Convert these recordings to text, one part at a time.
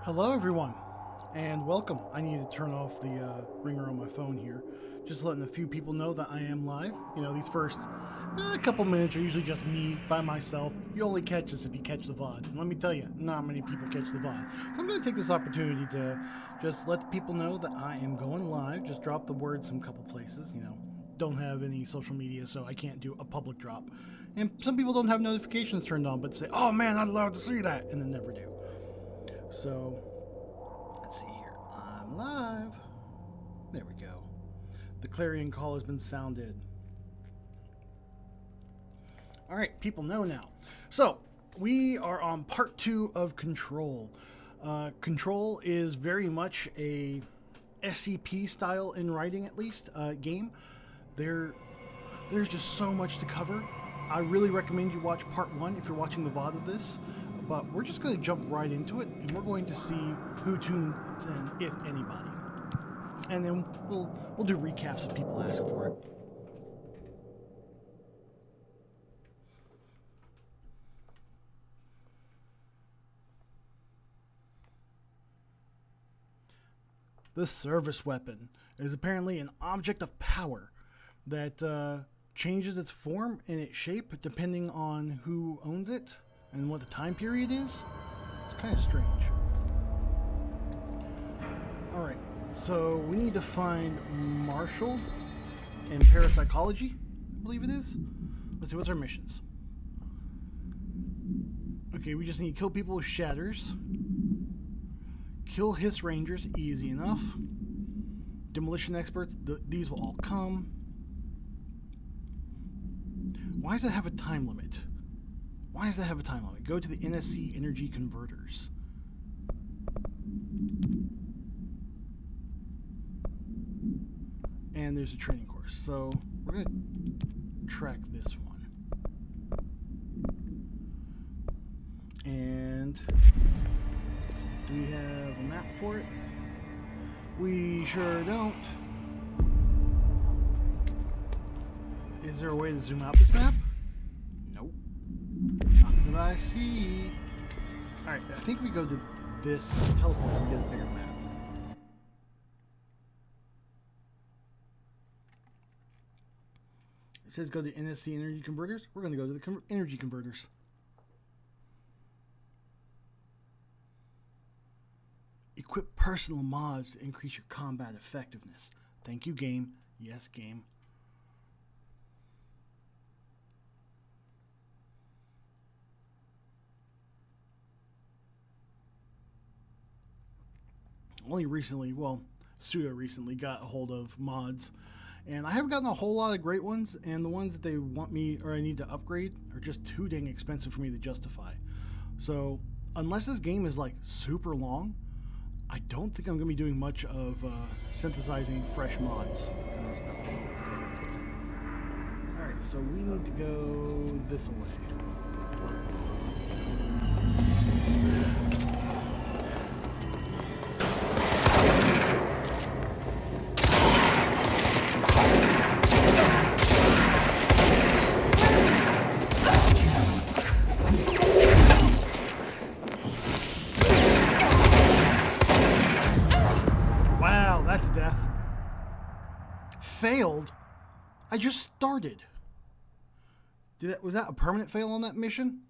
Hello, everyone, and welcome. I need to turn off the ringer on my phone here. Just letting a few people know that I am live. You know, these first couple minutes are usually just me by myself. You only catch us if you catch the VOD. And let me tell you, not many people catch the VOD. So I'm going to take this opportunity to just let the people know that I am going live. Just drop the word some couple places, you know. Don't have any social media, so I can't do a public drop. And some people don't have notifications turned on, but say, oh man, I'd love to see that, and then never do. So, let's see here. I'm live. There we go. The clarion call has been sounded. All right, people know now. So, we are on part 2 of Control. Control is very much a SCP style, in writing at least, game. There's just so much to cover. I really recommend you watch part 1 if you're watching the VOD of this. But we're just going to jump right into it, and we're going to see who tuned in, if anybody. And then we'll do recaps if people ask for it. The service weapon is apparently an object of power that changes its form and its shape depending on who owns it and what the time period is. It's kind of strange. Alright, so we need to find Marshall in parapsychology, I believe it is. Let's see, what's our missions? Okay, we just need to kill people with shatters. Kill Hiss Rangers, easy enough. Demolition experts, these will all come. Why does it have a time limit? Why does that have a time limit? Go to the NSC Energy Converters. And there's a training course. So we're going to track this one. And do we have a map for it? We sure don't. Is there a way to zoom out this map? Nope. Not that I see. Alright, I think we go to this teleport and get a bigger map. It says go to NSC Energy Converters. We're going to go to the Energy Converters. Equip personal mods to increase your combat effectiveness. Thank you, game. Yes, game. Only recently, well, pseudo recently got a hold of mods, and I haven't gotten a whole lot of great ones, and the ones that they want me or I need to upgrade are just too dang expensive for me to justify. So unless this game is like super long, I don't think I'm going to be doing much of synthesizing fresh mods and stuff. Alright, so we need to go this way. Failed? I just started. Was that a permanent fail on that mission?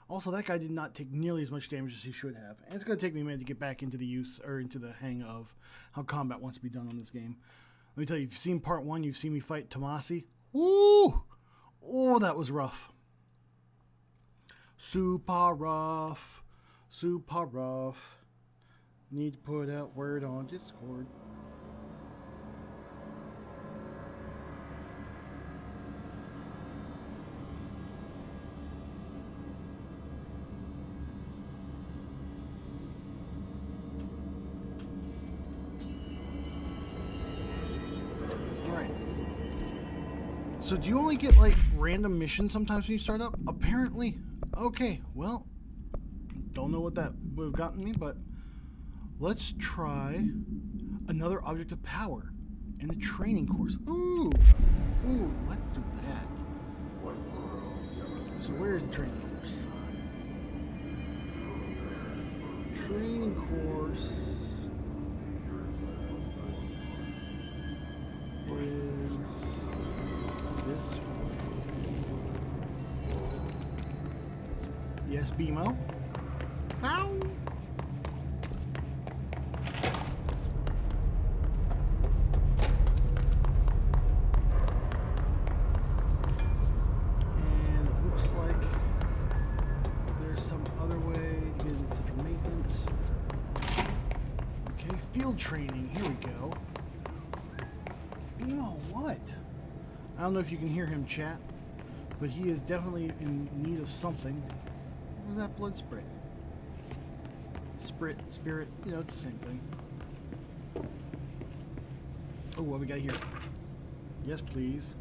Also, that guy did not take nearly as much damage as he should have. And it's going to take me a minute to get back into the use, or into the hang of how combat wants to be done on this game. Let me tell you, you've seen part 1, you've seen me fight Tomasi. Woo! Oh, that was rough. Super rough. Super rough. Need to put out word on Discord. So do you only get like random missions sometimes when you start up? Apparently. Okay, well, don't know what that would have gotten me, but let's try another object of power in the training course. Ooh, let's do that. So where is the training course? Training training course is this one. Yes, BMO. Ow! And it looks like there's some other way. Here's the maintenance. Okay, field training. Here we go. BMO, what? I don't know if you can hear him chat, but he is definitely in need of something. What was that blood spray? Spirit, you know, it's the same thing. Oh, what we got here? Yes, please.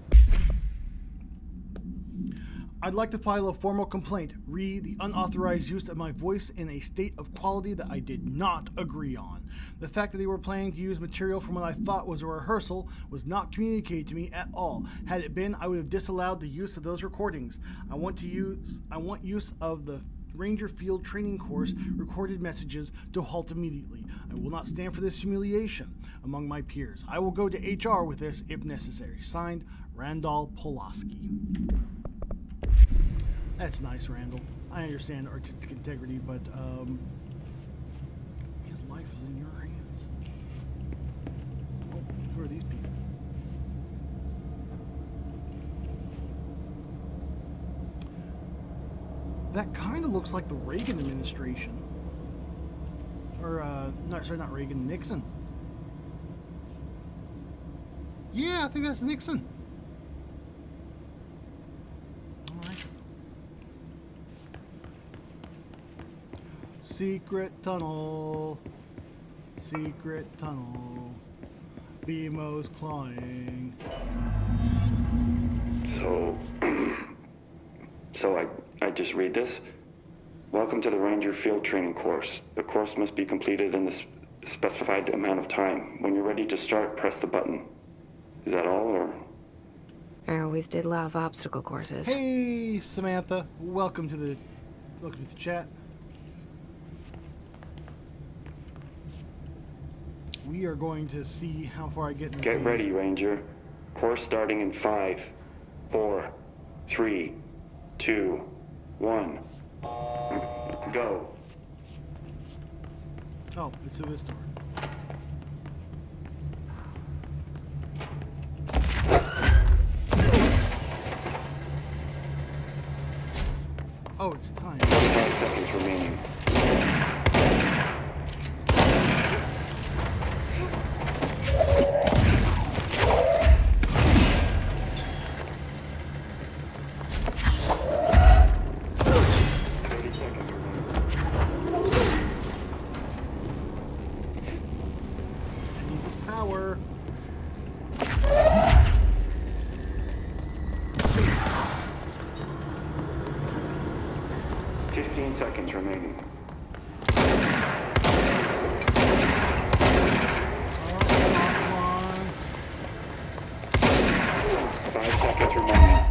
I'd like to file a formal complaint. Re the unauthorized use of my voice in a state of quality that I did not agree on. The fact that they were planning to use material from what I thought was a rehearsal was not communicated to me at all. Had it been, I would have disallowed the use of those recordings. I want use of the Ranger Field Training Course recorded messages to halt immediately. I will not stand for this humiliation among my peers. I will go to HR with this if necessary. Signed, Randall Pulaski. That's nice, Randall. I understand artistic integrity, but his life is in your hands. Oh, who are these people? That kind of looks like the Reagan administration. Or, not Reagan, Nixon. Yeah, I think that's Nixon. Alright. Secret tunnel. Secret tunnel. BMO's clawing. So I just read this. Welcome to the Ranger Field Training Course. The course must be completed in the specified amount of time. When you're ready to start, press the button. Is that all, or? I always did love obstacle courses. Hey, Samantha. Welcome to the chat. We are going to see how far I get in this Get game. ready, Ranger. Course starting in 5, 4, 3, 2, 1. Go. Oh, it's through this door. Oh, it's time. 45 seconds remaining. I need this power. Seconds remaining. Come on. 5 seconds remaining.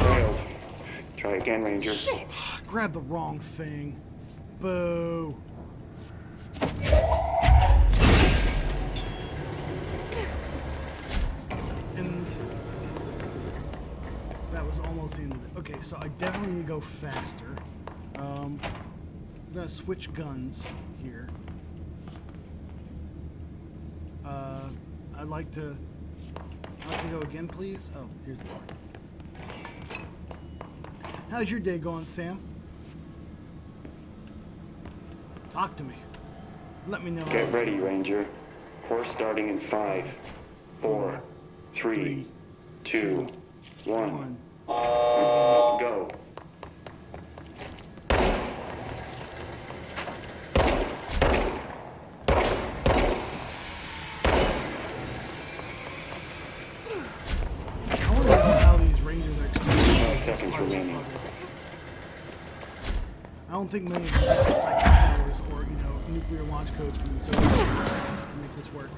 Failed. Try again, Ranger. Shit! Grab the wrong thing. Boo. And that was almost the end of it. Okay, so I definitely need to go faster. I'm gonna switch guns here. I'd like to go again, please. Oh, here's the door. How's your day going, Sam? Talk to me. Let me know. how Get it's ready, going. Ranger. Course starting in 5, 4, 3, 2, 1. Go. I wonder how these rangers are experiencing 5 this seconds part of the remaining. puzzle. I don't think many of them have psychic powers or, nuclear launch codes from the Soviets to make this work.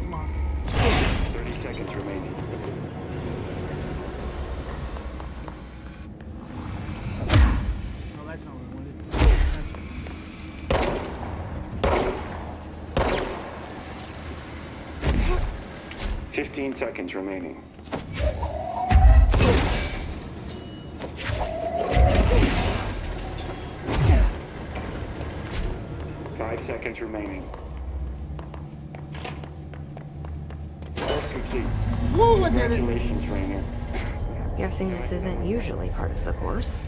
Come on. 30 seconds remaining. 15 seconds remaining. 5 seconds remaining. Course complete. Woo, I did it! Congratulations, Rainer. Guessing this isn't usually part of the course.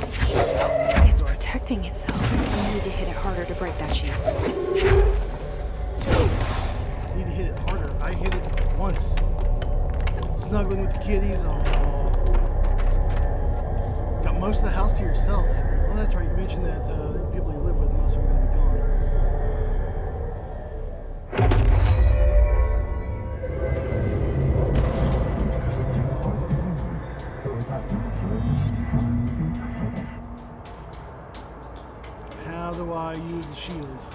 Okay. It's protecting itself. I need to hit it harder to break that shield. Need to hit it harder. I hit it once. Snuggling with the kitties. Oh. Got most of the house to yourself. Oh, that's right. You mentioned that the people you live with, most of them are going to be gone. How do I use the shield?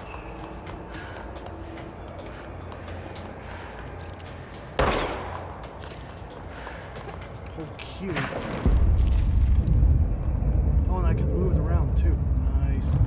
Hold Q. Oh, and I can move it around too. Nice.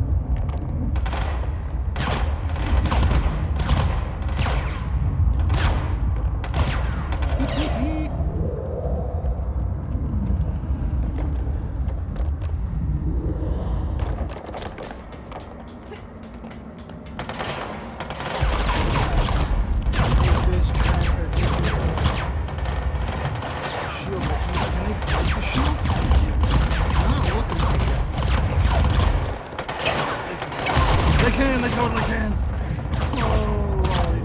They totally can. Oh, Lordy.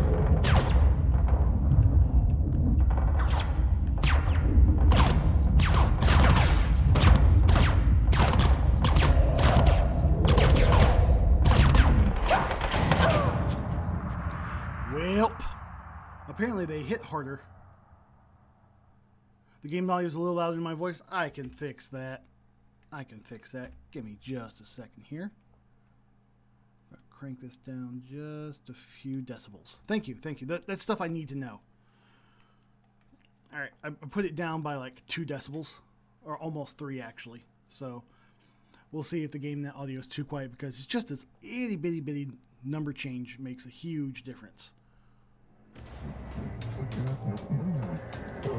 Well, apparently they hit harder. The game audio is a little louder than my voice. I can fix that. Give me just a second here. Crank this down just a few decibels. Thank you. That's stuff I need to know. All right, I put it down by like 2 decibels, or almost 3 actually. So we'll see if the game audio is too quiet, because it's just this itty bitty number change makes a huge difference. All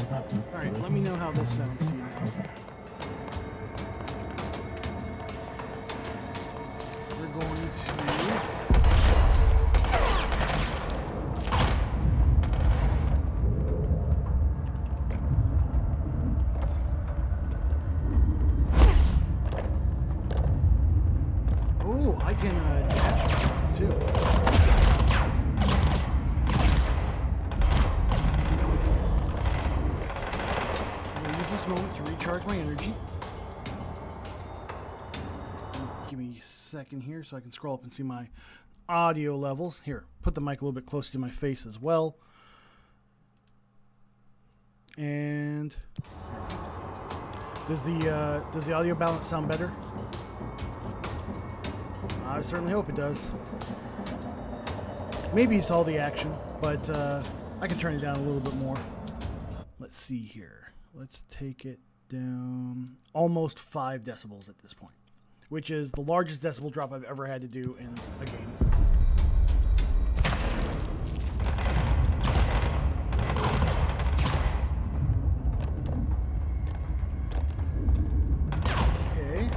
right, let me know how this sounds to you now. We're going to... Oh, I can dash too. I'm going to use this moment to recharge my energy. Give me a second here so I can scroll up and see my audio levels. Here, put the mic a little bit closer to my face as well. And does the audio balance sound better? I certainly hope it does. Maybe it's all the action, but I can turn it down a little bit more. Let's see here. Let's take it down almost 5 decibels at this point, which is the largest decibel drop I've ever had to do in a game. Okay.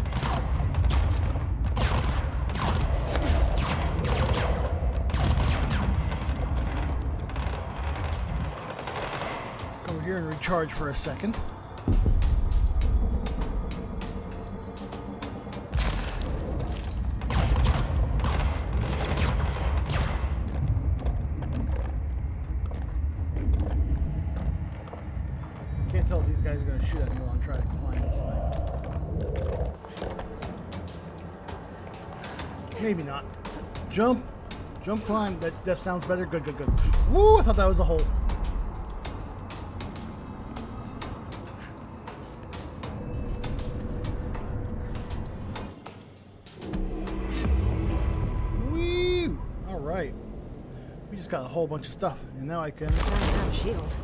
Go over here and recharge for a second. Can't tell if these guys are going to shoot at me while I'm trying to climb this thing. Maybe not. Jump, climb. That sounds better. Good. Woo! I thought that was a hole. Woo! All right. We just got a whole bunch of stuff, and now I can. I don't have a shield.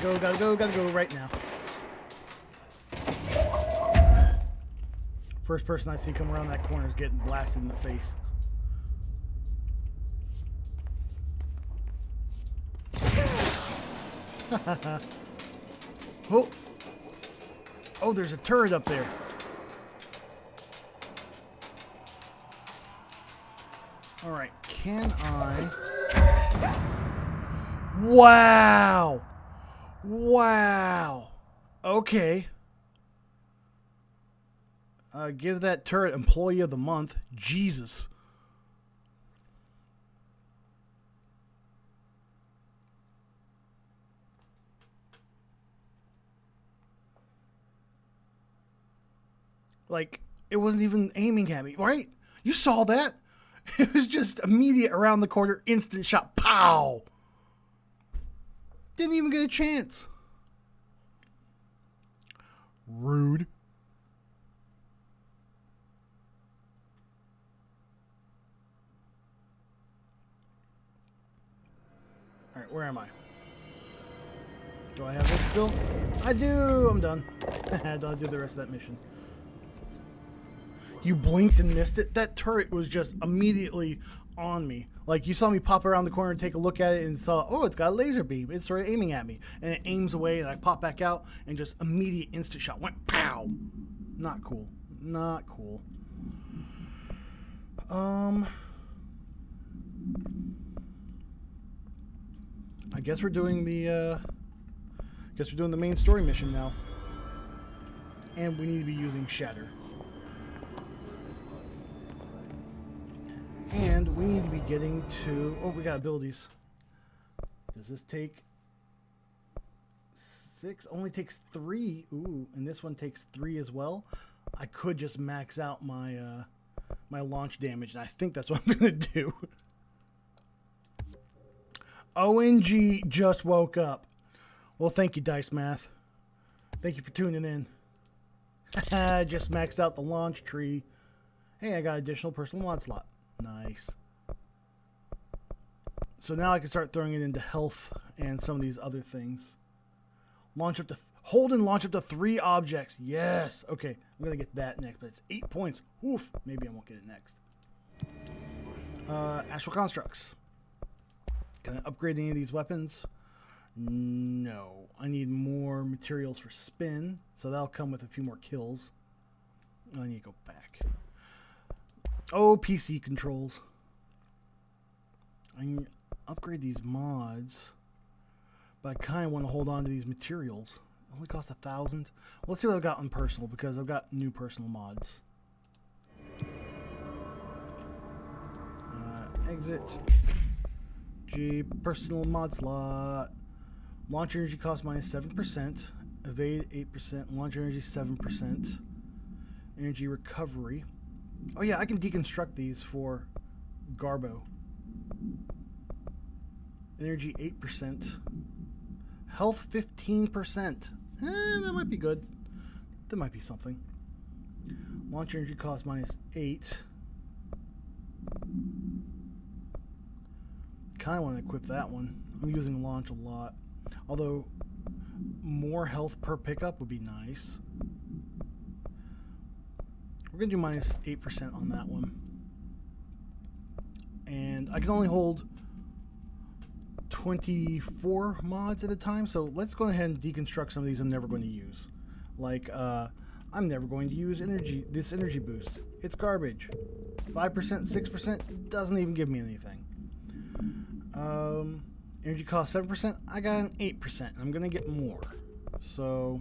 Gotta go right now. First person I see come around that corner is getting blasted in the face. Oh. Oh, there's a turret up there. All right, can I? Wow. Wow. Okay. Give that turret Employee of the Month. Jesus. Like, it wasn't even aiming at me, right? You saw that? It was just immediate around the corner, instant shot. Pow! Didn't even get a chance. Rude. Alright, where am I? Do I have this still? I do! I'm done. I'll do the rest of that mission. You blinked and missed it? That turret was just immediately on me. Like, you saw me pop around the corner and take a look at it and saw, oh, it's got a laser beam. It's sort of aiming at me. And it aims away and I pop back out and just immediate instant shot. Went pow! Not cool. Not cool. I guess we're doing the main story mission now. And we need to be using Shatter. And we need to be getting to... Oh, we got abilities. Does this take 6? Only takes 3. Ooh, and this one takes 3 as well. I could just max out my my launch damage, and I think that's what I'm going to do. ONG just woke up. Well, thank you, Dice Math. Thank you for tuning in. I just maxed out the launch tree. Hey, I got additional personal mod slot. Nice. So now I can start throwing it into health and some of these other things. Launch up to... Hold and launch up to 3 objects. Yes. Okay, I'm going to get that next, but it's 8 points. Oof. Maybe I won't get it next. Astral Constructs. Can I upgrade any of these weapons? No. I need more materials for spin, so that'll come with a few more kills. I need to go back. Oh, PC controls. I can upgrade these mods, but I kind of want to hold on to these materials. It only cost 1,000. Well, let's see what I've got on personal, because I've got new personal mods. Exit. G, personal mod slot. Launch energy cost minus 7%. Evade 8%. Launch energy 7%. Energy recovery. Oh yeah, I can deconstruct these for Garbo. Energy 8%. Health 15%. That might be good. That might be something. Launch energy cost minus 8. Kind of want to equip that one. I'm using launch a lot. Although, more health per pickup would be nice. We're going to do minus 8% on that one. And I can only hold 24 mods at a time, so let's go ahead and deconstruct some of these I'm never going to use. Like, I'm never going to use this energy boost. It's garbage. 5%, 6% doesn't even give me anything. Energy cost 7%. I got an 8%. I'm going to get more. So,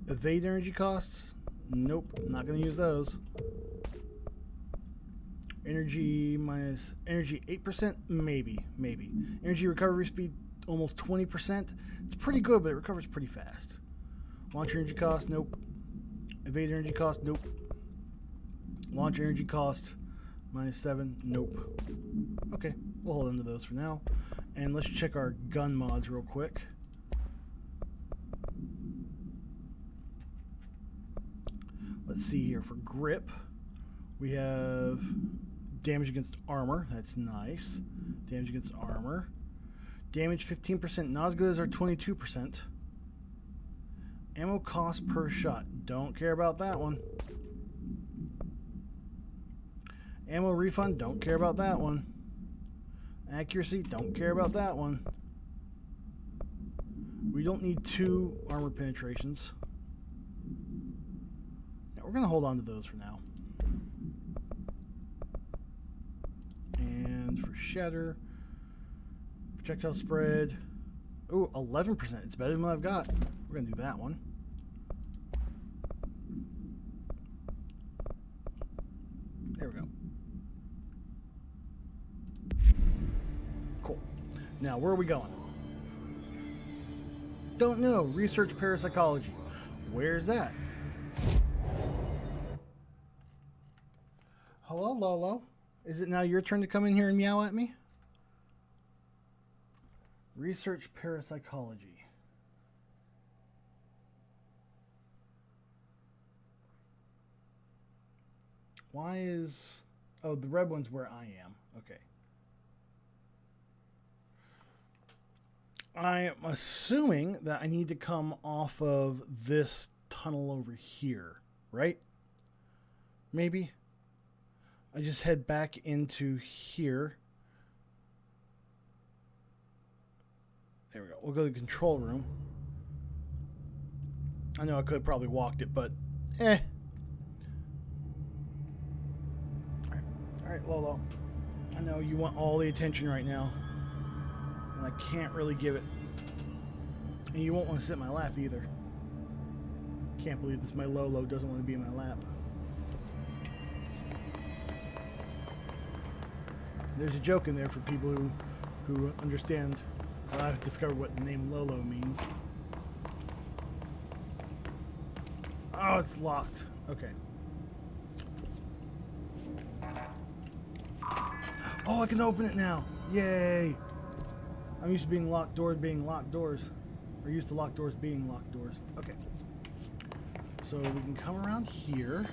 evade energy costs. Nope, not going to use those. Energy minus energy 8%, maybe. Energy recovery speed almost 20%. It's pretty good, but it recovers pretty fast. Launch energy cost, nope. Evade energy cost, nope. Launch energy cost minus 7, nope. Okay, we'll hold on to those for now. And let's check our gun mods real quick. Let's see here. For grip, we have damage against armor. That's nice. Damage against armor. Damage 15%. Not as good as our 22%. Ammo cost per shot. Don't care about that one. Ammo refund. Don't care about that one. Accuracy. Don't care about that one. We don't need 2 armor penetrations. Yeah, we're going to hold on to those for now. And for shatter, projectile spread. Ooh, 11%. It's better than what I've got. We're going to do that one. There we go. Cool. Now, where are we going? Don't know. Research parapsychology. Where's that? Hello, Lolo. Is it now your turn to come in here and meow at me? Research parapsychology. Why is... Oh, the red one's where I am. Okay. I am assuming that I need to come off of this tunnel over here, right? Maybe? I just head back into here. There we go. We'll go to the control room. I know I could have probably walked it, but eh. Alright, Lolo. I know you want all the attention right now. And I can't really give it. And you won't want to sit in my lap either. Can't believe this. My Lolo doesn't want to be in my lap. There's a joke in there for people who understand. I've discovered what the name Lolo means. Oh, it's locked. Okay. Oh, I can open it now. Yay. I'm used to being locked doors being locked doors. Or used to locked doors being locked doors. Okay. So we can come around here.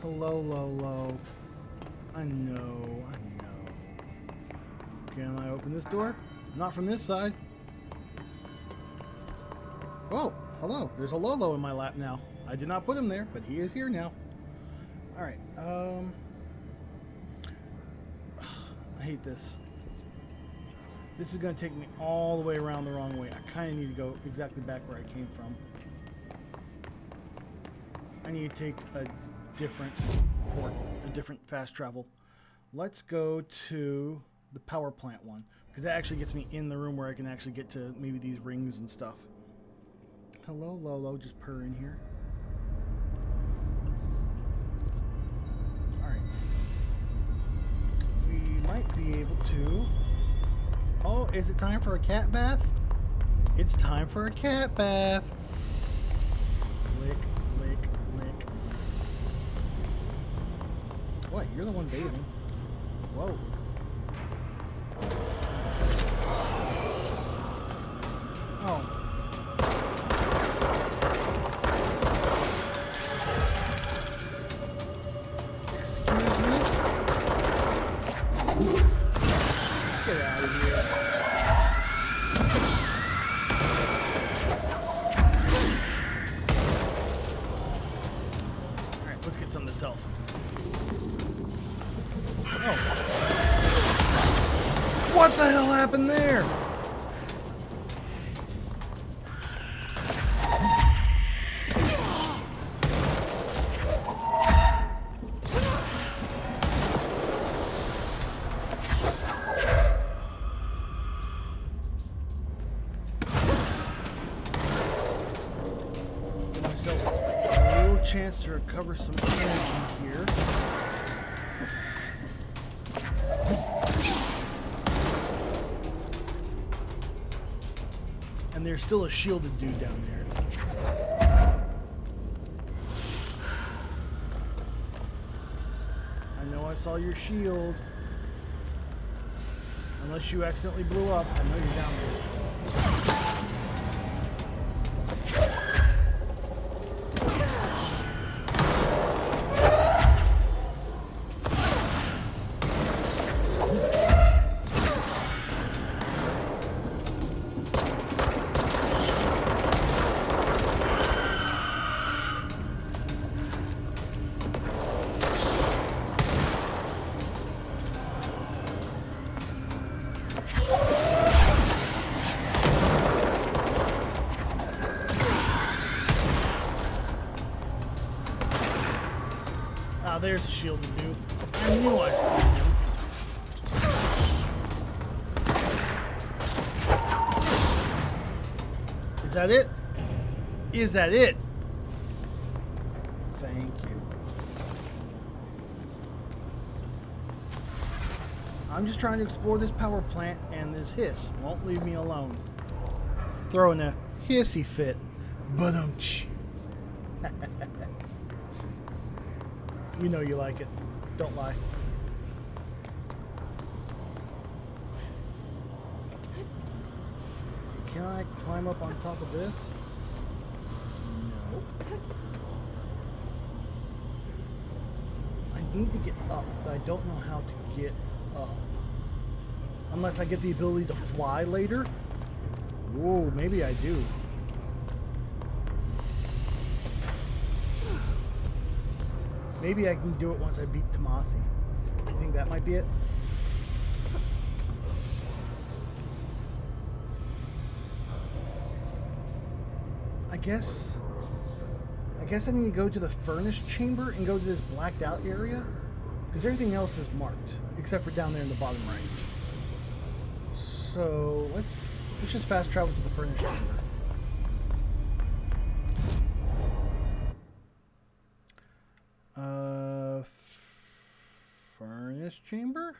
Hello, Lolo. I know. Can I open this door? Not from this side. Oh, hello. There's a Lolo in my lap now. I did not put him there, but he is here now. Alright, I hate this. This is going to take me all the way around the wrong way. I kind of need to go exactly back where I came from. I need to take a different port, a different fast travel. Let's go to the power plant one, because that actually gets me in the room where I can actually get to maybe these rings and stuff. Hello, Lolo, just purr in here. Alright. We might be able to... Oh, is it time for a cat bath? It's time for a cat bath. Lick, lick, lick. What? You're the one bathing. Whoa. Oh. Excuse me? Get out of here. Alright, let's get some of this health. Oh. What the hell happened there? Give myself a little chance to recover some energy here. And there's still a shielded dude down there. I know I saw your shield. Unless you accidentally blew up, I know you're down there. there's a shield to do. I knew I saw him. Is that it? Is that it? Thank you. I'm just trying to explore this power plant, and this hiss won't leave me alone. It's throwing a hissy fit. Ba-dum-tsh. We know you like it. Don't lie. Let's see, can I climb up on top of this? No. I need to get up, but I don't know how to get up. Unless I get the ability to fly later. Whoa, maybe I do. Maybe I can do it once I beat Tomasi. You think that might be it? I guess I need to go to the furnace chamber and go to this blacked out area, because everything else is marked except for down there in the bottom right. So let's just fast travel to the furnace chamber. Furnace chamber?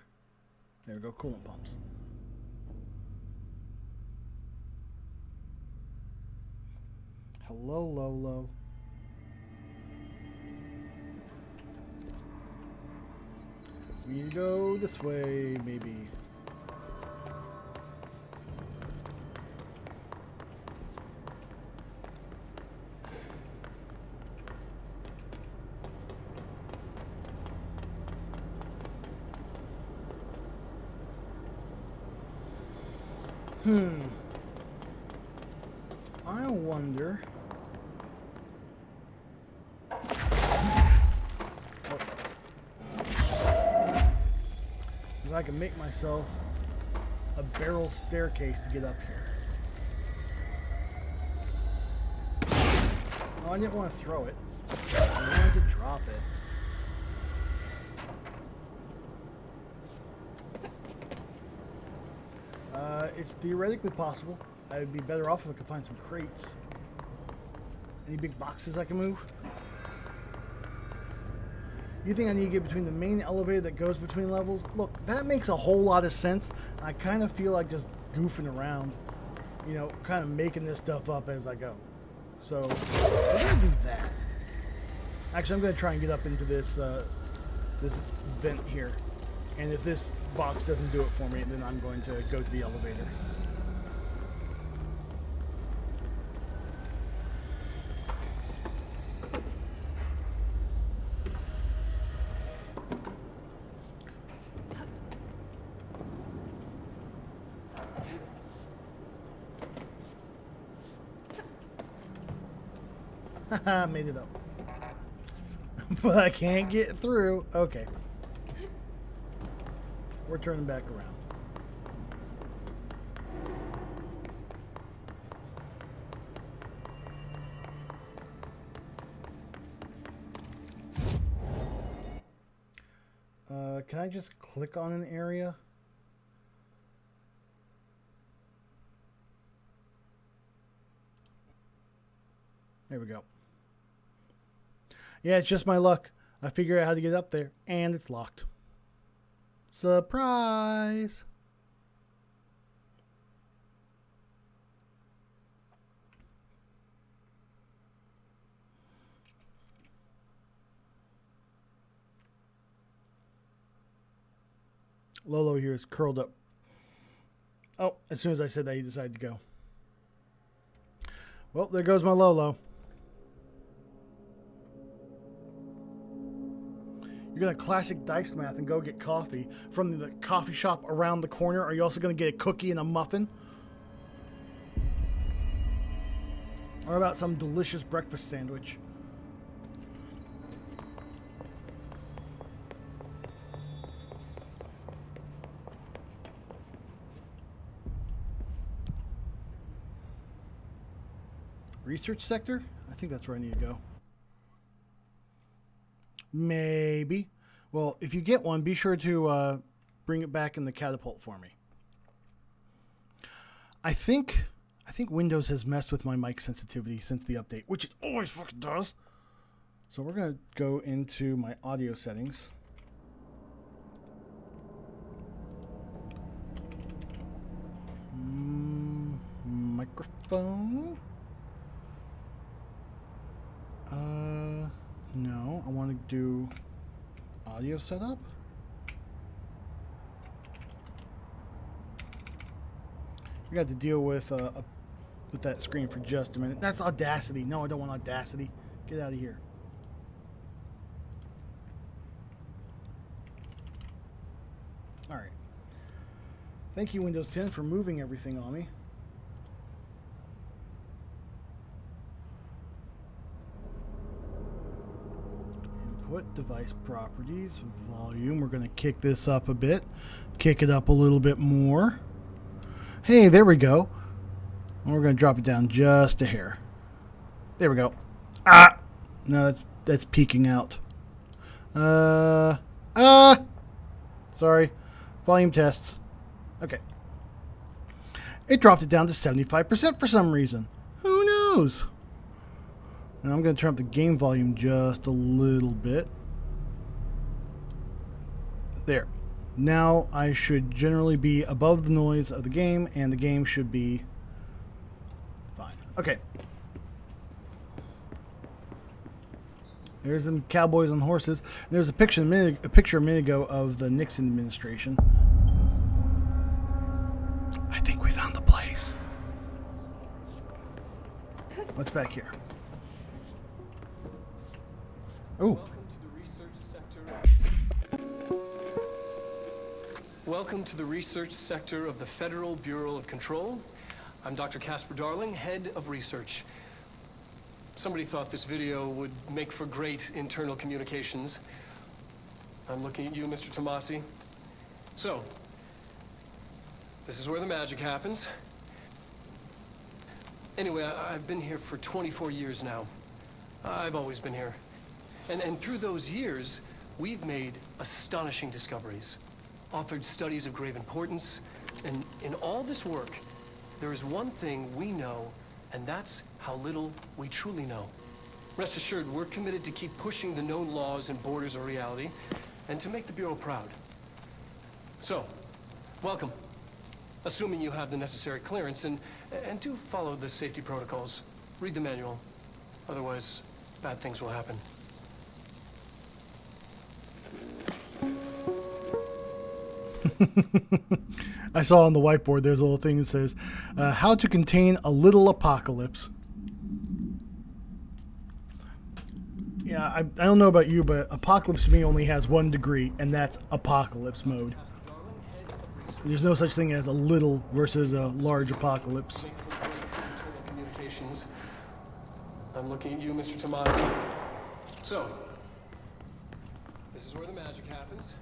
There we go, coolant pumps. Hello, Lolo. We go this way, maybe. I wonder. If I can make myself a barrel staircase to get up here. Oh, I didn't want to throw it. I wanted to drop it. It's theoretically possible. I would be better off if I could find some crates. Any big boxes I can move? You think I need to get between the main elevator that goes between levels? Look, that makes a whole lot of sense. I kind of feel like just goofing around, you know, kind of making this stuff up as I go. So, we're going to do that. Actually, I'm going to try and get up into this, this vent here. And if this box doesn't do it for me, then I'm going to go to the elevator. Haha, made it up. But I can't get through. Okay. We're turning back around. Can I just click on an area? There we go. Yeah, it's just my luck. I figured out how to get up there, and it's locked. Surprise! Lolo here is curled up. Oh, as soon as I said that, he decided to go. Well, there goes my Lolo. You're going to classic dice math and go get coffee from the coffee shop around the corner. Are you also going to get a cookie and a muffin? Or about some delicious breakfast sandwich? Research sector? I think that's where I need to go. Maybe. Well, if you get one, be sure to bring it back in the catapult for me. I think Windows has messed with my mic sensitivity since the update, which it always fucking does. So we're going to go into my audio settings. Microphone. No, I want to do audio setup. We got to deal with that screen for just a minute. That's Audacity. No, I don't want Audacity. Get out of here. All right. Thank you, Windows 10, for moving everything on me. Input, device properties, volume. We're going to kick this up a bit. Kick it up a little bit more. Hey, there we go. And we're going to drop it down just a hair. There we go. Ah! No, that's peeking out. Sorry. Volume tests. Okay. It dropped it down to 75% for some reason. Who knows? And I'm going to turn up the game volume just a little bit. There. Now I should generally be above the noise of the game, and the game should be fine. Okay. There's some cowboys on horses. There's a picture a minute ago of the Nixon administration. I think we found the place. What's back here? Oh. Welcome to the research sector of the Federal Bureau of Control. I'm Dr. Casper Darling, head of research. Somebody thought this video would make for great internal communications. I'm looking at you, Mr. Tomasi. So, this is where the magic happens. Anyway, I've been here for 24 years now. I've always been here. And through those years, we've made astonishing discoveries, authored studies of grave importance, and in all this work, there is one thing we know, and that's how little we truly know. Rest assured, we're committed to keep pushing the known laws and borders of reality, and to make the Bureau proud. So, welcome. Assuming you have the necessary clearance, and do follow the safety protocols. Read the manual. Otherwise, bad things will happen. I saw on the whiteboard there's a little thing that says, how to contain a little apocalypse. Yeah, I don't know about you, but apocalypse to me only has 1 degree, and that's apocalypse mode. There's no such thing as a little versus a large apocalypse. I'm looking at you, Mr. Tomasi. So, this is where the magic happens.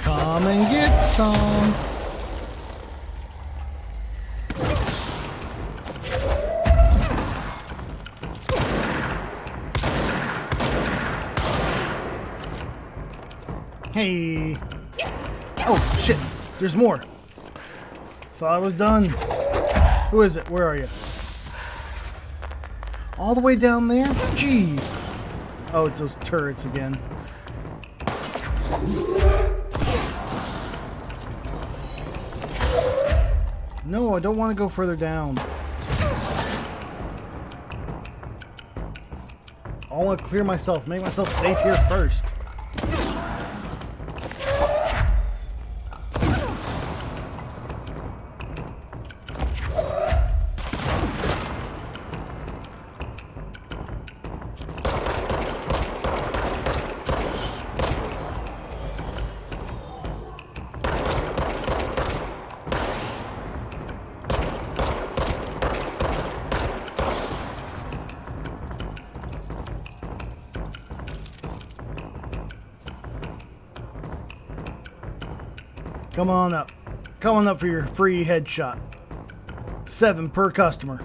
Come and get some. Hey. Oh, shit. There's more. Thought I was done. Who is it? Where are you? All the way down there? Jeez. Oh, it's those turrets again. No, I don't want to go further down. I want to clear myself, make myself safe here first. Come on up. Come on up for your free headshot. 7 per customer.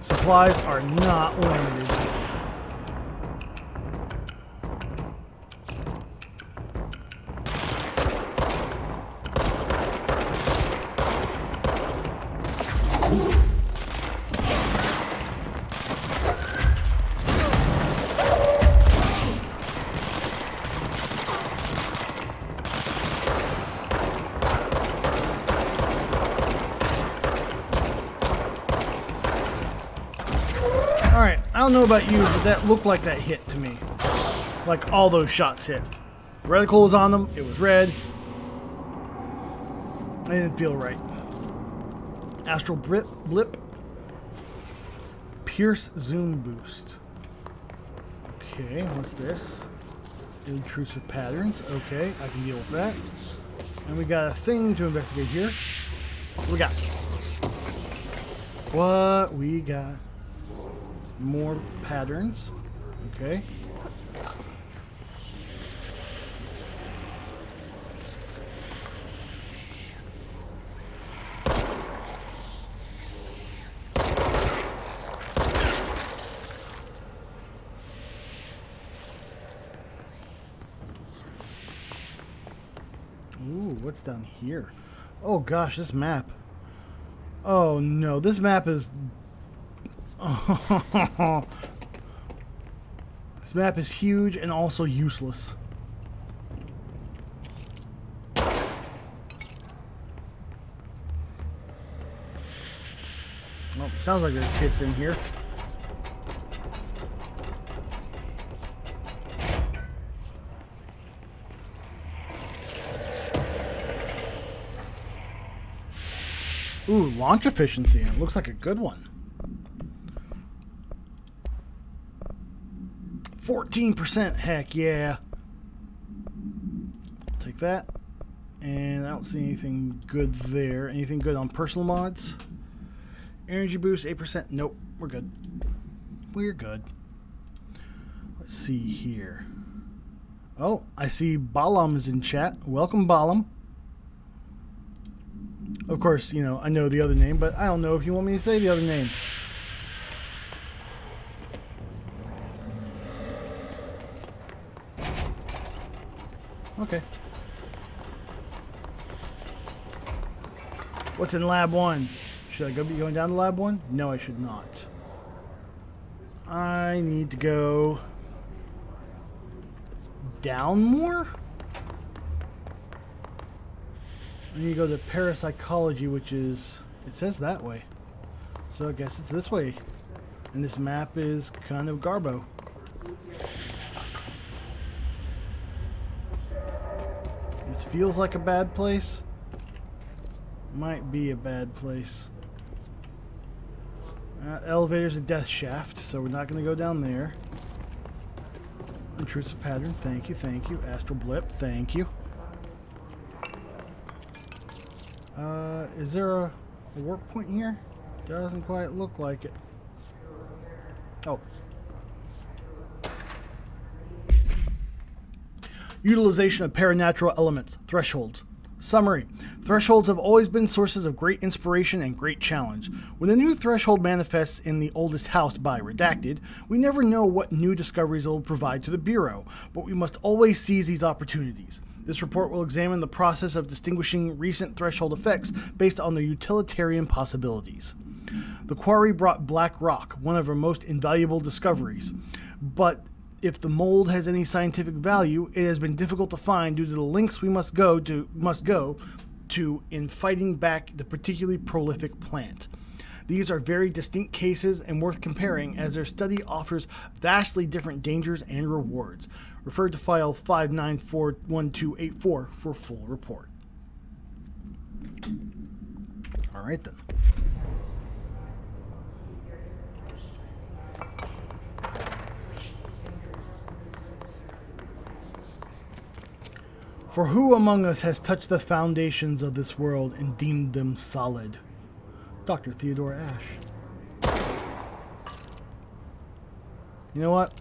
Supplies are not limited. Alright, I don't know about you, but that looked like that hit to me. Like all those shots hit. Reticle was on them, it was red. I didn't feel right. Astral blip. Pierce zoom boost. Okay, what's this? Intrusive patterns. Okay, I can deal with that. And we got a thing to investigate here. What we got? What we got? More patterns. Okay. Ooh, what's down here? Oh gosh, this map. Oh no, this map is... This map is huge and also useless. Oh, sounds like there's hits in here. Ooh, launch efficiency. It looks like a good one. 14%, heck yeah. I'll take that. And I don't see anything good there. Anything good on personal mods? Energy boost, 8%. Nope, we're good. We're good. Let's see here. Oh, I see Balam is in chat. Welcome, Balam. Of course, you know, I know the other name, but I don't know if you want me to say the other name. Okay. What's in Lab 1? Should I be going down to Lab 1? No, I should not. I need to go down more? I need to go to parapsychology, which is... It says that way. So I guess it's this way. And this map is kind of garbo. This feels like a bad place. Might be a bad place. Elevator's a death shaft, so we're not going to go down there. Intrusive pattern, thank you, thank you. Astral blip, thank you. Is there a warp point here? Doesn't quite look like it. Oh. Utilization of paranatural elements. Thresholds. Summary. Thresholds have always been sources of great inspiration and great challenge. When a new threshold manifests in the oldest house by Redacted, we never know what new discoveries it will provide to the Bureau, but we must always seize these opportunities. This report will examine the process of distinguishing recent threshold effects based on their utilitarian possibilities. The quarry brought black rock, one of our most invaluable discoveries, but if the mold has any scientific value, it has been difficult to find due to the links we must go to in fighting back the particularly prolific plant. These are very distinct cases and worth comparing, as their study offers vastly different dangers and rewards. Refer to file 5941284 for full report. All right then. For who among us has touched the foundations of this world and deemed them solid? Dr. Theodore Ash. You know what?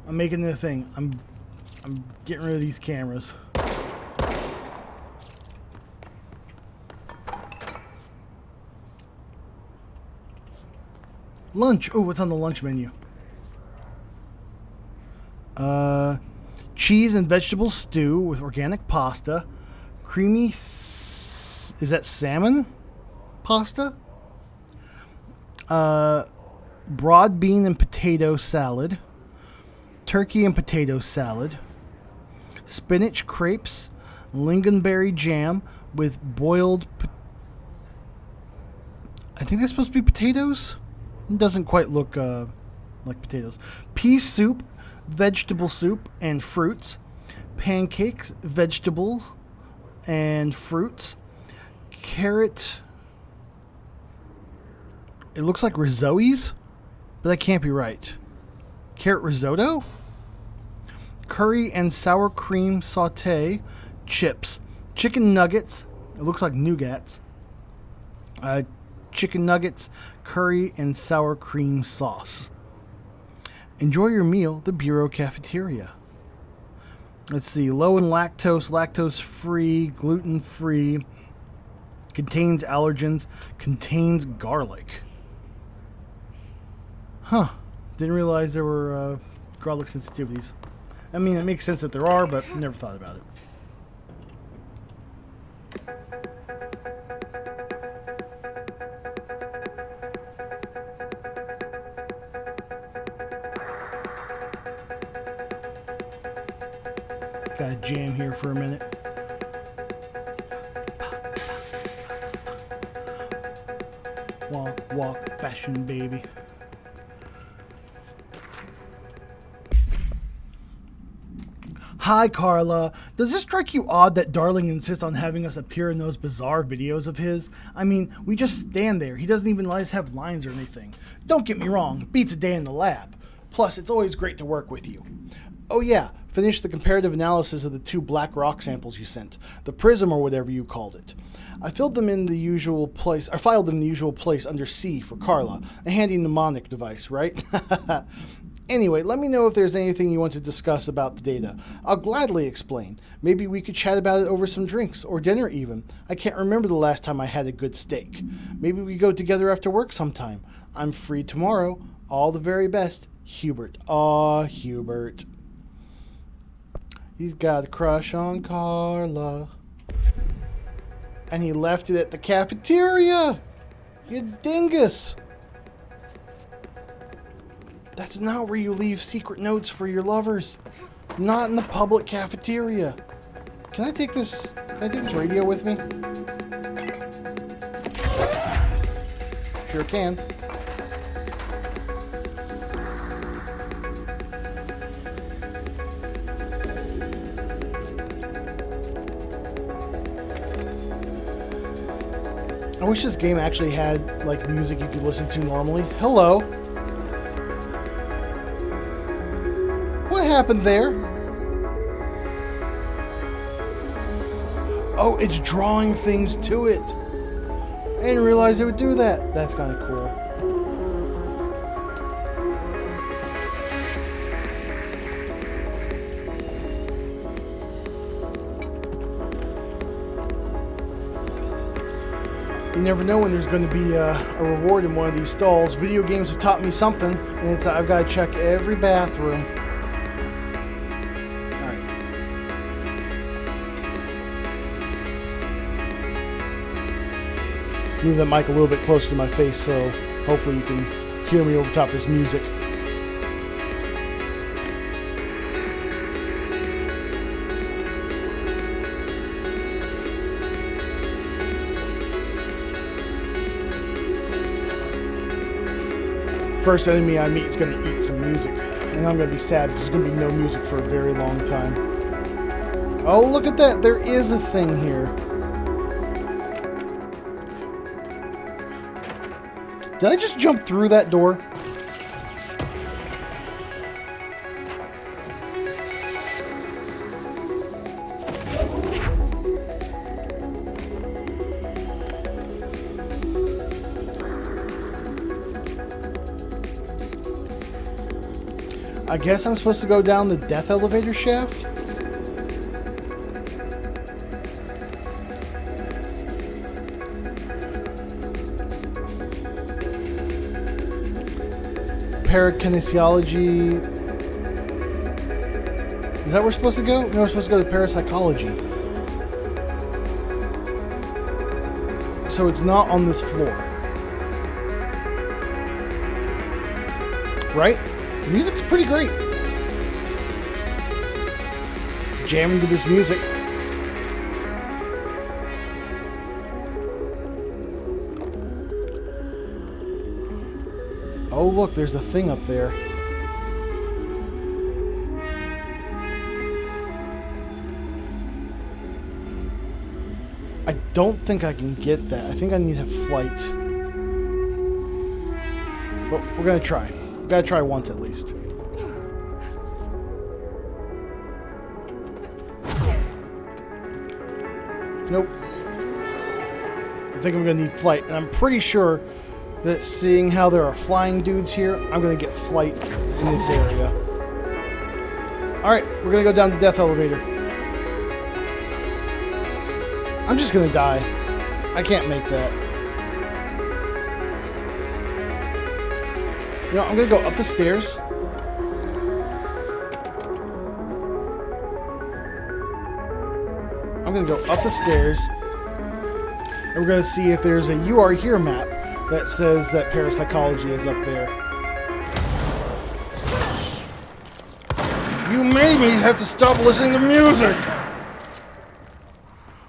I'm making it a thing. I'm getting rid of these cameras. Lunch. Oh, what's on the lunch menu? Cheese and vegetable stew with organic pasta. Creamy... Is that salmon pasta? Broad bean and potato salad. Turkey and potato salad. Spinach crepes. Lingonberry jam with boiled... I think that's supposed to be potatoes? It doesn't quite look like potatoes. Pea soup, vegetable soup, and fruits. Pancakes, vegetable, and fruits. Carrot. It looks like risottos, but that can't be right. Carrot risotto? Curry and sour cream saute. Chips. Chicken nuggets. It looks like nougats. Chicken nuggets, curry, and sour cream sauce. Enjoy your meal, the Bureau Cafeteria. Let's see, low in lactose, lactose-free, gluten-free, contains allergens, contains garlic. Huh, didn't realize there were garlic sensitivities. I mean, it makes sense that there are, but never thought about it. Gotta jam here for a minute. Walk, walk, fashion baby. Hi, Carla. Does it strike you odd that Darling insists on having us appear in those bizarre videos of his? I mean, we just stand there. He doesn't even let us have lines or anything. Don't get me wrong, beats a day in the lab. Plus, it's always great to work with you. Oh yeah, finish the comparative analysis of the 2 black rock samples you sent. The prism or whatever you called it. I filed them in the usual place under C for Carla. A handy mnemonic device, right? Anyway, let me know if there's anything you want to discuss about the data. I'll gladly explain. Maybe we could chat about it over some drinks, or dinner even. I can't remember the last time I had a good steak. Maybe we go together after work sometime. I'm free tomorrow. All the very best. Hubert. Aw, Hubert. He's got a crush on Carla. And he left it at the cafeteria! You dingus! That's not where you leave secret notes for your lovers. Not in the public cafeteria. Can I take this radio with me? Sure can. I wish this game actually had, like, music you could listen to normally. Hello. What happened there? Oh, it's drawing things to it. I didn't realize it would do that. That's kind of cool. You never know when there's going to be a reward in one of these stalls. Video games have taught me something, and it's I've got to check every bathroom. Alright. Move that mic a little bit closer to my face so hopefully you can hear me over top this music. First enemy I meet is going to eat some music. And I'm going to be sad because there's going to be no music for a very long time. Oh, look at that. There is a thing here. Did I just jump through that door? I guess I'm supposed to go down the death elevator shaft? Parakinesiology. Is that where we're supposed to go? No, we're supposed to go to parapsychology. So it's not on this floor. Right? The music's pretty great. Jamming to this music. Oh, look, there's a thing up there. I don't think I can get that. I think I need to have flight. But we're gonna try. We gotta try once at least. Nope. I think I'm gonna need flight, and I'm pretty sure that seeing how there are flying dudes here, I'm gonna get flight in this area. Alright, we're gonna go down the death elevator. I'm just gonna die. I can't make that. You know, I'm gonna go up the stairs. I'm gonna go up the stairs. And we're gonna see if there's a You Are Here map that says that parapsychology is up there. You made me have to stop listening to music!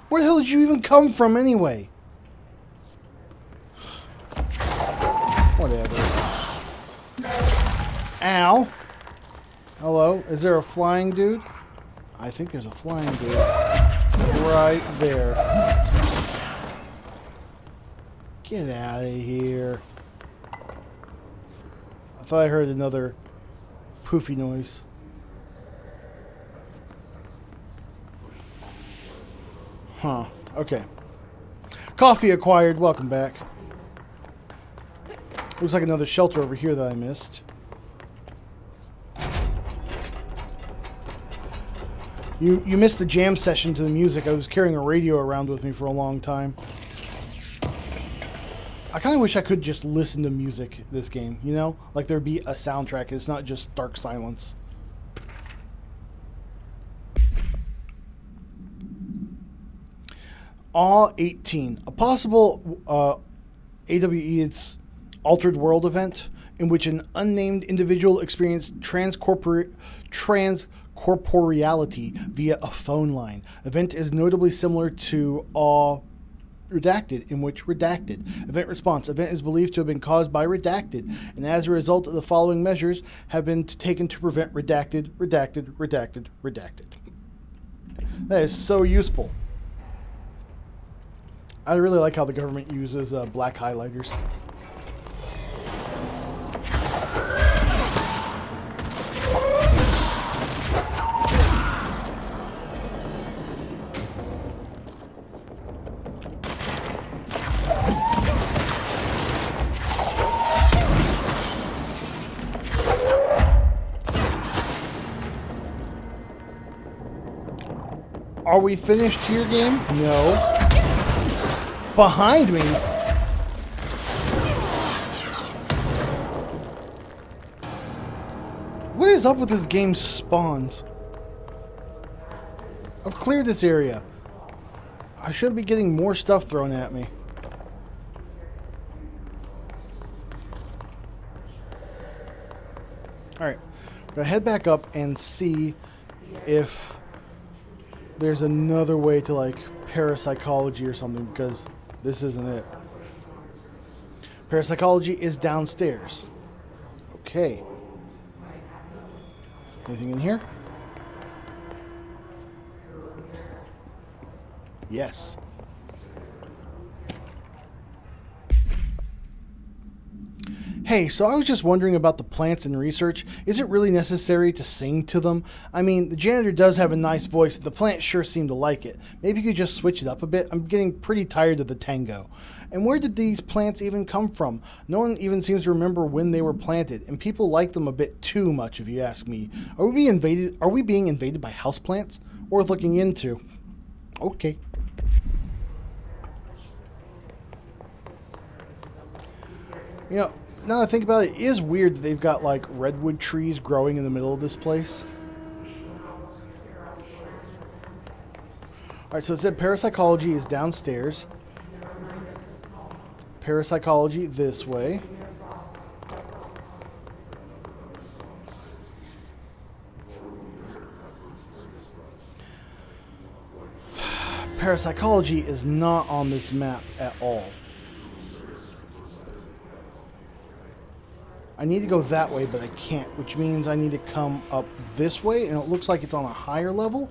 Where the hell did you even come from anyway? Whatever. Ow. Hello? Is there a flying dude? I think there's a flying dude. Right there. Get out of here. I thought I heard another poofy noise. Huh. Okay. Coffee acquired. Welcome back. Looks like another shelter over here that I missed. You missed the jam session to the music. I was carrying a radio around with me for a long time. I kind of wish I could just listen to music this game, you know? Like there'd be a soundtrack. It's not just dark silence. Awe 18. A possible AWE Altered World event in which an unnamed individual experienced transcorporeality via a phone line. Event is notably similar to Awe Redacted, in which Redacted. Event response. Event is believed to have been caused by Redacted, and as a result of the following measures have been taken to prevent Redacted. That is so useful. I really like how the government uses black highlighters. Are we finished here, game? No. Behind me? What is up with this game's spawns? I've cleared this area. I shouldn't be getting more stuff thrown at me. Alright. I'm gonna head back up and see if there's another way to, like, parapsychology or something, because this isn't it. Parapsychology is downstairs. Okay. Anything in here? Yes. Hey, so I was just wondering about the plants in research. Is it really necessary to sing to them? I mean, the janitor does have a nice voice, and the plants sure seem to like it. Maybe you could just switch it up a bit? I'm getting pretty tired of the tango. And where did these plants even come from? No one even seems to remember when they were planted, and people like them a bit too much, if you ask me. Are we being invaded by houseplants? Worth looking into. Okay. You know, now that I think about it, it is weird that they've got like redwood trees growing in the middle of this place. Alright, so it said parapsychology is downstairs. Parapsychology this way. Parapsychology is not on this map at all. I need to go that way, but I can't, which means I need to come up this way, and it looks like it's on a higher level.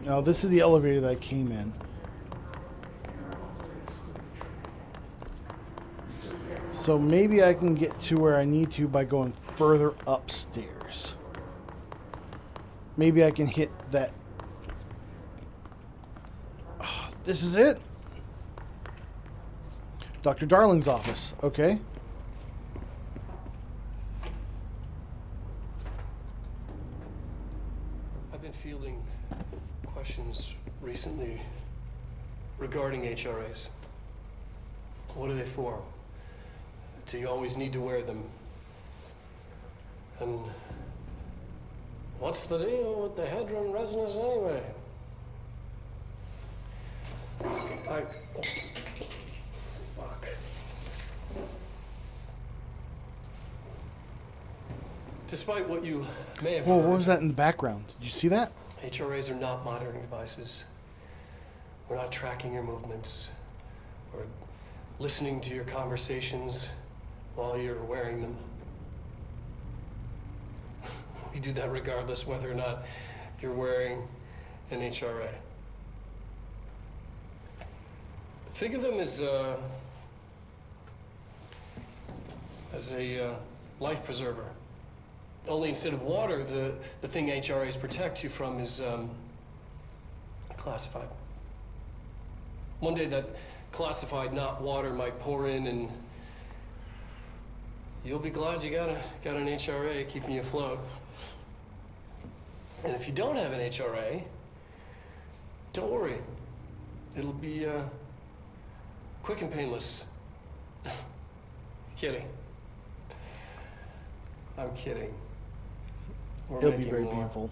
Now, this is the elevator that I came in. So maybe I can get to where I need to by going further upstairs. Maybe I can hit that. Oh, this is it? Dr. Darling's office. Okay. I've been fielding questions recently regarding HRAs. What are they for? Do you always need to wear them? And what's the deal with the Hedron resonance anyway? Fuck. Despite what you may have Whoa, heard, what was that in the background? Did you see that? HRAs are not monitoring devices. We're not tracking your movements or listening to your conversations while you're wearing them. We do that regardless whether or not you're wearing an HRA. Think of them as a life preserver. Only instead of water, the thing HRAs protect you from is classified. One day that classified, not water, might pour in, and you'll be glad you got an HRA keeping you afloat. And if you don't have an HRA, don't worry. It'll be quick and painless. Kidding. I'm kidding. It'll be very painful.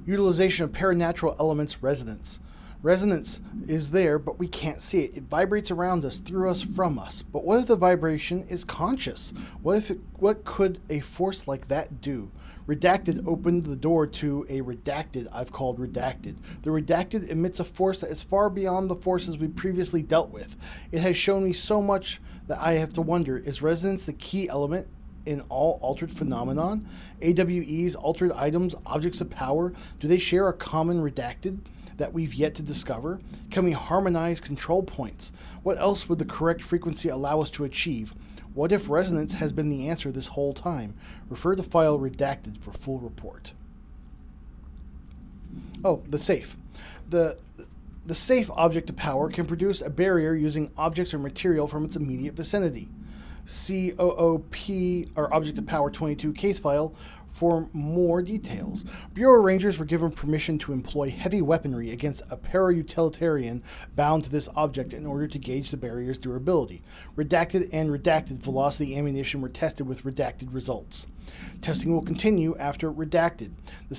Utilization of paranatural elements resonance. Resonance is there, but we can't see it. It vibrates around us, through us, from us. But what if the vibration is conscious? What could a force like that do? Redacted opened the door to a redacted I've called redacted. The redacted emits a force that is far beyond the forces we previously dealt with. It has shown me so much that I have to wonder, is resonance the key element in all altered phenomenon? AWEs, altered items, objects of power, do they share a common redacted that we've yet to discover? Can we harmonize control points? What else would the correct frequency allow us to achieve? What if resonance has been the answer this whole time? Refer to file redacted for full report. Oh, the safe. The safe object of power can produce a barrier using objects or material from its immediate vicinity. COOP, or Object of Power 22 case file, for more details. Bureau Rangers were given permission to employ heavy weaponry against a para-utilitarian bound to this object in order to gauge the barrier's durability. Redacted and redacted velocity ammunition were tested with redacted results. Testing will continue after redacted. The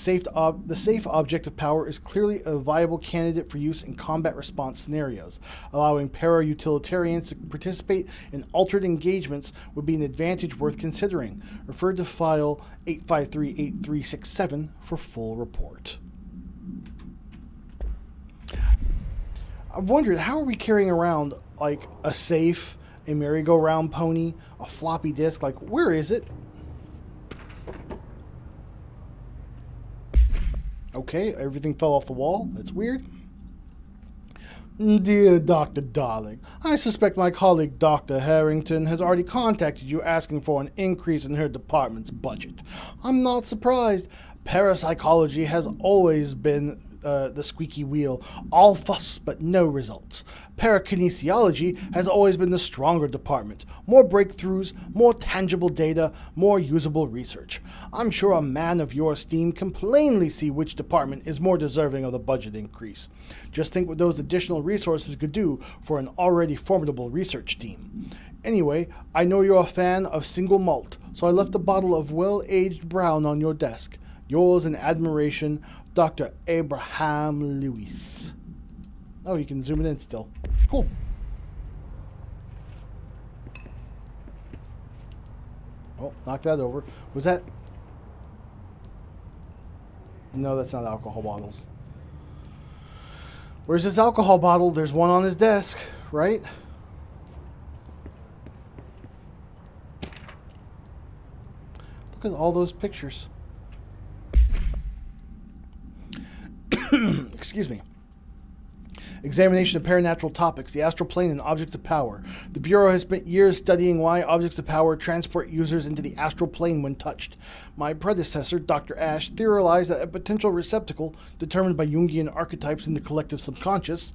safe object of power is clearly a viable candidate for use in combat response scenarios. Allowing para-utilitarians to participate in altered engagements would be an advantage worth considering. Refer to file 8538367 for full report. I've wondered, how are we carrying around like a safe, a merry-go-round pony, a floppy disk? Like, where is it? Okay, everything fell off the wall. That's weird. Dear Dr. Darling, I suspect my colleague Dr. Harrington has already contacted you asking for an increase in her department's budget. I'm not surprised. Parapsychology has always been the squeaky wheel, all fuss but no results. Parakinesiology has always been the stronger department. More breakthroughs, more tangible data, more usable research. I'm sure a man of your esteem can plainly see which department is more deserving of the budget increase. Just think what those additional resources could do for an already formidable research team. Anyway, I know you're a fan of single malt, so I left a bottle of well-aged brown on your desk. Yours in admiration, Dr. Abraham Lewis. Oh, you can zoom it in still. Cool. Oh, knock that over. Was that... No, that's not alcohol bottles. Where's this alcohol bottle? There's one on his desk, right? Look at all those pictures. Excuse me. Examination of paranatural topics, the astral plane and objects of power. The Bureau has spent years studying why objects of power transport users into the astral plane when touched. My predecessor, Dr. Ash, theorized that a potential receptacle, determined by Jungian archetypes in the collective subconscious,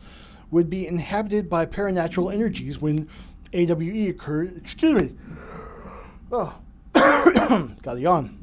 would be inhabited by paranatural energies when AWE occurred. Excuse me. Oh. Got a yawn.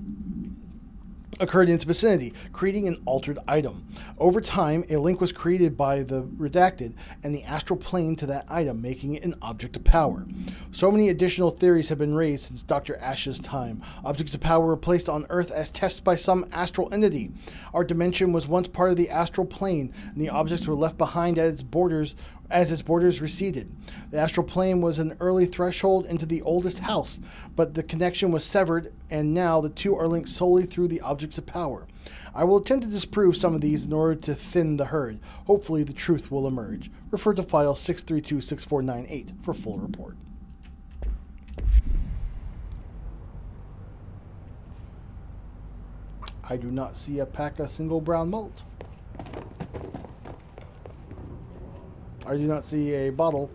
Occurred in its vicinity, creating an altered item. Over time, a link was created by the redacted and the astral plane to that item, making it an object of power. So many additional theories have been raised since Dr. Ash's time. Objects of power were placed on Earth as tests by some astral entity. Our dimension was once part of the astral plane, and the objects were left behind at its borders as its borders receded. The astral plane was an early threshold into the oldest house, but the connection was severed, and now the two are linked solely through the objects of power. I will attempt to disprove some of these in order to thin the herd. Hopefully the truth will emerge. Refer to file 6326498 for full report. I do not see a pack of single brown malt. I do not see a bottle.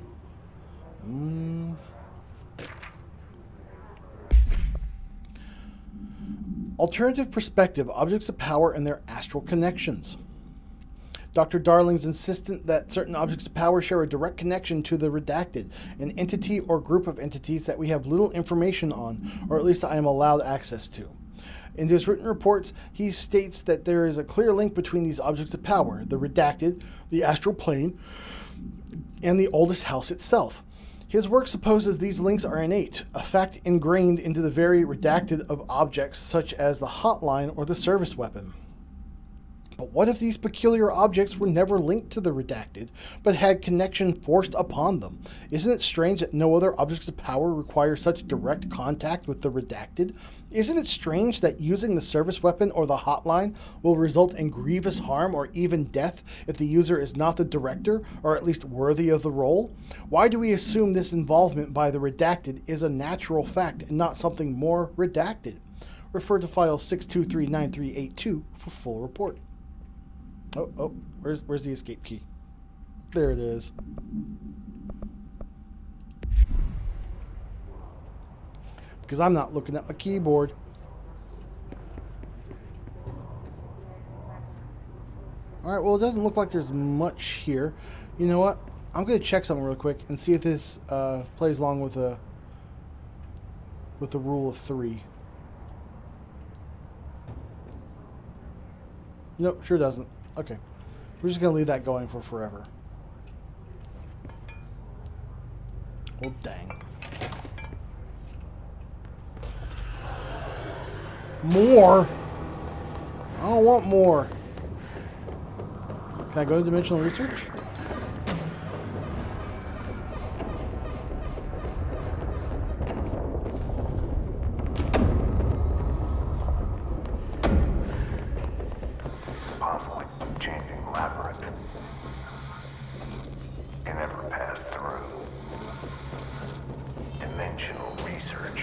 Alternative perspective, objects of power and their astral connections. Dr. Darling's insistent that certain objects of power share a direct connection to the redacted, an entity or group of entities that we have little information on, or at least I am allowed access to. In his written reports, he states that there is a clear link between these objects of power, the redacted, the astral plane, and the oldest house itself. His work supposes these links are innate, a fact ingrained into the very redacted of objects such as the hotline or the service weapon. But what if these peculiar objects were never linked to the redacted, but had connection forced upon them? Isn't it strange that no other objects of power require such direct contact with the redacted? Isn't it strange that using the service weapon or the hotline will result in grievous harm or even death if the user is not the director, or at least worthy of the role? Why do we assume this involvement by the redacted is a natural fact and not something more redacted? Refer to file 6239382 for full report. Oh, where's the escape key? There it is. Because I'm not looking at my keyboard. Alright, well, it doesn't look like there's much here. You know what? I'm going to check something real quick and see if this plays along with the rule of 3. Nope, sure doesn't. Okay. We're just going to leave that going for forever. Well, dang. More? I don't want more. Can I go to dimensional research? Possibly changing labyrinth. Can never pass through. Dimensional research.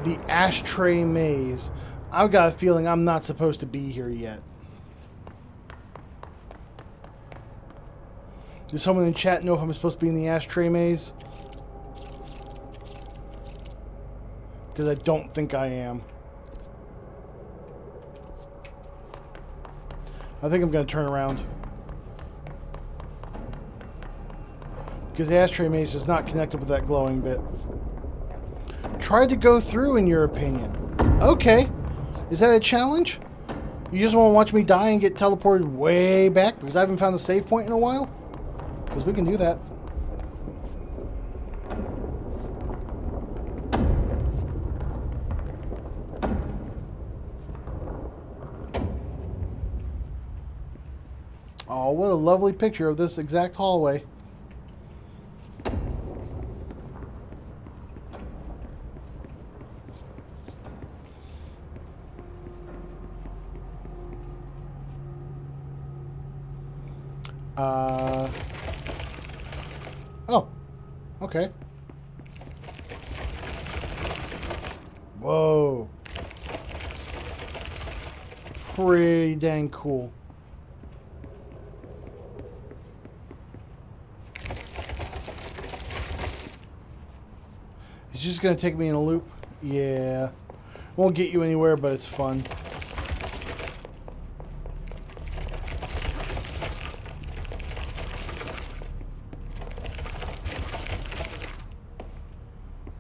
The ashtray maze. I've got a feeling I'm not supposed to be here yet. Does someone in chat know if I'm supposed to be in the ashtray maze? Because I don't think I am. I think I'm going to turn around. Because the ashtray maze is not connected with that glowing bit. Tried to go through, in your opinion. Okay. Is that a challenge? You just want to watch me die and get teleported way back because I haven't found a save point in a while? Because we can do that. Oh, what a lovely picture of this exact hallway. Oh, okay. Whoa. Pretty dang cool. It's just going to take me in a loop. Yeah. Won't get you anywhere, but it's fun.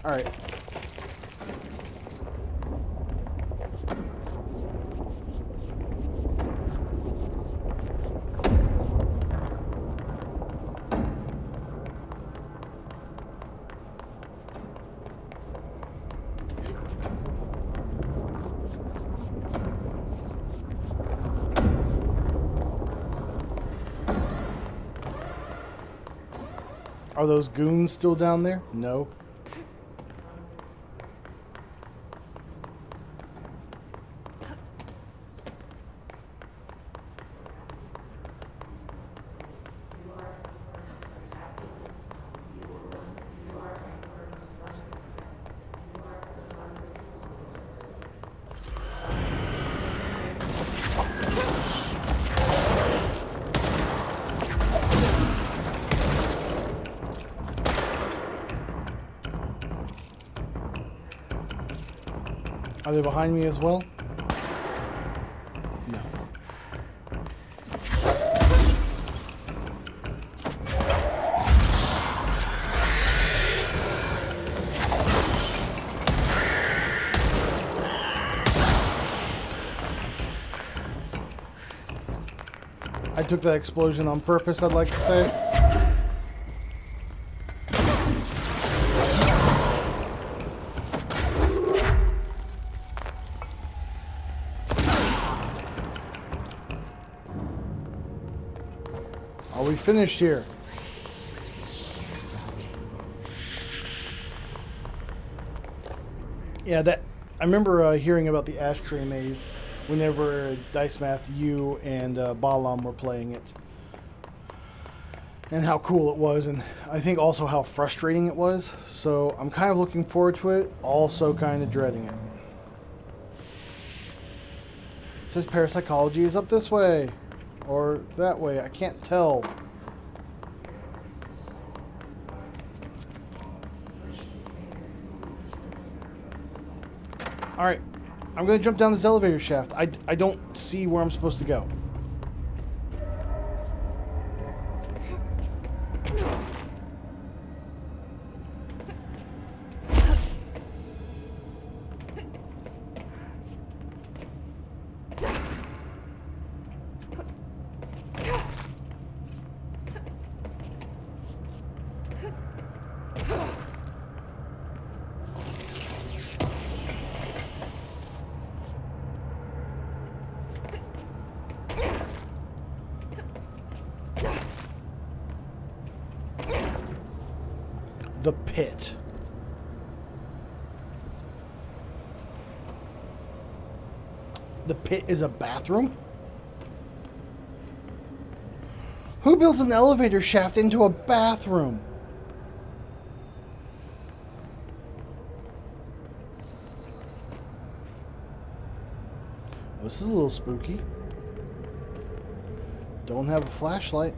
All right. Are those goons still down there? No. Are they behind me as well? No. I took that explosion on purpose, I'd like to say. Are we finished here? Yeah, that I remember hearing about the ashtray maze whenever Dice Math, you and Balam were playing it, and how cool it was, and I think also how frustrating it was. So I'm kind of looking forward to it, also kind of dreading it. It says parapsychology is up this way. Or that way, I can't tell. Alright. I'm going to jump down this elevator shaft. I don't see where I'm supposed to go. The pit. The pit is a bathroom? Who built an elevator shaft into a bathroom? This is a little spooky. Don't have a flashlight.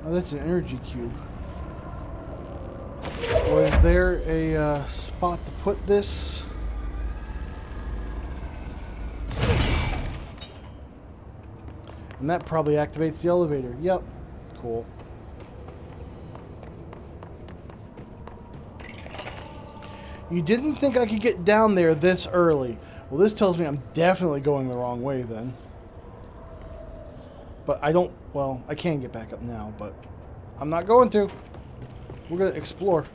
Oh, that's an energy cube. Was there a spot to put this? And that probably activates the elevator. Yep. Cool. You didn't think I could get down there this early. Well, this tells me I'm definitely going the wrong way then. But I don't... Well, I can get back up now, but I'm not going to. We're going to explore.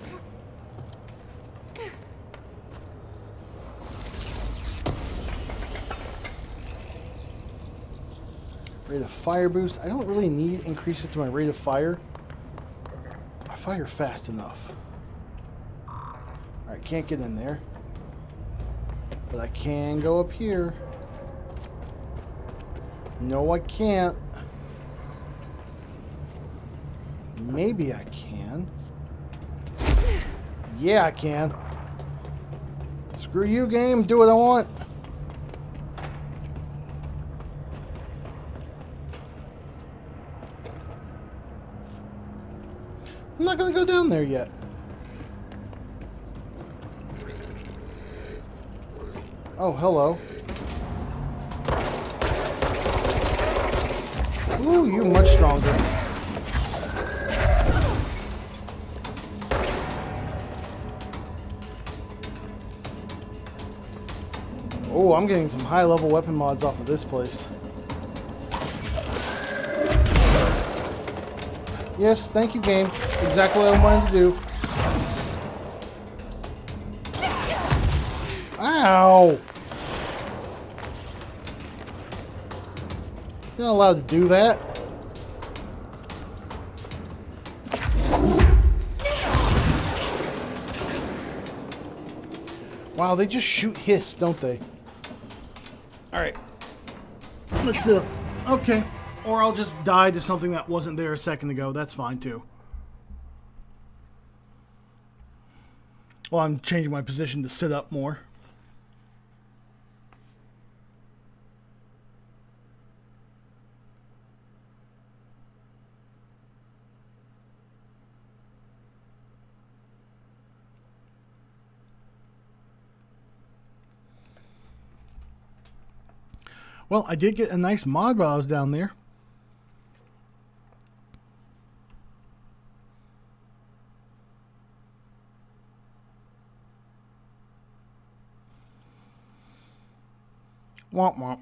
Rate of fire boost. I don't really need increases to my rate of fire. I fire fast enough. Alright, can't get in there. But I can go up here. No, I can't. Maybe I can. Yeah, I can. Screw you, game. Do what I want. I'm not going to go down there yet. Oh, hello. Ooh, you're much stronger. Oh, I'm getting some high-level weapon mods off of this place. Yes, thank you, game. Exactly what I wanted to do. Ow! You're not allowed to do that. Wow, they just shoot hiss, don't they? Alright. Let's okay. Or I'll just die to something that wasn't there a second ago. That's fine, too. Well, I'm changing my position to sit up more. Well, I did get a nice mod while I was down there. Womp womp.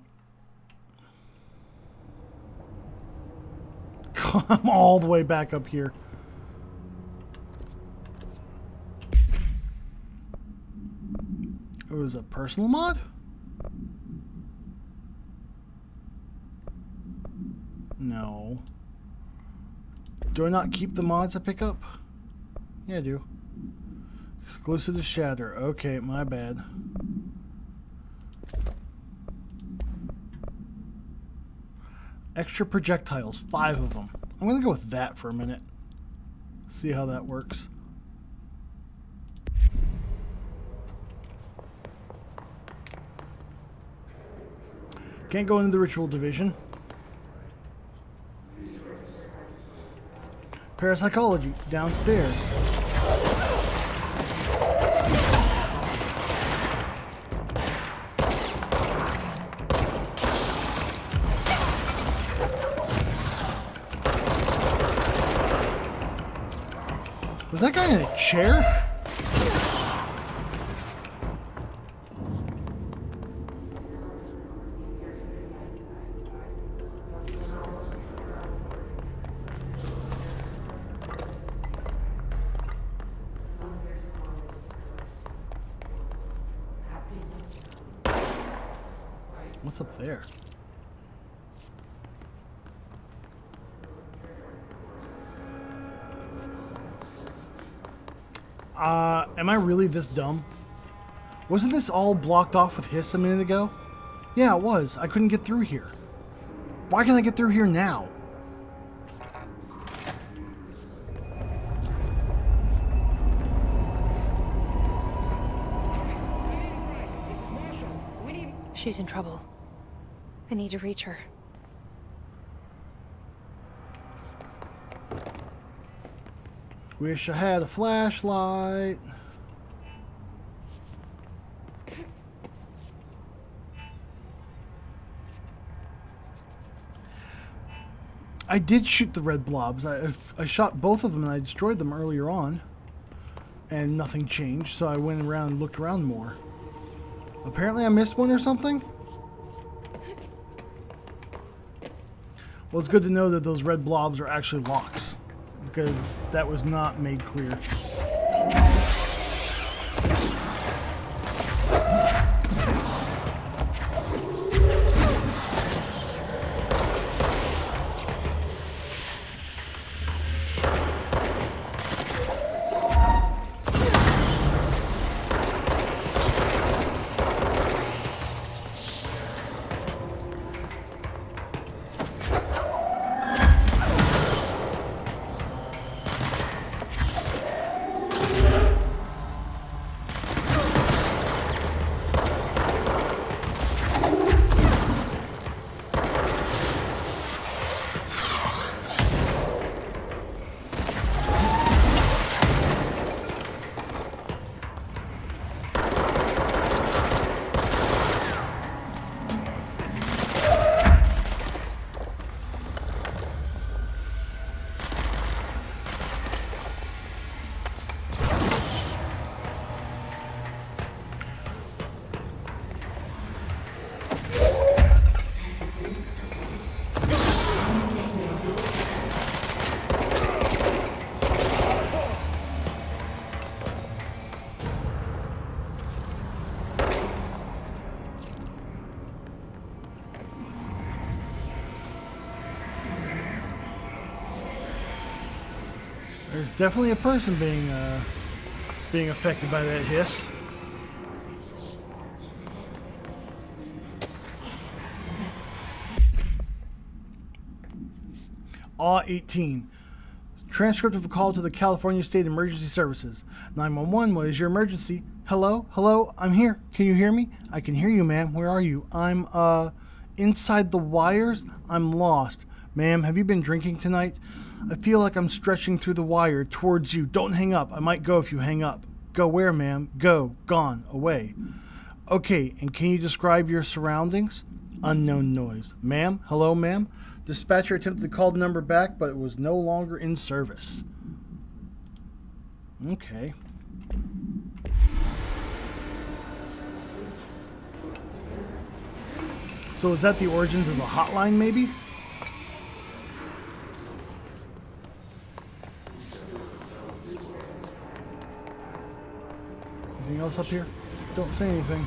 I'm all the way back up here. It was a personal mod? No. Do I not keep the mods I pick up? Yeah, I do. Exclusive to Shatter. Okay, my bad. Extra projectiles, 5 of them. I'm going to go with that for a minute. See how that works. Can't go into the ritual division. Parapsychology, downstairs. Was that guy in a chair? What's up there? Am I really this dumb? Wasn't this all blocked off with hiss a minute ago? Yeah, it was. I couldn't get through here. Why can't I get through here now? She's in trouble. I need to reach her. Wish I had a flashlight. I did shoot the red blobs. I shot both of them and I destroyed them earlier on. And nothing changed, so I went around and looked around more. Apparently I missed one or something? Well, it's good to know that those red blobs are actually locks, because that was not made clear. There's definitely a person being affected by that hiss. Aw 18. Transcript of a call to the California State Emergency Services. 911, what is your emergency? Hello? Hello? I'm here. Can you hear me? I can hear you, ma'am. Where are you? I'm, inside the wires? I'm lost. Ma'am, have you been drinking tonight? I feel like I'm stretching through the wire towards you. Don't hang up. I might go if you hang up. Go where, ma'am? Go. Gone. Away. Okay, and can you describe your surroundings? Unknown noise. Ma'am? Hello, ma'am? Dispatcher attempted to call the number back, but it was no longer in service. Okay. So is that the origins of the hotline, maybe? Anything else up here? Don't say anything.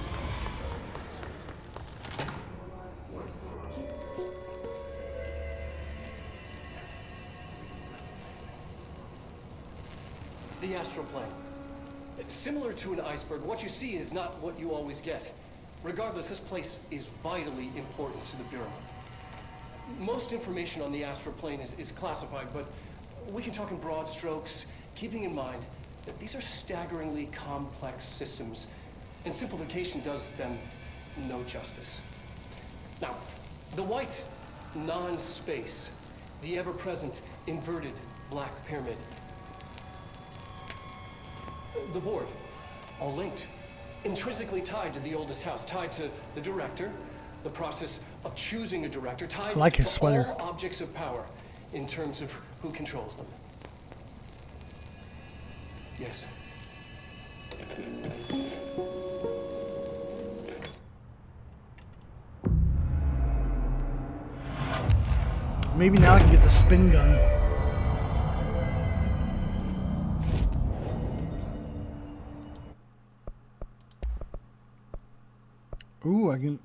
The astral plane. Similar to an iceberg, what you see is not what you always get. Regardless, this place is vitally important to the Bureau. Most information on the astral plane is classified, but we can talk in broad strokes, keeping in mind that these are staggeringly complex systems, and simplification does them no justice. Now, the white, non-space, the ever-present inverted black pyramid. The board, all linked, intrinsically tied to the oldest house, tied to the director, the process of choosing a director, tied I like his to sweater. all objects of power in terms of who controls them. Yes. Maybe now I can get the spin gun. Ooh, I can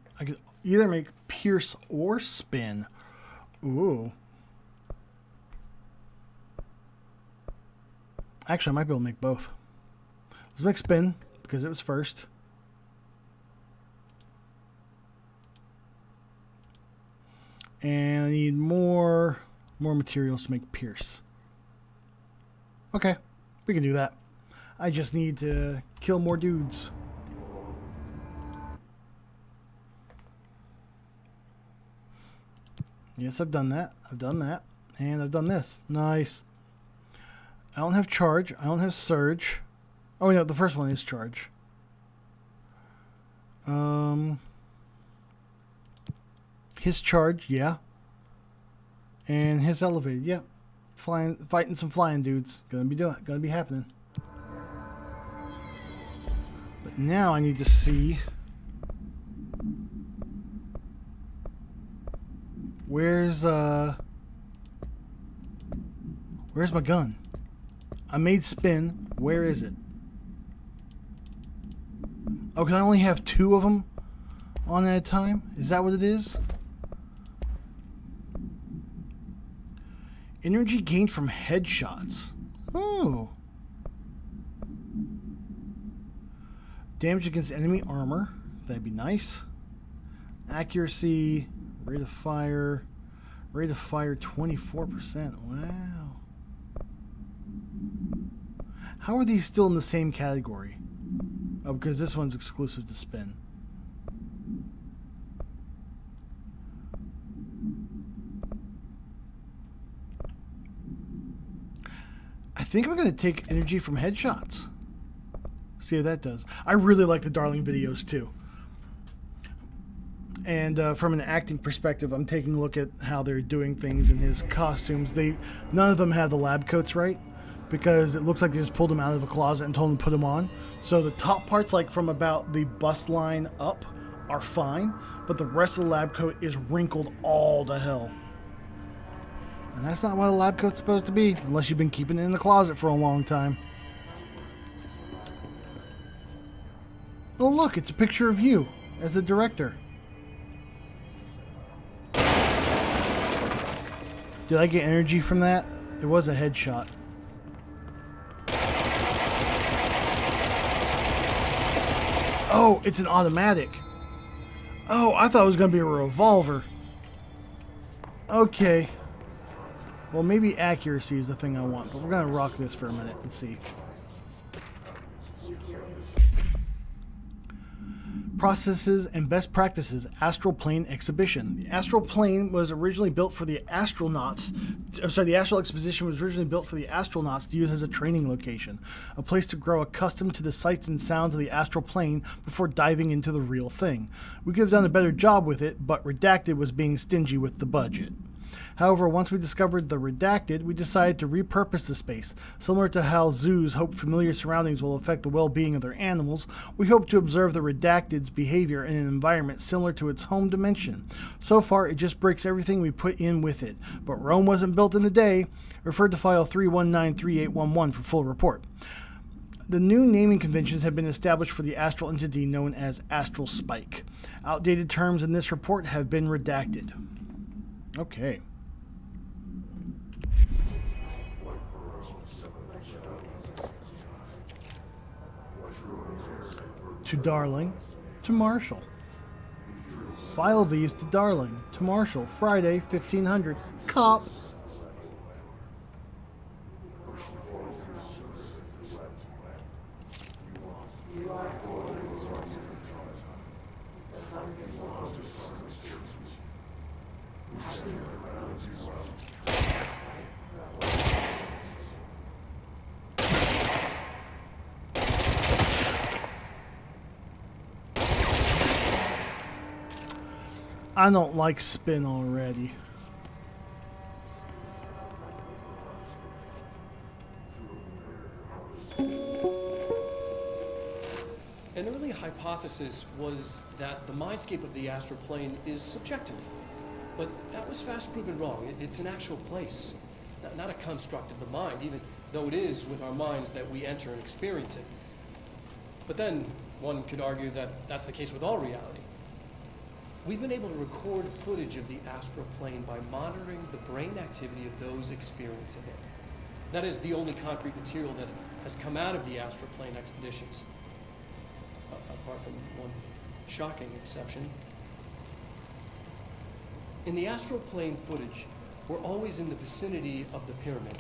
either make pierce or spin. Ooh. Actually, I might be able to make both. Let's make spin because it was first. And I need more materials to make pierce. Okay, we can do that. I just need to kill more dudes. Yes, I've done that. I've done that. And I've done this. Nice. I don't have charge. I don't have surge. Oh, no, the first one is charge. His charge, yeah. And his elevated, yeah. Fighting some flying dudes. Gonna be happening. But now I need to see where's my gun? I made spin. Where is it? Oh, can I only have 2 of them on at a time? Is that what it is? Energy gained from headshots. Oh. Damage against enemy armor. That'd be nice. Accuracy. Rate of fire 24%. Wow. How are these still in the same category? Oh, because this one's exclusive to spin. I think I'm going to take energy from headshots. See how that does. I really like the Darling videos too. And from an acting perspective, I'm taking a look at how they're doing things in his costumes. None of them have the lab coats right, because it looks like they just pulled him out of a closet and told him to put them on. So the top parts, like from about the bust line up, are fine, but the rest of the lab coat is wrinkled all to hell. And that's not what a lab coat's supposed to be, unless you've been keeping it in the closet for a long time. Oh look, it's a picture of you as the director. Did I get energy from that? It was a headshot. Oh, it's an automatic. Oh, I thought it was going to be a revolver. Okay. Well, maybe accuracy is the thing I want, but we're going to rock this for a minute and see. Processes and best practices astral plane exhibition. The astral plane was originally built for the astronauts. The astral exposition was originally built for the astronauts to use as a training location, a place to grow accustomed to the sights and sounds of the astral plane before diving into the real thing. We could have done a better job with it, but Redacted was being stingy with the budget. However, once we discovered the Redacted, we decided to repurpose the space. Similar to how zoos hope familiar surroundings will affect the well-being of their animals, we hope to observe the Redacted's behavior in an environment similar to its home dimension. So far, it just breaks everything we put in with it. But Rome wasn't built in a day. Refer to file 3193811 for full report. The new naming conventions have been established for the astral entity known as Astral Spike. Outdated terms in this report have been redacted. Okay. To Darling, to Marshall. File these to Darling, to Marshall, Friday, 1500. Cop. I don't like spin already. An early hypothesis was that the mindscape of the astral plane is subjective. But that was fast proven wrong. It's an actual place, not a construct of the mind, even though it is with our minds that we enter and experience it. But then one could argue that that's the case with all reality. We've been able to record footage of the astral plane by monitoring the brain activity of those experiencing it. That is the only concrete material that has come out of the astral plane expeditions. Apart from one shocking exception. In the astral plane footage, we're always in the vicinity of the pyramid.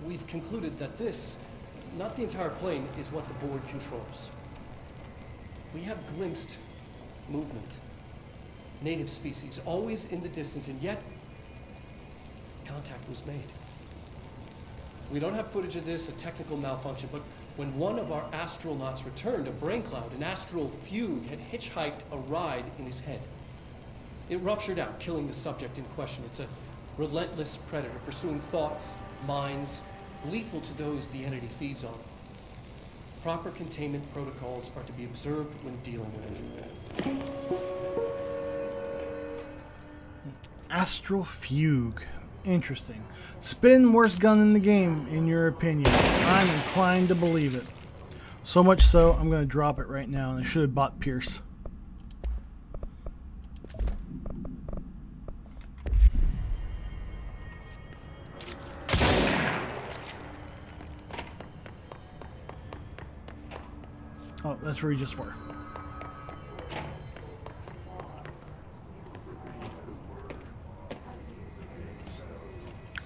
We've concluded that this, not the entire plane, is what the board controls. We have glimpsed movement, native species, always in the distance, and yet contact was made. We don't have footage of this, a technical malfunction, but when one of our astronauts returned, a brain cloud, an astral fugue, had hitchhiked a ride in his head. It ruptured out, killing the subject in question. It's a relentless predator, pursuing thoughts, minds, lethal to those the entity feeds on. Proper containment protocols are to be observed when dealing with it. Astral fugue. Interesting. Spin, worst gun in the game, in your opinion. I'm inclined to believe it. So much so, I'm going to drop it right now, and I should have bought Pierce. Oh, that's where we just were.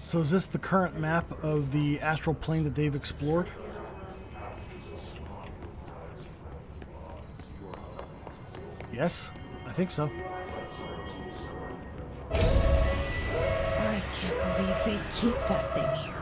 So is this the current map of the astral plane that they've explored? Yes, I think so. I can't believe they keep that thing here.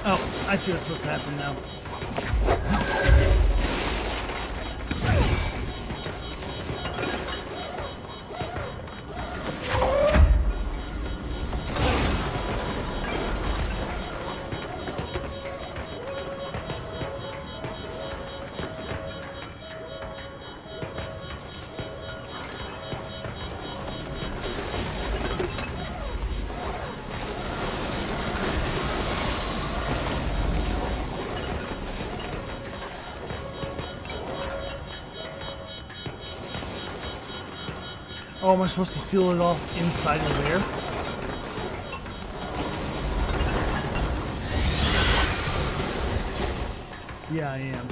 Oh, I see what's supposed to happen now. Oh, am I supposed to seal it off inside of there? Yeah, I am.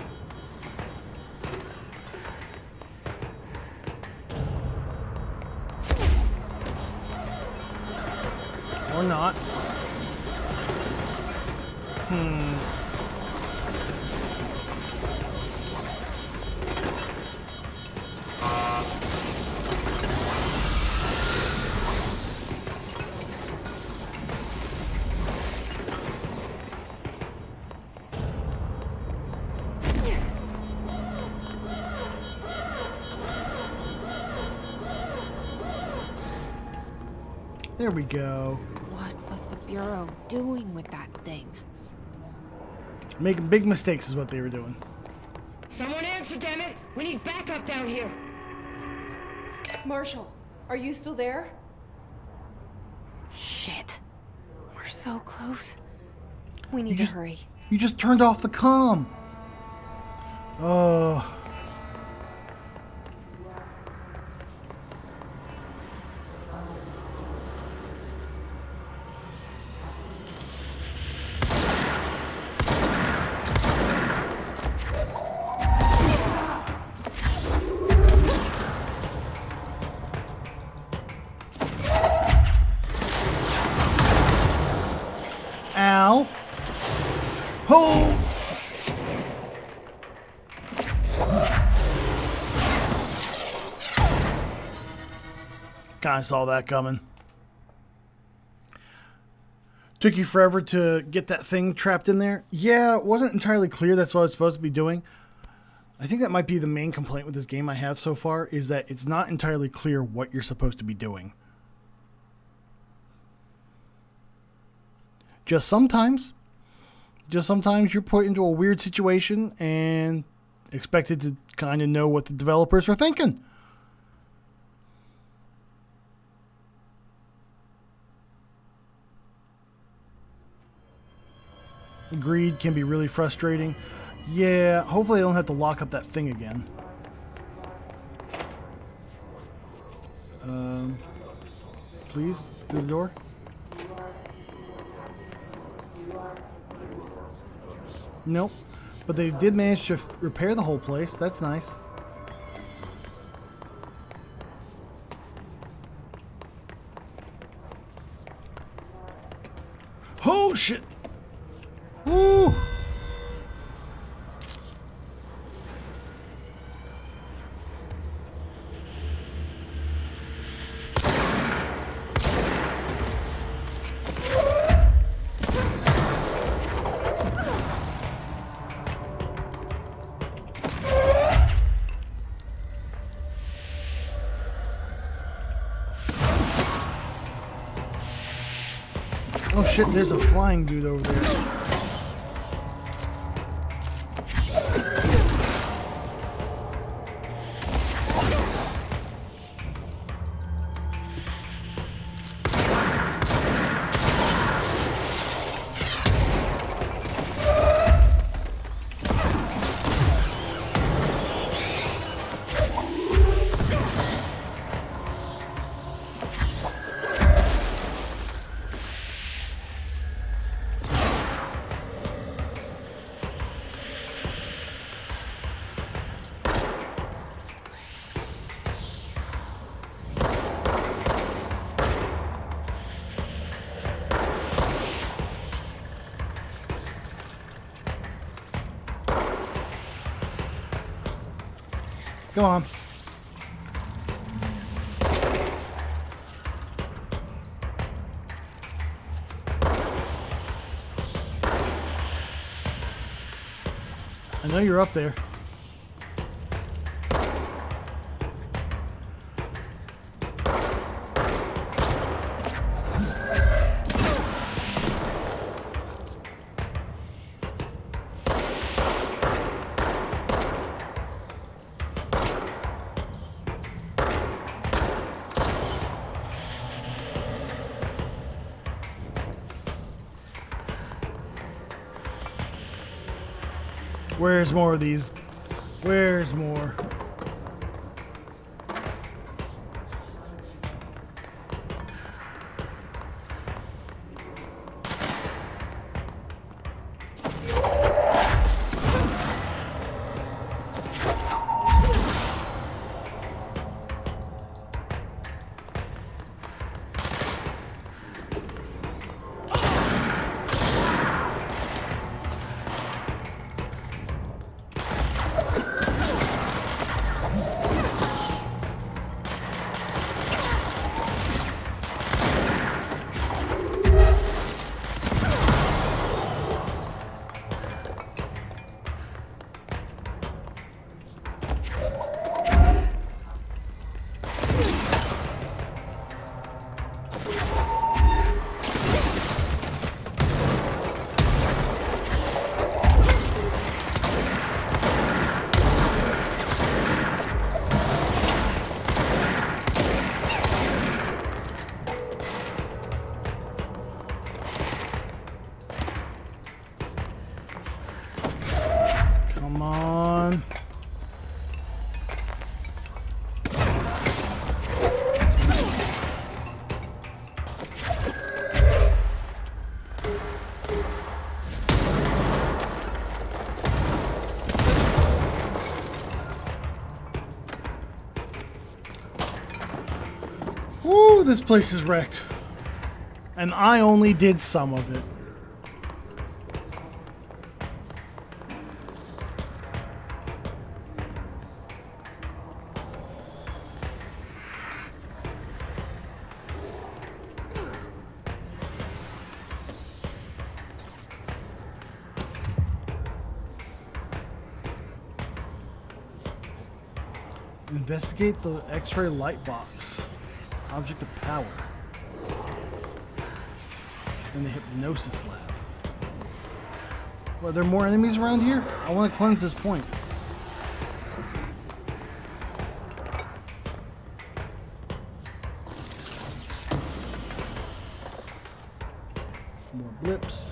Or not. There we go. What was the Bureau doing with that thing? Making big mistakes is what they were doing. Someone answer, damn it! We need backup down here! Marshall, are you still there? Shit. We're so close. We need to hurry. You just turned off the comm. Oh. Ow. Oh! Kinda saw that coming. Took you forever to get that thing trapped in there? Yeah, it wasn't entirely clear that's what I was supposed to be doing. I think that might be the main complaint with this game I have so far, is that it's not entirely clear what you're supposed to be doing. Just sometimes you're put into a weird situation and expected to kind of know what the developers are thinking. Greed can be really frustrating. Yeah, hopefully I don't have to lock up that thing again. Please, through the door. Nope. But they did manage to repair the whole place. That's nice. Oh, shit! Woo! Oh shit, there's a flying dude over there. Come on. I know you're up there. Where's more of these? Where's more? Come on. Woo, this place is wrecked. And I only did some of it. Investigate the X-ray light box. Object of power. In the hypnosis lab. Well, are there more enemies around here? I want to cleanse this point. More blips.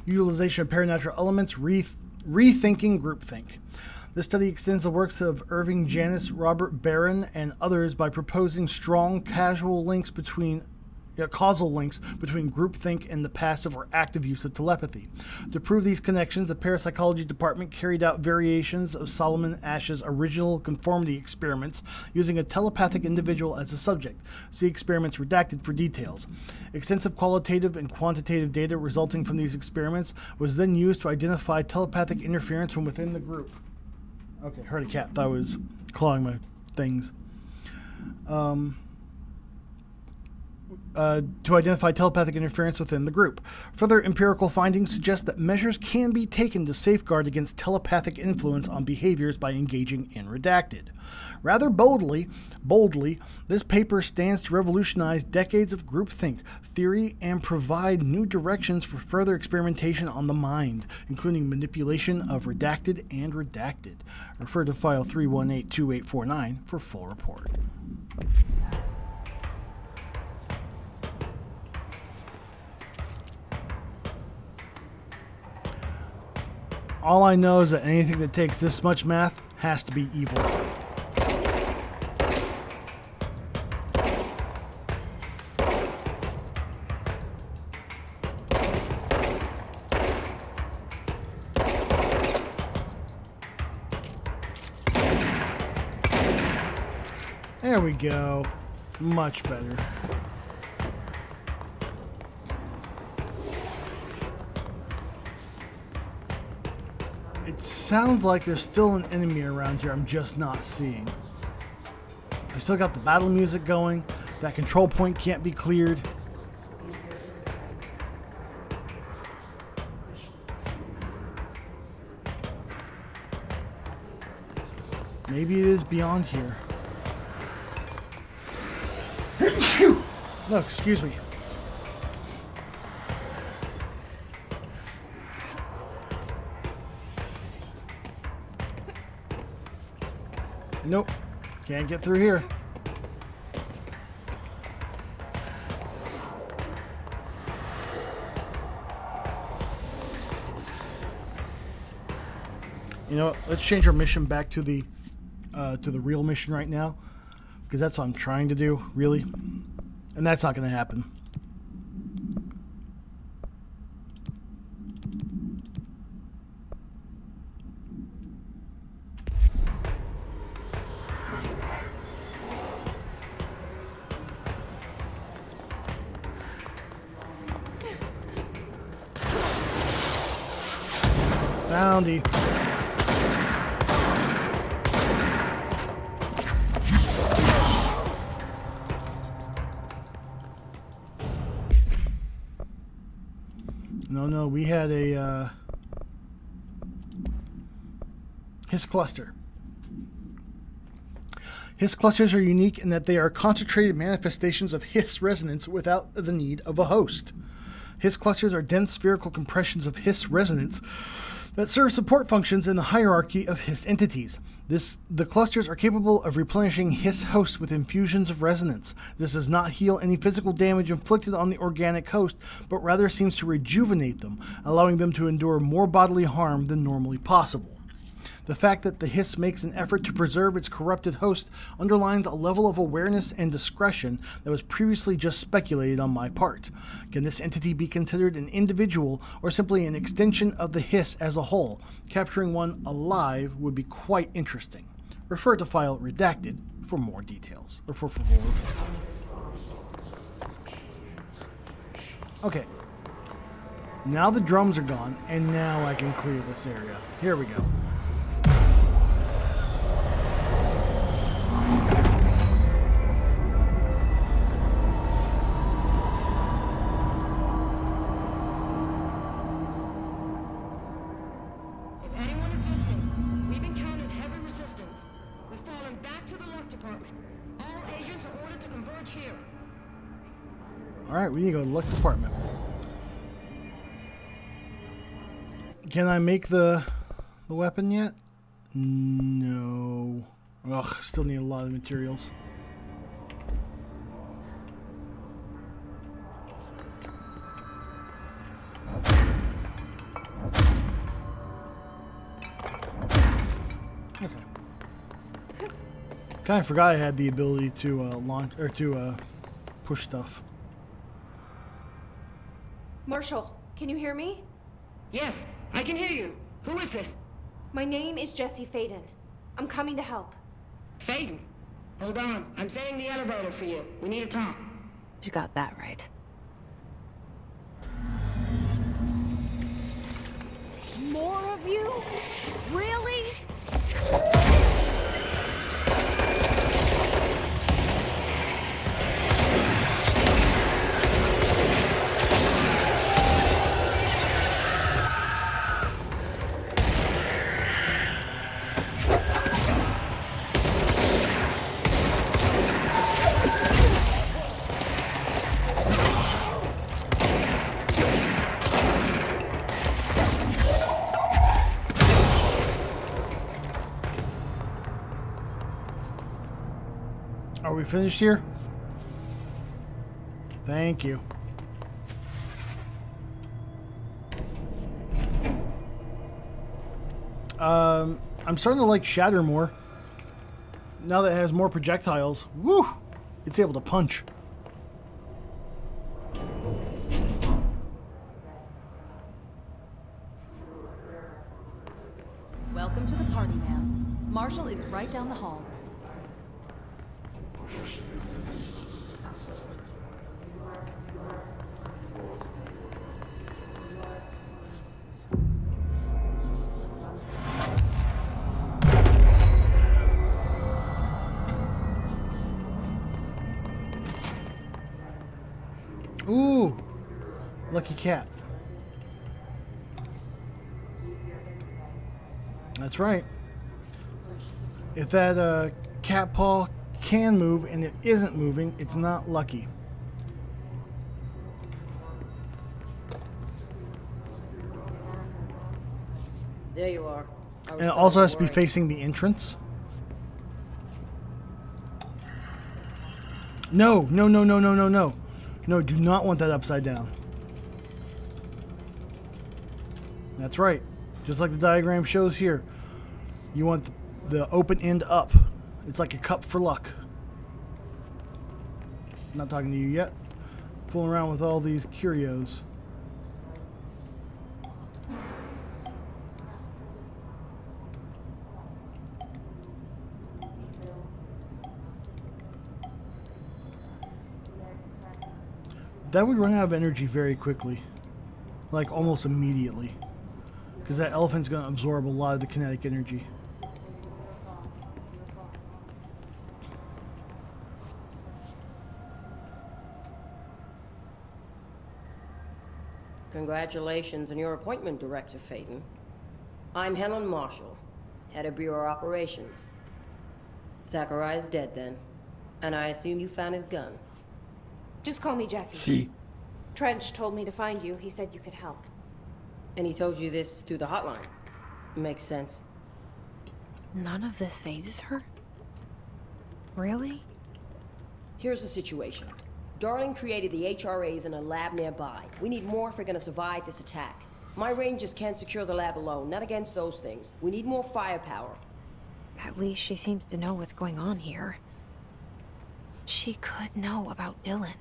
Utilization of paranatural elements, rethinking groupthink. This study extends the works of Irving Janis, Robert Barron, and others by proposing strong causal links between groupthink and the passive or active use of telepathy. To prove these connections, the parapsychology department carried out variations of Solomon Asch's original conformity experiments using a telepathic individual as a subject. See experiments redacted for details. Extensive qualitative and quantitative data resulting from these experiments was then used to identify telepathic interference from within the group. Okay, heard a cat. Thought I was clawing my things. To identify telepathic interference within the group. Further empirical findings suggest that measures can be taken to safeguard against telepathic influence on behaviors by engaging in redacted. Rather boldly, this paper stands to revolutionize decades of groupthink theory and provide new directions for further experimentation on the mind, including manipulation of redacted and redacted. Refer to file 3182849 for full report. All I know is that anything that takes this much math has to be evil. There we go. Much better. It sounds like there's still an enemy around here I'm just not seeing. I still got the battle music going. That control point can't be cleared. Maybe it is beyond here. No, excuse me. Nope. Can't get through here. You know what? Let's change our mission back to the real mission right now, because that's what I'm trying to do, really. And that's not going to happen. Bounty. No, we had a Hiss cluster. Hiss clusters are unique in that they are concentrated manifestations of Hiss resonance without the need of a host. Hiss clusters are dense spherical compressions of Hiss resonance that serve support functions in the hierarchy of Hiss entities. The clusters are capable of replenishing Hiss hosts with infusions of resonance. This does not heal any physical damage inflicted on the organic host, but rather seems to rejuvenate them, allowing them to endure more bodily harm than normally possible. The fact that the Hiss makes an effort to preserve its corrupted host underlines a level of awareness and discretion that was previously just speculated on my part. Can this entity be considered an individual or simply an extension of the Hiss as a whole? Capturing one alive would be quite interesting. Refer to file redacted for more details. Or for favor. Okay. Now the drums are gone, and now I can clear this area. Here we go. Alright, we need to go to the Luck Department. Can I make the weapon yet? No. Ugh, still need a lot of materials. Okay. Kind of forgot I had the ability to launch or to push stuff. Marshall, can you hear me? Yes, I can hear you. Who is this? My name is Jesse Faden. I'm coming to help. Faden. Hold on. I'm setting the elevator for you. We need to talk. She's got that right. More of you? Really? Are we finished here? Thank you. I'm starting to like Shatter more. Now that it has more projectiles. Woo! It's able to punch. Welcome to the party, ma'am. Marshall is right down the hall. Ooh, lucky cat. That's right. If that cat paw can move and it isn't moving, it's not lucky. There you are. And it also has to be facing the entrance. No, no, no, no, no, no, no. No, do not want that upside down. That's right. Just like the diagram shows here. You want the open end up. It's like a cup for luck. I'm not talking to you yet. Fooling around with all these curios. That would run out of energy very quickly. Like almost immediately. Because that elephant's going to absorb a lot of the kinetic energy. Congratulations on your appointment, Director Faden. I'm Helen Marshall, head of Bureau Operations. Zachariah's dead then, and I assume you found his gun. Just call me Jesse. See. Trench told me to find you. He said you could help. And he told you this through the hotline? Makes sense. None of this phases her? Really? Here's the situation. Darling created the HRAs in a lab nearby. We need more if we're gonna survive this attack. My rangers can't secure the lab alone, not against those things. We need more firepower. At least she seems to know what's going on here. She could know about Dylan.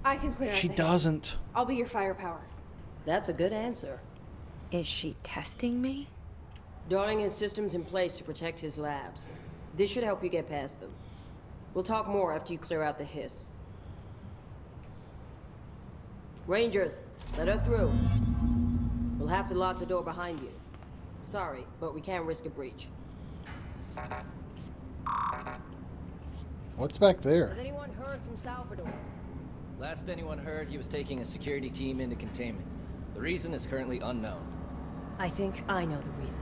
I can clear She things. doesn't. I'll be your firepower. That's a good answer. Is she testing me? Darling has systems in place to protect his labs. This should help you get past them. We'll talk more after you clear out the hiss. Rangers, let her through. We'll have to lock the door behind you. Sorry, but we can't risk a breach. What's back there? Has anyone heard from Salvador? Last anyone heard, he was taking a security team into containment. The reason is currently unknown. I think I know the reason.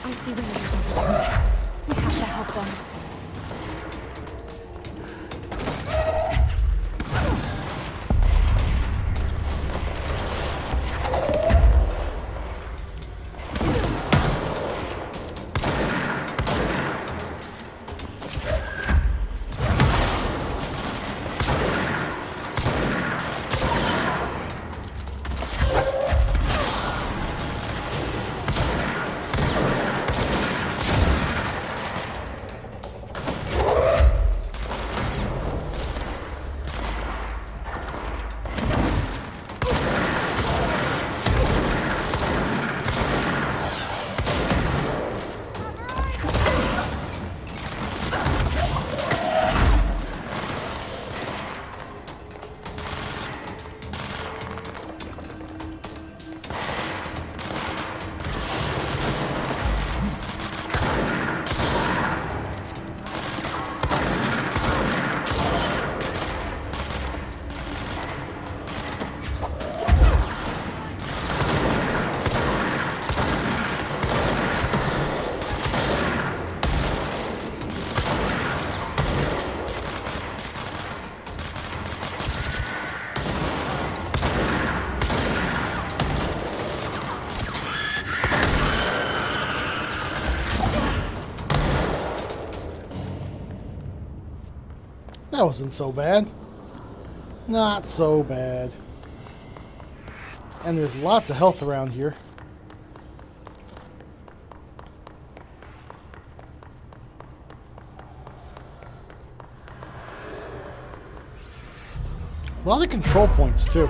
I see Rangers over there. We have to help them. That wasn't so bad. Not so bad. And there's lots of health around here. A lot of control points, too.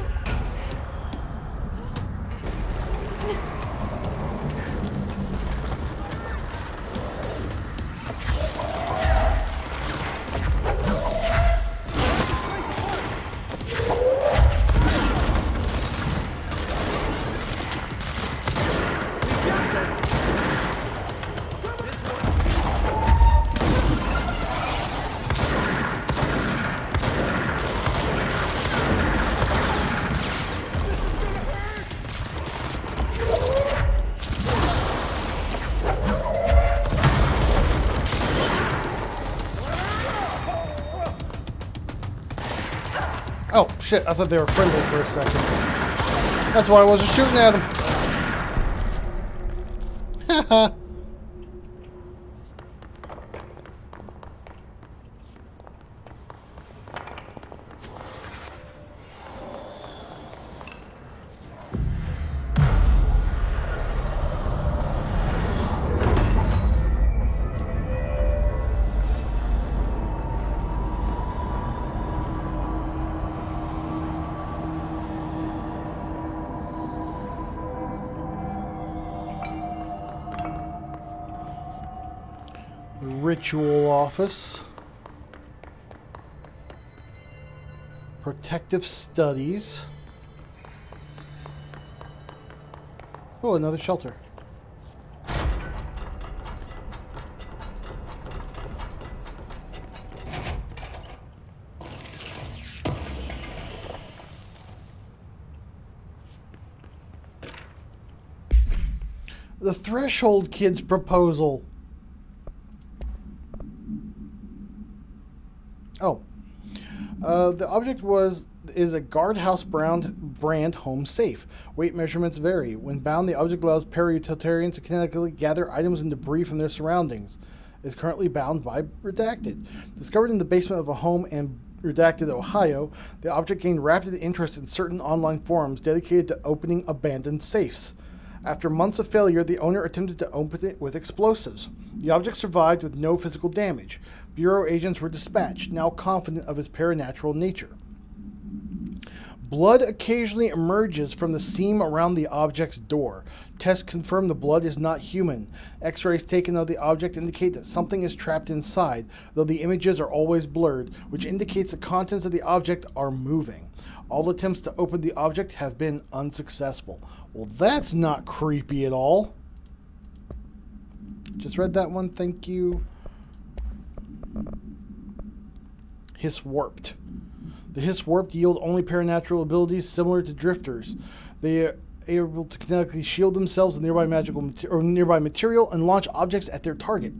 Oh, shit, I thought they were friendly for a second. That's why I wasn't shooting at them. Haha. The ritual office. Protective studies. Oh, another shelter. The Threshold Kids proposal. Oh. The object is a guardhouse brand home safe. Weight measurements vary. When bound, the object allows para-utilitarians to kinetically gather items and debris from their surroundings. It is currently bound by Redacted. Discovered in the basement of a home in Redacted, Ohio, the object gained rapid interest in certain online forums dedicated to opening abandoned safes. After months of failure, the owner attempted to open it with explosives. The object survived with no physical damage. Bureau agents were dispatched, now confident of its paranatural nature. Blood occasionally emerges from the seam around the object's door. Tests confirm the blood is not human. X-rays taken of the object indicate that something is trapped inside, though the images are always blurred, which indicates the contents of the object are moving. All attempts to open the object have been unsuccessful. Well, that's not creepy at all. Just read that one, thank you. Hiss Warped. The Hiss Warped yield only paranatural abilities similar to drifters. They are able to kinetically shield themselves with nearby material and launch objects at their target.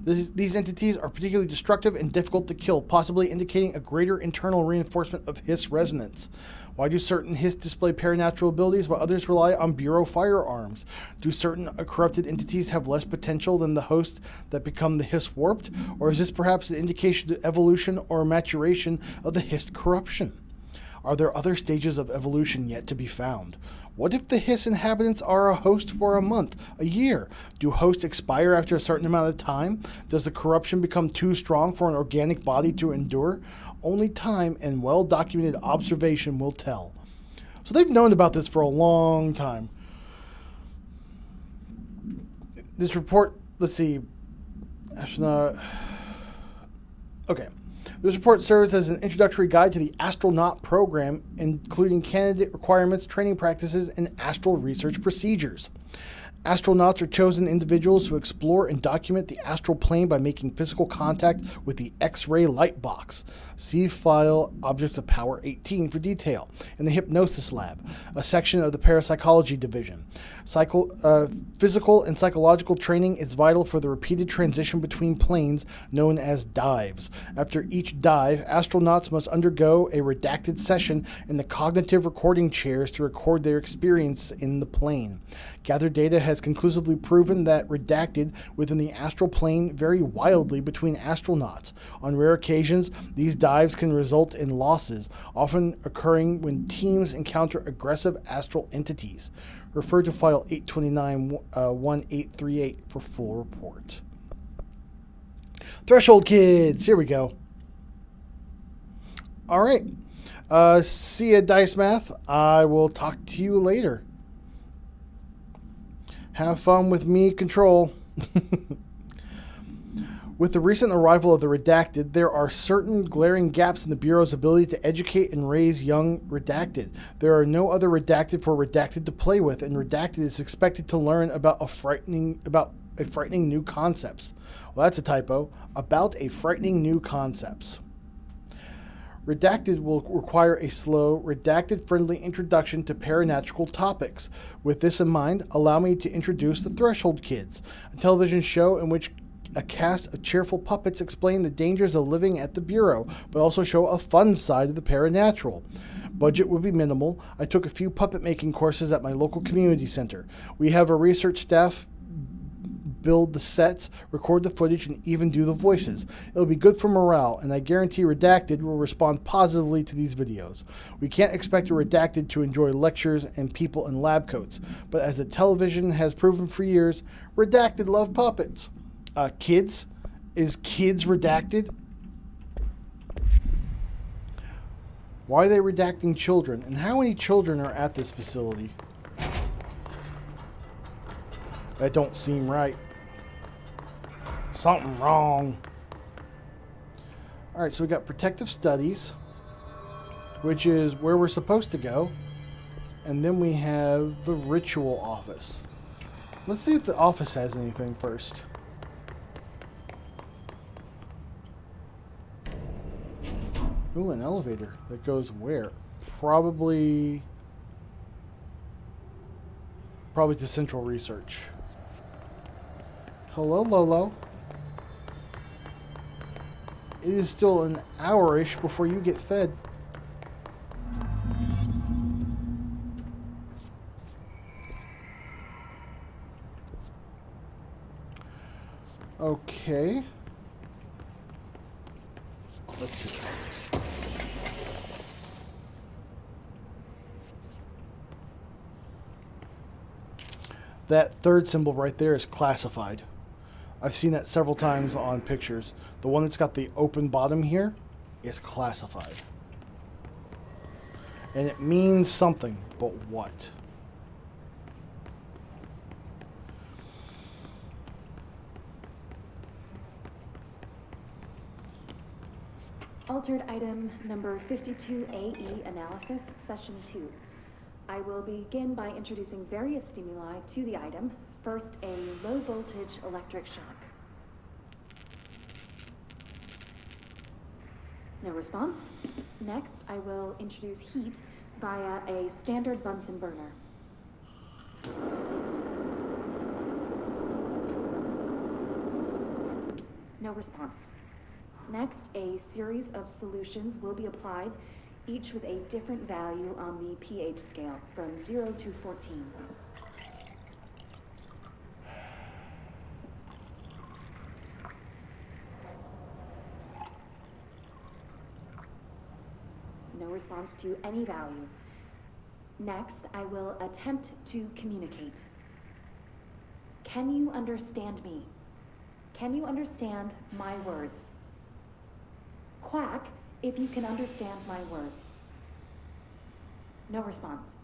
These entities are particularly destructive and difficult to kill, possibly indicating a greater internal reinforcement of Hiss resonance. Why do certain Hiss display paranatural abilities while others rely on Bureau firearms? Do certain corrupted entities have less potential than the host that become the Hiss Warped? Or is this perhaps an indication of evolution or maturation of the Hiss corruption? Are there other stages of evolution yet to be found? What if the Hiss inhabitants are a host for a month, a year? Do hosts expire after a certain amount of time? Does the corruption become too strong for an organic body to endure? Only time and well-documented observation will tell. So they've known about this for a long time. This report, let's see, astronaut. Okay. This report serves as an introductory guide to the astronaut program, including candidate requirements, training practices, and astral research procedures. Astronauts are chosen individuals who explore and document the astral plane by making physical contact with the X-ray light box. See file Objects of Power 18 for detail. In the Hypnosis Lab, a section of the Parapsychology Division. Physical and psychological training is vital for the repeated transition between planes known as dives. After each dive, astronauts must undergo a redacted session in the cognitive recording chairs to record their experience in the plane. Gathered data has conclusively proven that redacted within the astral plane vary wildly between astronauts. On rare occasions, these dives can result in losses, often occurring when teams encounter aggressive astral entities. Refer to file 829-1838 for full report. Threshold Kids, here we go. All right. See ya, Dice Math. I will talk to you later. Have fun with me, Control. With the recent arrival of the Redacted, there are certain glaring gaps in the Bureau's ability to educate and raise young Redacted. There are no other Redacted for Redacted to play with, and Redacted is expected to learn about frightening new concepts. Well, that's a typo. About a frightening new concepts. Redacted will require a slow, Redacted-friendly introduction to paranatural topics. With this in mind, allow me to introduce the Threshold Kids, a television show in which a cast of cheerful puppets explain the dangers of living at the Bureau, but also show a fun side of the paranatural. Budget would be minimal. I took a few puppet making courses at my local community center. We have a research staff build the sets, record the footage, and even do the voices. It'll be good for morale, and I guarantee Redacted will respond positively to these videos. We can't expect a Redacted to enjoy lectures and people in lab coats, but as the television has proven for years, Redacted love puppets. Kids? Is kids redacted? Why are they redacting children? And how many children are at this facility? That don't seem right. Something wrong. Alright, so we got protective studies, which is where we're supposed to go. And then we have the ritual office. Let's see if the office has anything first. Ooh, an elevator that goes where? Probably to Central Research. Hello, Lolo. It is still an hour-ish before you get fed. Okay. Let's see. That third symbol right there is classified. I've seen that several times on pictures. The one that's got the open bottom here is classified. And it means something, but what? Altered item number 52AE analysis, session 2. I will begin by introducing various stimuli to the item. First, a low voltage electric shock. No response. Next, I will introduce heat via a standard Bunsen burner. No response. Next, a series of solutions will be applied, each with a different value on the pH scale, from 0 to 14. No response to any value. Next, I will attempt to communicate. Can you understand me? Can you understand my words? Quack if you can understand my words. No response.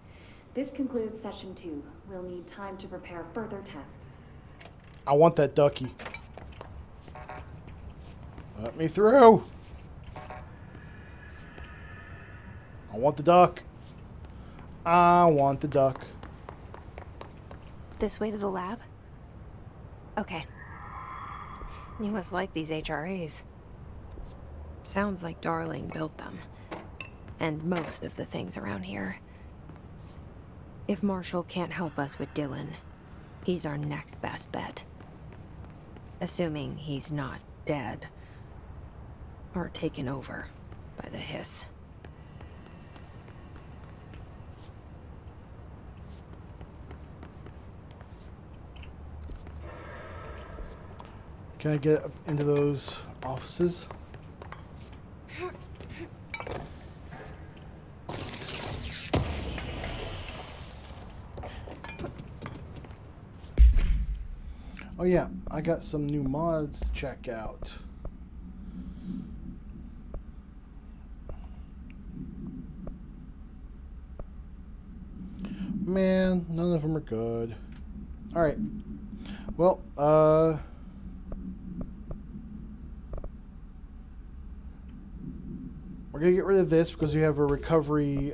This concludes session 2. We'll need time to prepare further tests. I want that ducky. Let me through. I want the duck. I want the duck. This way to the lab? Okay. You must like these HRAs. Sounds like Darling built them. And most of the things around here. If Marshall can't help us with Dylan, he's our next best bet. Assuming he's not dead. Or taken over by the hiss. Can I get up into those offices? Oh yeah, I got some new mods to check out. Man, none of them are good. Alright. Well, we're going to get rid of this because we have a recovery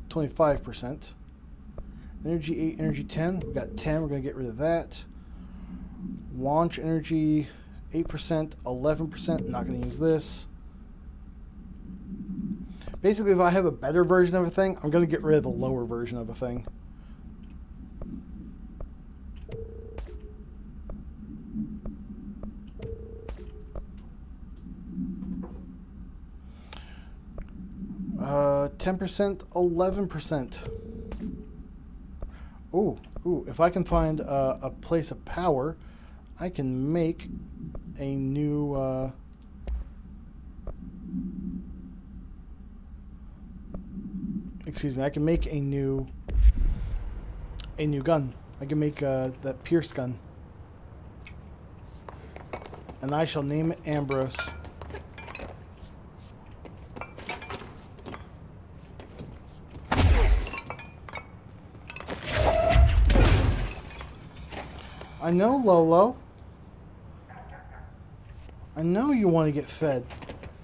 25%. Energy 8, energy 10. We got 10. We're going to get rid of that. Launch energy 8%, 11%. Not going to use this. Basically, if I have a better version of a thing, I'm going to get rid of the lower version of a thing. Uh, 10%, 11%. Ooh, if I can find a place of power, I can make a new, excuse me, I can make a new gun. I can make that Pierce gun. And I shall name it Ambrose. I know, Lolo. I know you want to get fed.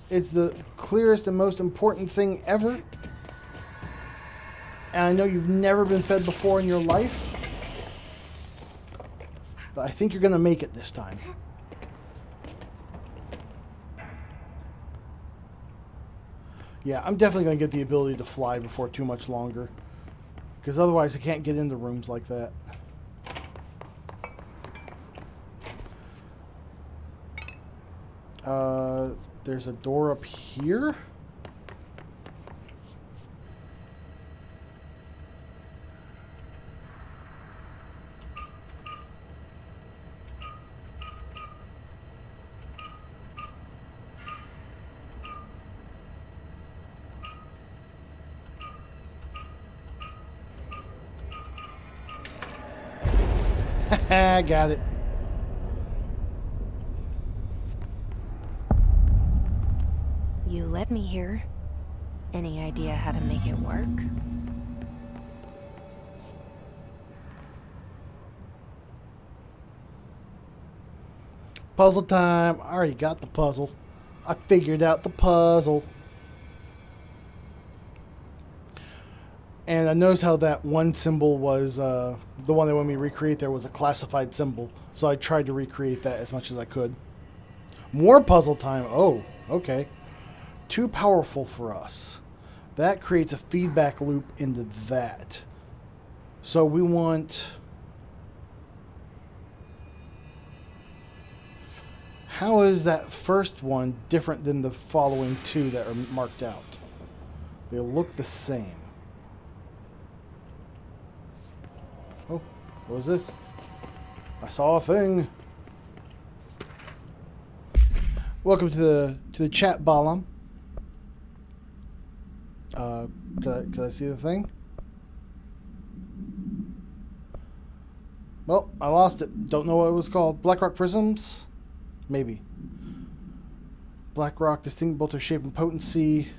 It's the clearest and most important thing ever. And I know you've never been fed before in your life. But I think you're going to make it this time. Yeah, I'm definitely going to get the ability to fly before too much longer. Because otherwise I can't get into rooms like that. There's a door up here. Haha, got it. You led me here. Any idea how to make it work? Puzzle time. I already got the puzzle. I figured out the puzzle. And I noticed how that one symbol was, the one they wanted me to recreate there was a classified symbol. So I tried to recreate that as much as I could. More puzzle time. Oh, okay. Too powerful for us. That creates a feedback loop into that. So we want... How is that first one different than the following two that are marked out? They look the same. Oh, what was this? I saw a thing. Welcome to the chat, Balam. Could I see the thing? Well, I lost it. Don't know what it was called. Blackrock prisms? Maybe. Blackrock distinct both their shape and potency.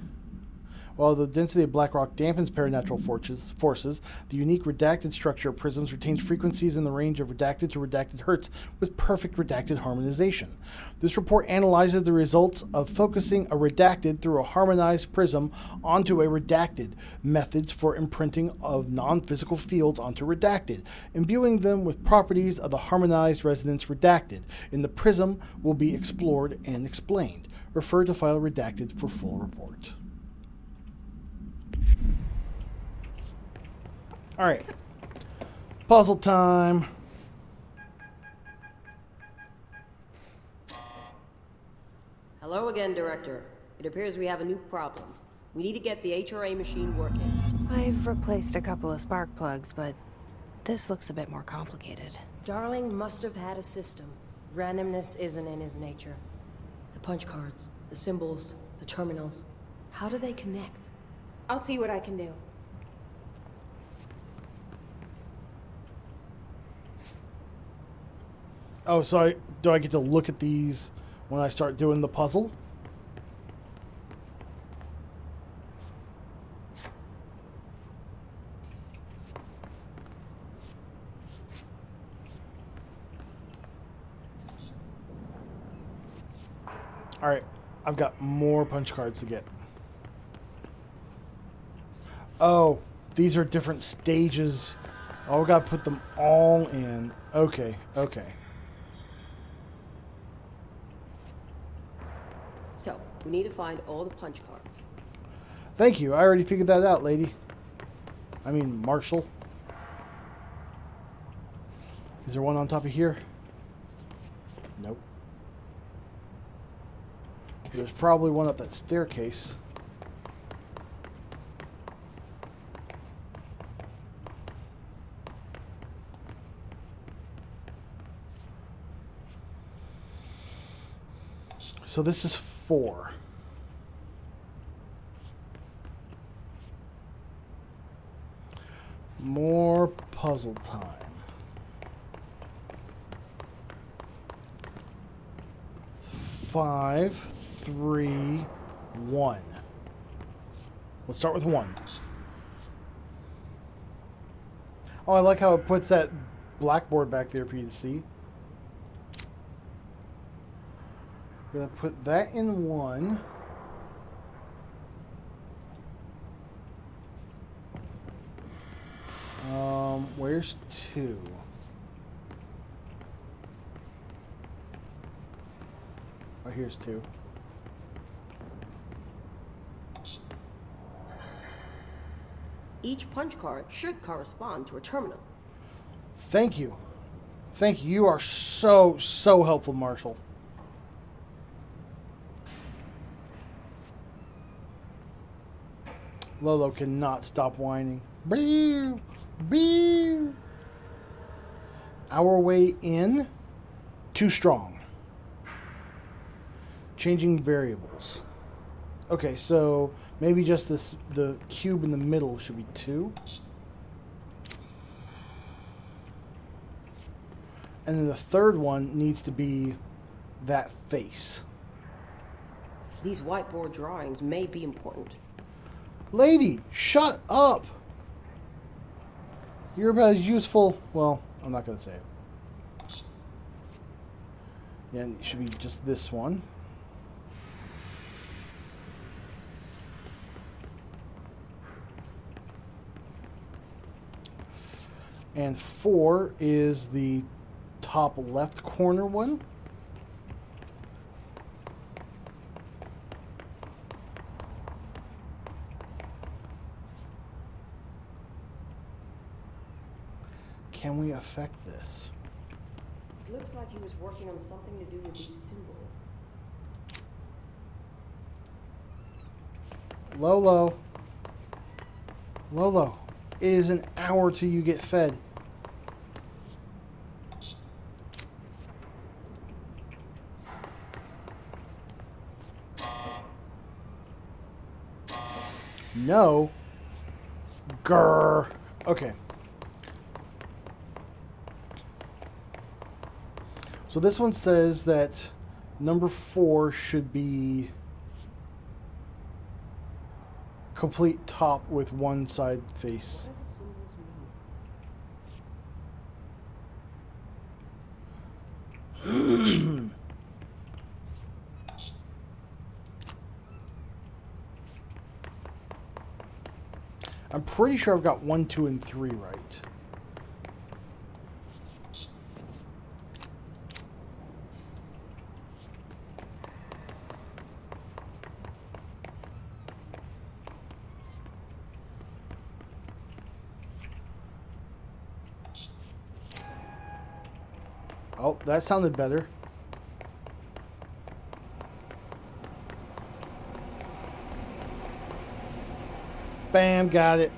While the density of Blackrock dampens paranatural forces, the unique redacted structure of prisms retains frequencies in the range of redacted to redacted hertz with perfect redacted harmonization. This report analyzes the results of focusing a redacted through a harmonized prism onto a redacted, methods for imprinting of non-physical fields onto redacted, imbuing them with properties of the harmonized resonance redacted. In the prism will be explored and explained. Refer to file redacted for full report. Alright. Puzzle time. Hello again, Director. It appears we have a new problem. We need to get the HRA machine working. I've replaced a couple of spark plugs, but this looks a bit more complicated. Darling must have had a system. Randomness isn't in his nature. The punch cards, the symbols, the terminals. How do they connect? I'll see what I can do. Oh, so do I get to look at these when I start doing the puzzle? Alright, I've got more punch cards to get. Oh, these are different stages. Oh, we gotta put them all in. Okay, okay. So, we need to find all the punch cards. Thank you. I already figured that out, lady. I mean, Marshall. Is there one on top of here? Nope. There's probably one up that staircase. So this is 4. More puzzle time. 5, 3, 1. Let's start with 1. Oh, I like how it puts that blackboard back there for you to see. We're gonna put that in one. Where's two? Oh, here's two. Each punch card should correspond to a terminal. Thank you. Thank you. You are so helpful, Marshall. Lolo cannot stop whining. Boo! Boo! Our way in. Too strong. Changing variables. Okay, so maybe just the cube in the middle should be 2. And then the third one needs to be that face. These whiteboard drawings may be important. Lady, shut up! You're about as useful... Well, I'm not going to say it. Yeah, it should be just this one. And 4 is the top left corner one. Can we affect this? Looks like he was working on something to do with these symbols. Lolo. Lolo, it is an hour till you get fed. No. Grr. Okay. So this one says that number 4 should be complete top with one side face. I'm pretty sure I've got 1, 2, and 3 right. Oh, that sounded better. Bam, got it.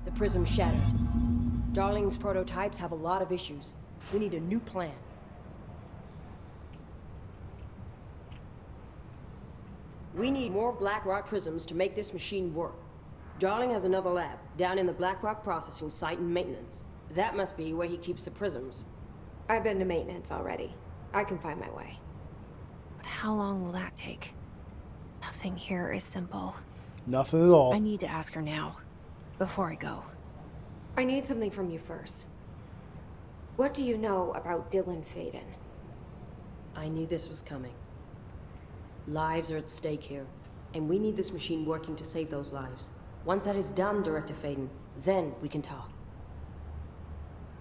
The prism shattered. Darling's prototypes have a lot of issues. We need a new plan. We need more Blackrock prisms to make this machine work. Darling has another lab, down in the Blackrock processing site and maintenance. That must be where he keeps the prisms. I've been to maintenance already. I can find my way. But how long will that take? Nothing here is simple. Nothing at all. I need to ask her now, before I go. I need something from you first. What do you know about Dylan Faden? I knew this was coming. Lives are at stake here, and we need this machine working to save those lives. Once that is done, Director Faden, then we can talk.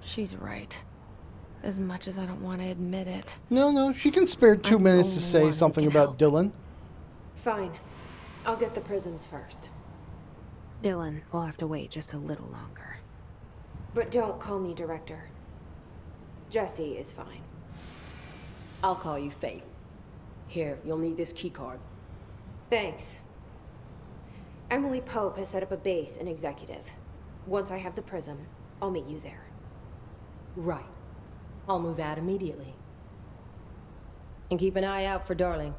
She's right. As much as I don't want to admit it. No, she can spare 2 minutes to say something about Dylan. Fine. I'll get the prisms first. Dylan will have to wait just a little longer. But don't call me Director. Jesse is fine. I'll call you Faden. Here, you'll need this keycard. Thanks. Emily Pope has set up a base in Executive. Once I have the prism, I'll meet you there. Right. I'll move out immediately. And keep an eye out for Darling.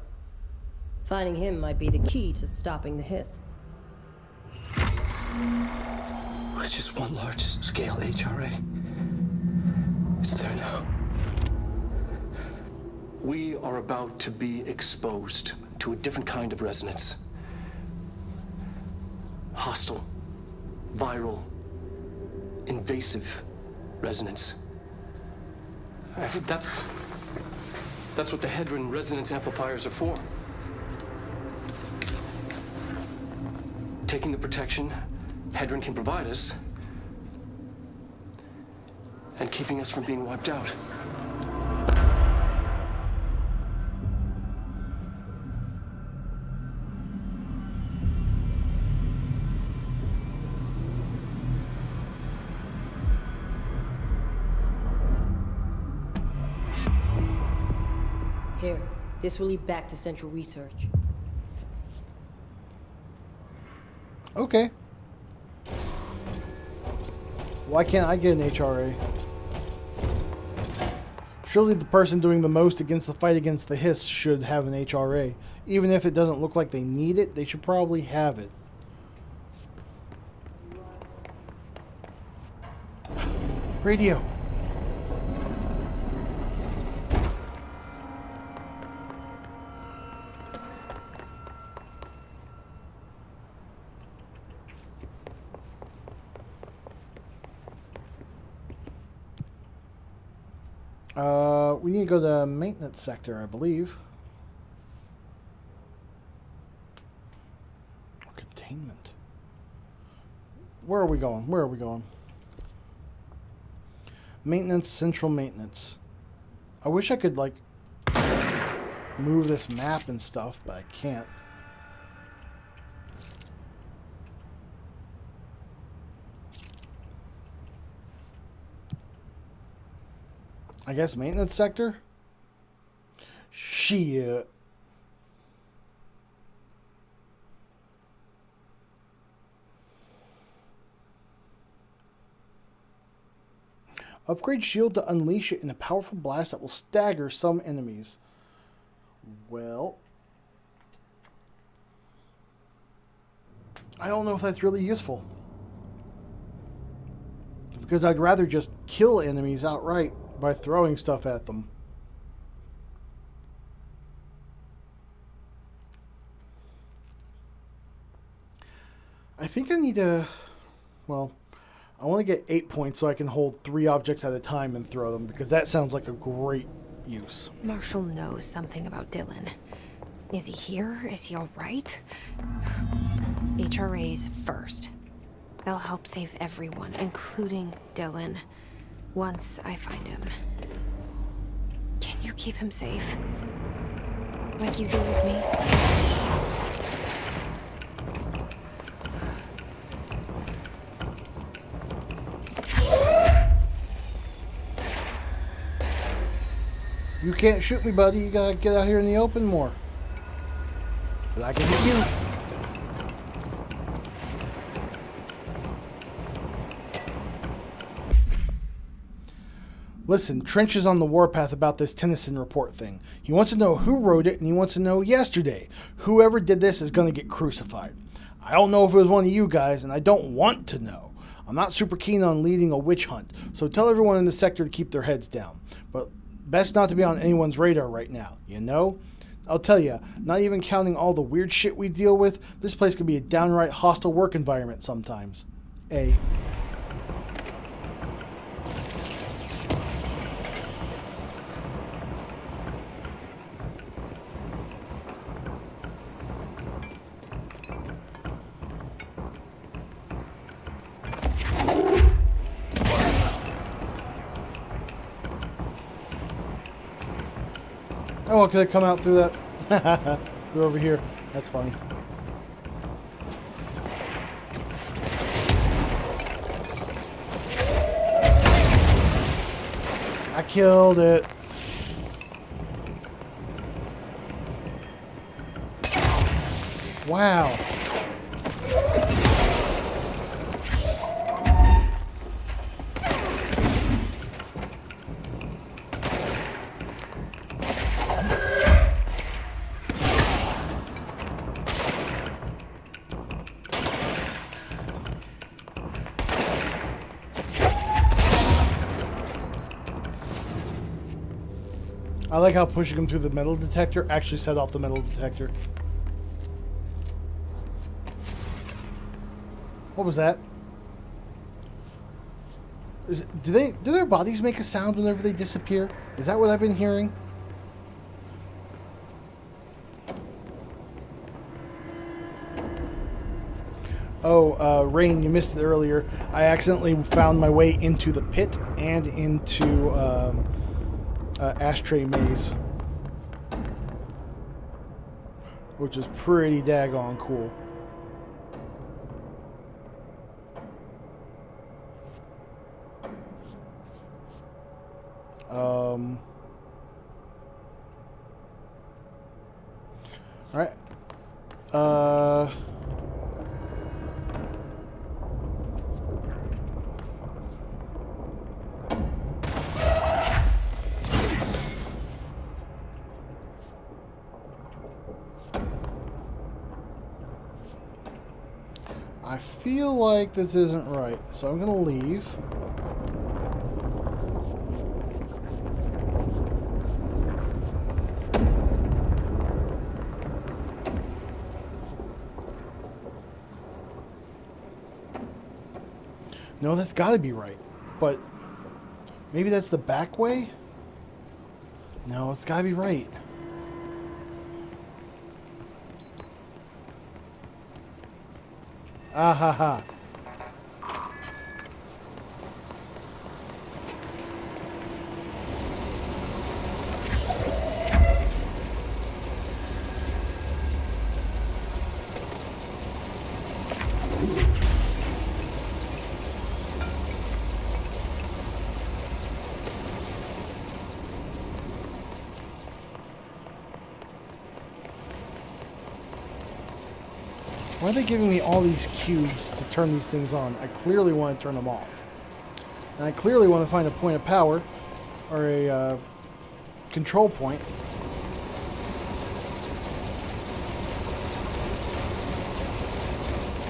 Finding him might be the key to stopping the hiss. was just one large-scale HRA. It's there now. We are about to be exposed to a different kind of resonance. Hostile, viral, invasive resonance. That's what the Hedron resonance amplifiers are for. Taking the protection Hedron can provide us and keeping us from being wiped out. Here, this will lead back to Central Research. Okay. Why can't I get an HRA? Surely the person doing the most against the fight against the Hiss should have an HRA. Even if it doesn't look like they need it, they should probably have it. Radio. We need to go to the maintenance sector, I believe. Or containment. Where are we going? Where are we going? Maintenance, central maintenance. I wish I could, like, move this map and stuff, but I can't. I guess maintenance sector? Shit. Upgrade shield to unleash it in a powerful blast that will stagger some enemies. Well, I don't know if that's really useful. Because I'd rather just kill enemies outright by throwing stuff at them. I think I need to, well, I want to get 8 points so I can hold 3 objects at a time and throw them, because that sounds like a great use. Marshall knows something about Dylan. Is he here? Is he all right? HRAs first. They'll help save everyone, including Dylan, once I find him. Can you keep him safe? Like you do with me? You can't shoot me, buddy. You gotta get out here in the open more. But I can hit you. Listen, Trench is on the warpath about this Tennyson report thing. He wants to know who wrote it, and he wants to know yesterday. Whoever did this is going to get crucified. I don't know if it was one of you guys, and I don't want to know. I'm not super keen on leading a witch hunt, so tell everyone in the sector to keep their heads down. But best not to be on anyone's radar right now, you know? I'll tell you, not even counting all the weird shit we deal with, this place could be a downright hostile work environment sometimes. A. Oh, could I come out through that? Through over here. That's funny. I killed it. Wow. I like how pushing him through the metal detector actually set off the metal detector. What was that? Do their bodies make a sound whenever they disappear? Is that what I've been hearing? Oh, Rain, you missed it earlier. I accidentally found my way into the pit and into Ashtray Maze, which is pretty daggone cool. All right. I feel like this isn't right, so I'm gonna leave. No, that's gotta be right. But maybe that's the back way? No, it's gotta be right. Ah ha ha. Why are they giving me all these cubes to turn these things on? I clearly want to turn them off. And I clearly want to find a point of power, or a control point.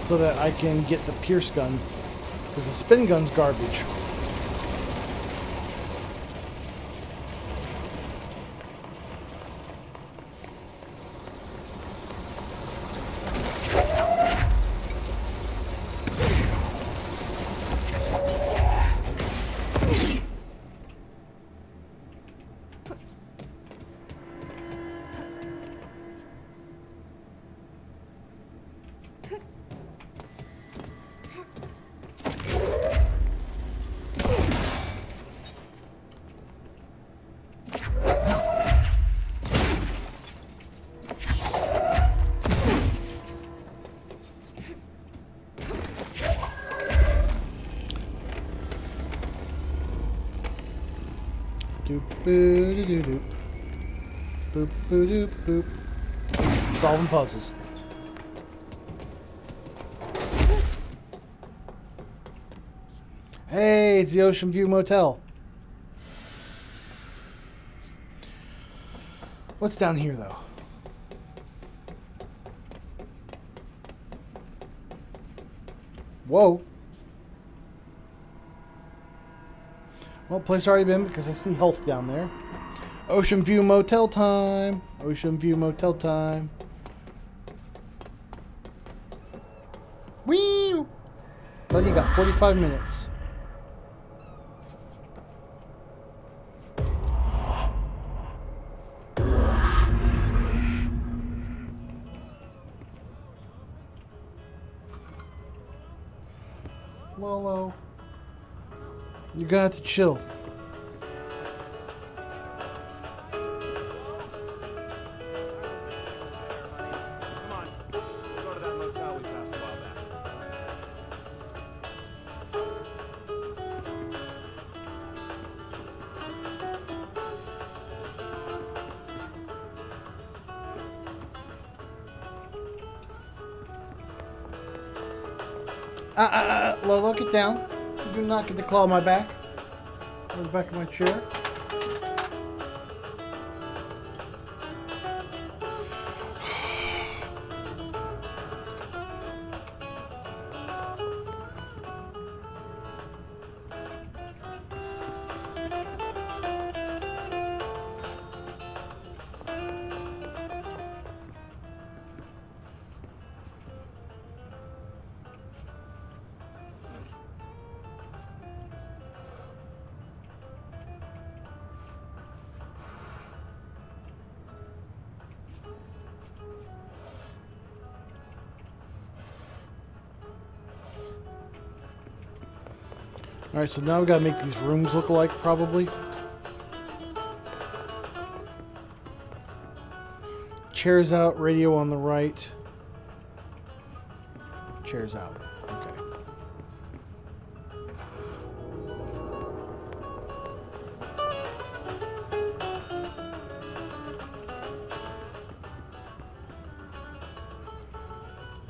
So that I can get the Pierce gun, because the spin gun's garbage. Doop boo doo doo boop boo doop boop. Solving puzzles. Hey, it's the Ocean View Motel. What's down here, though? Whoa. Well, place already been because I see health down there. Ocean View Motel time. Ocean View Motel time. Whee! But you got 45 minutes. Lolo. You got to chill. Lolo, get down. You do not get to claw my back. On the back of my chair. Alright, so now we gotta make these rooms look alike, probably. Chairs out, radio on the right. Chairs out. Okay.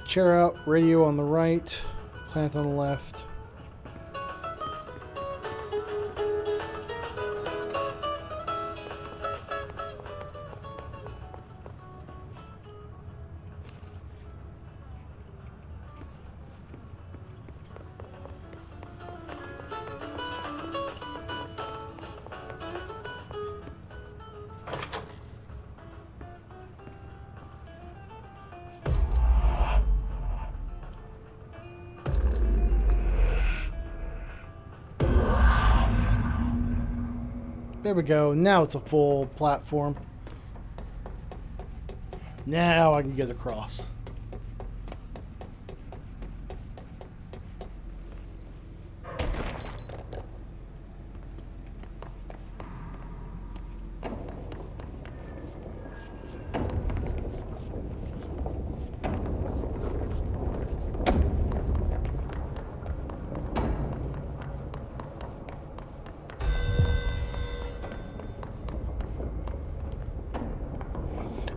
Chair out, radio on the right, plant on the left. There we go. Now it's a full platform. Now I can get across.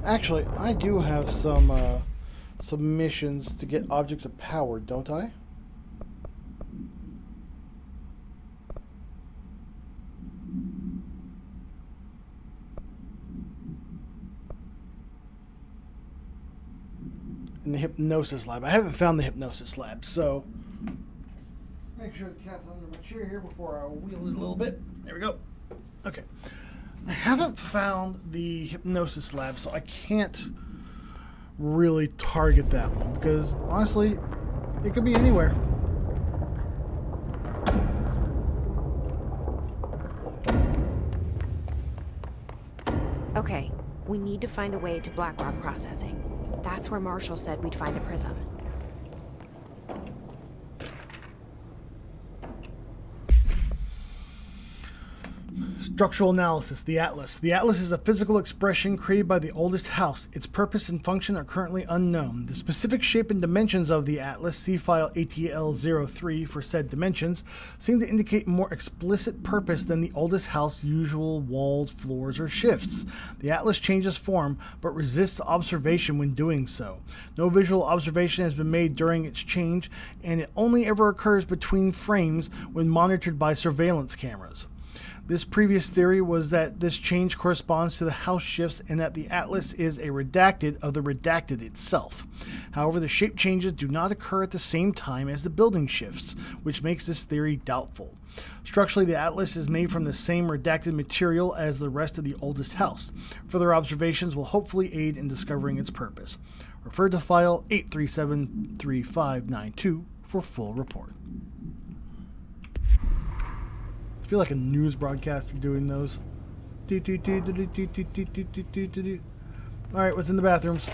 Actually, I do have some missions to get objects of power, don't I? In the hypnosis lab. I haven't found the hypnosis lab, so make sure the cat's under my chair here before I wheel it a little bit. There we go. Okay. I haven't found the hypnosis lab, so I can't really target that one because honestly, it could be anywhere. Okay, we need to find a way to Blackrock processing. That's where Marshall said we'd find a prism. Structural analysis, the Atlas. The Atlas is a physical expression created by the oldest house. Its purpose and function are currently unknown. The specific shape and dimensions of the Atlas, see file ATL03 for said dimensions, seem to indicate more explicit purpose than the oldest house usual walls, floors, or shifts. The Atlas changes form, but resists observation when doing so. No visual observation has been made during its change, and it only ever occurs between frames when monitored by surveillance cameras. This previous theory was that this change corresponds to the house shifts and that the Atlas is a redacted of the redacted itself. However, the shape changes do not occur at the same time as the building shifts, which makes this theory doubtful. Structurally, the Atlas is made from the same redacted material as the rest of the oldest house. Further observations will hopefully aid in discovering its purpose. Refer to file 8373592 for full report. I feel like a news broadcaster doing those. Alright, what's in the bathrooms?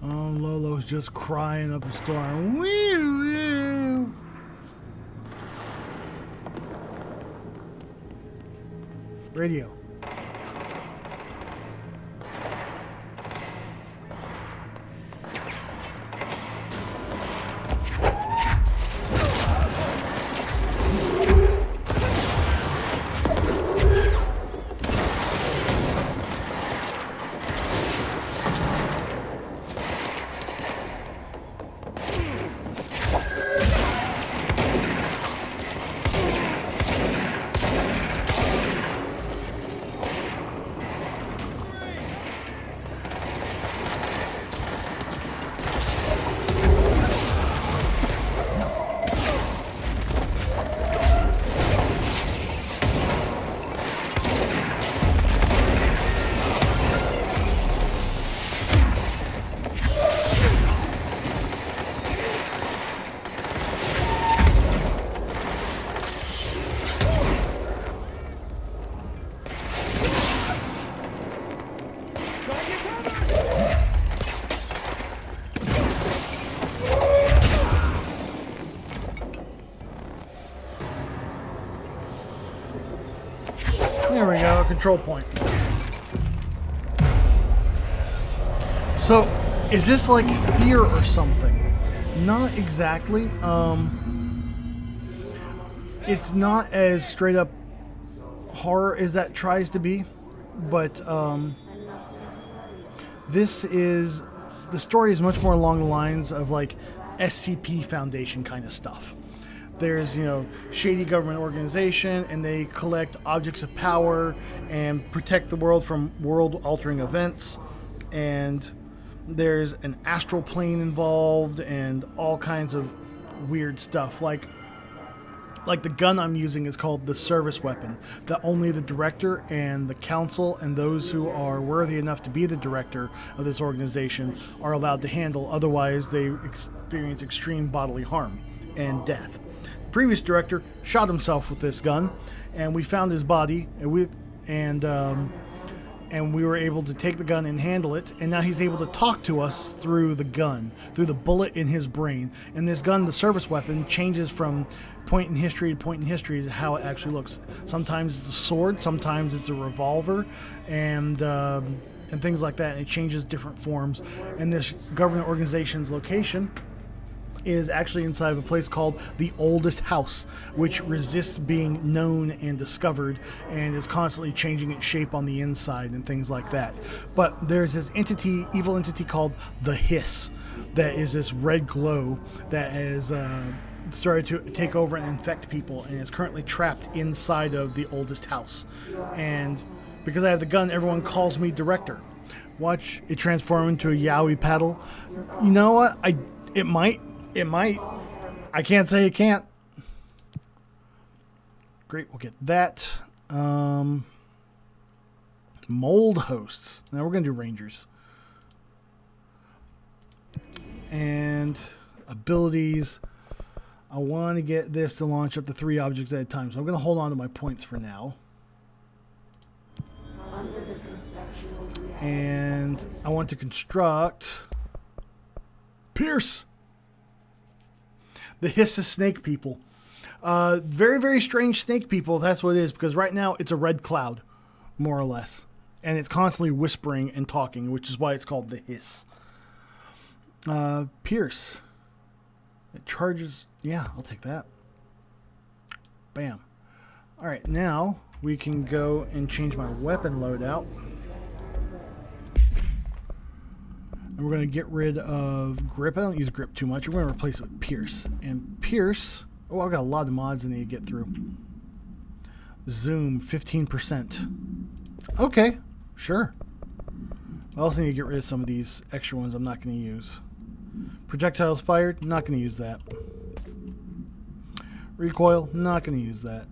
Oh, Lolo's just crying up a storm. Woo woo. Radio. control point. So, is this like fear or something? Not exactly. It's not as straight up horror as that tries to be, but the story is much more along the lines of like SCP Foundation kind of stuff. There's, shady government organization, and they collect objects of power and protect the world from world-altering events, and there's an astral plane involved and all kinds of weird stuff. Like the gun I'm using is called the service weapon, that only the director and the council and those who are worthy enough to be the director of this organization are allowed to handle. Otherwise, they experience extreme bodily harm and death. The previous director shot himself with this gun, and we found his body, and we were able to take the gun and handle it, and now he's able to talk to us through the gun, through the bullet in his brain. And this gun, the service weapon, changes from point in history to point in history to how it actually looks. Sometimes it's a sword, sometimes it's a revolver, and things like that. And it changes different forms. And this government organization's location is actually inside of a place called the Oldest House, which resists being known and discovered, and is constantly changing its shape on the inside and things like that. But there's this evil entity called the Hiss, that is this red glow that has started to take over and infect people, and is currently trapped inside of the Oldest House. And because I have the gun, everyone calls me Director. Watch it transform into a yaoi paddle. You know what? It might. I can't say it can't. Great, we'll get that. Mold hosts. Now we're going to do Rangers. And abilities. I want to get this to launch up to 3 objects at a time. So I'm going to hold on to my points for now. And I want to construct Pierce. The Hiss is snake people. Very, very strange snake people, if that's what it is, because right now it's a red cloud, more or less. And it's constantly whispering and talking, which is why it's called the Hiss. Pierce. It charges... Yeah, I'll take that. Bam. Alright, now we can go and change my weapon loadout. And we're going to get rid of grip. I don't use grip too much. We're going to replace it with Pierce. And Pierce... Oh, I've got a lot of mods I need to get through. Zoom, 15%. Okay, sure. I also need to get rid of some of these extra ones I'm not going to use. Projectiles fired, not going to use that. Recoil, not going to use that.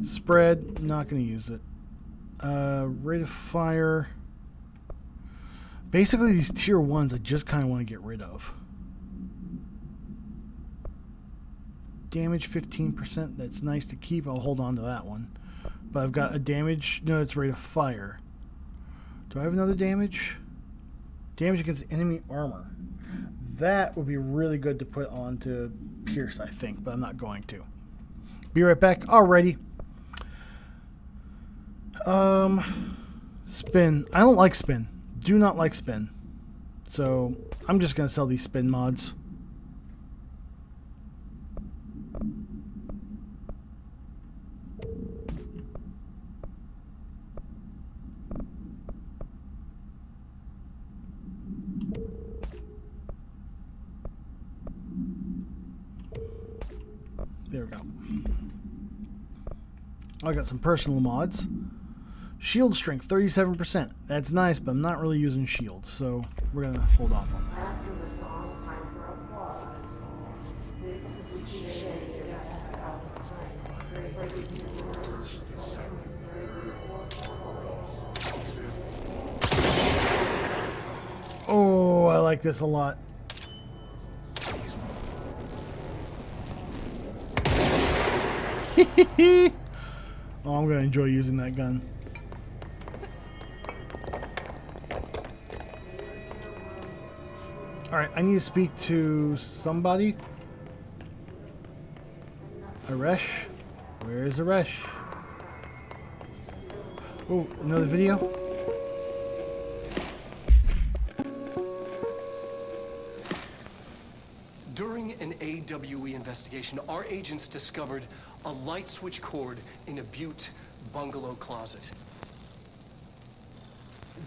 Spread, not going to use it. Rate of fire... Basically, these tier 1s I just kind of want to get rid of. Damage 15%. That's nice to keep. I'll hold on to that one. But I've got a damage... No, it's rate of fire. Do I have another damage? Damage against enemy armor. That would be really good to put onto Pierce, I think. But I'm not going to. Be right back. Alrighty. Spin. I don't like spin. Do not like spin. So I'm just going to sell these spin mods. There we go. I got some personal mods. Shield strength, 37%. That's nice, but I'm not really using shield, so we're going to hold off on that. Oh, I like this a lot. Oh, I'm going to enjoy using that gun. Alright, I need to speak to somebody. Aresh? Where is Aresh? Oh, another video? During an AWE investigation, our agents discovered a light switch cord in a Butte bungalow closet.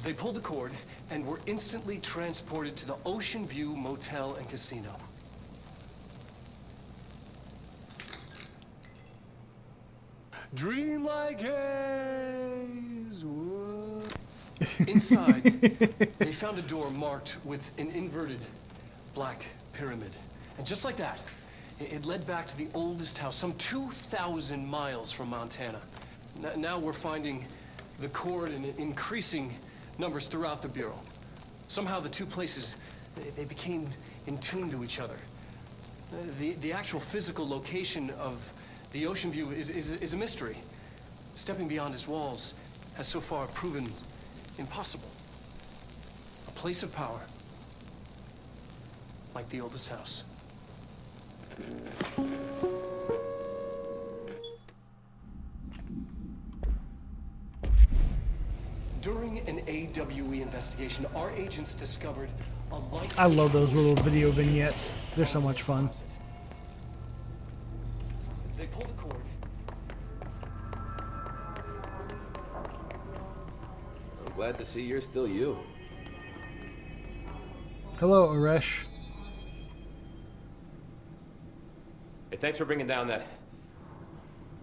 They pulled the cord and were instantly transported to the Ocean View Motel and Casino. Dream like haze. Whoa. Inside, they found a door marked with an inverted black pyramid. And just like that, it led back to the oldest house, some 2,000 miles from Montana. Now we're finding the cord in increasing numbers throughout the Bureau. Somehow the two places, they became in tune to each other. The actual physical location of the Ocean View is a mystery. Stepping beyond its walls has so far proven impossible. A place of power, like the oldest house. During an AWE investigation, our agents discovered a light... I love those little video vignettes. They're so much fun. They pulled the cord. I'm glad to see you're still you. Hello, Aresh. Hey, thanks for bringing down that...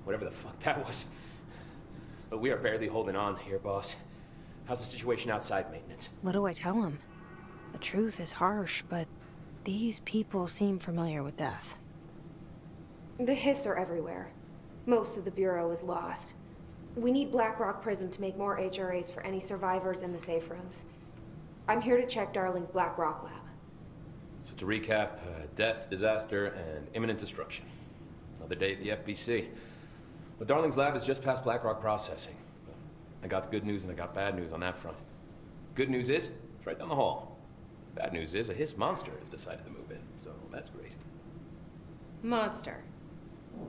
whatever the fuck that was. But we are barely holding on here, boss. How's the situation outside maintenance? What do I tell him? The truth is harsh, but these people seem familiar with death. The Hiss are everywhere. Most of the Bureau is lost. We need Blackrock Prism to make more HRAs for any survivors in the safe rooms. I'm here to check Darling's Blackrock lab. So to recap, death, disaster, and imminent destruction. Another day at the FBC. But Darling's lab is just past Blackrock processing. But I got good news and I got bad news on that front. Good news is, it's right down the hall. Bad news is, a Hiss monster has decided to move in, so that's great. Monster.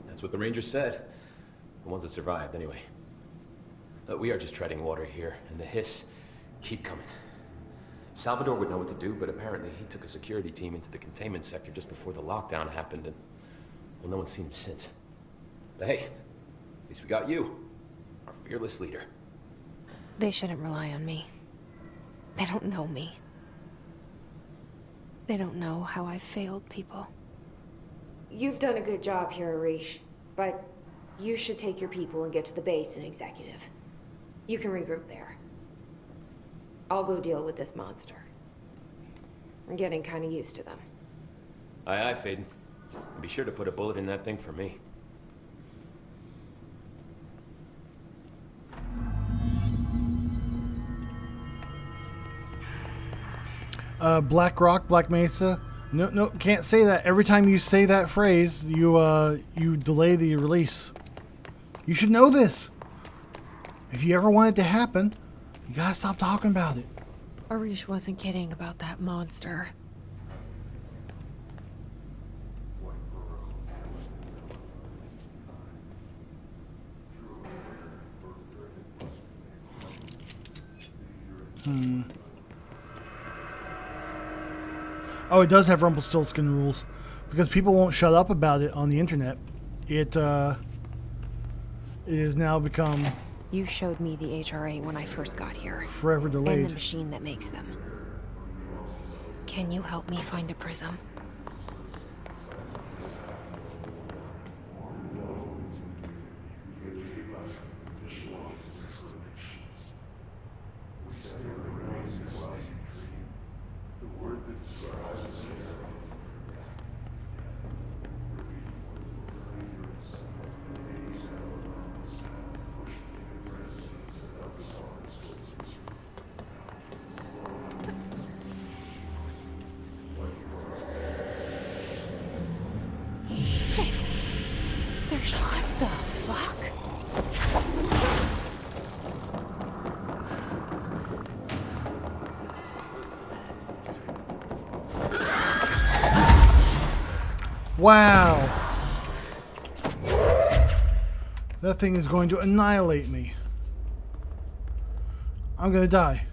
That's what the Rangers said. The ones that survived, anyway. But we are just treading water here, and the Hiss keep coming. Salvador would know what to do, but apparently he took a security team into the containment sector just before the lockdown happened, and, well, no one's seen him since. But hey, at least we got you, our fearless leader. They shouldn't rely on me. They don't know me. They don't know how I've failed people. You've done a good job here, Arish, but you should take your people and get to the base and executive. You can regroup there. I'll go deal with this monster. I'm getting kind of used to them. Aye, aye, Faden. And be sure to put a bullet in that thing for me. Black Rock, Black Mesa. No, can't say that. Every time you say that phrase, you delay the release. You should know this. If you ever want it to happen, you gotta stop talking about it. Arish wasn't kidding about that monster. Oh, it does have Rumpelstiltskin rules. Because people won't shut up about it on the internet. It has now become... You showed me the HRA when I first got here. Forever delayed. And the machine that makes them. Can you help me find a prism? Shit! There's what the fuck? Wow! That thing is going to annihilate me. I'm gonna die.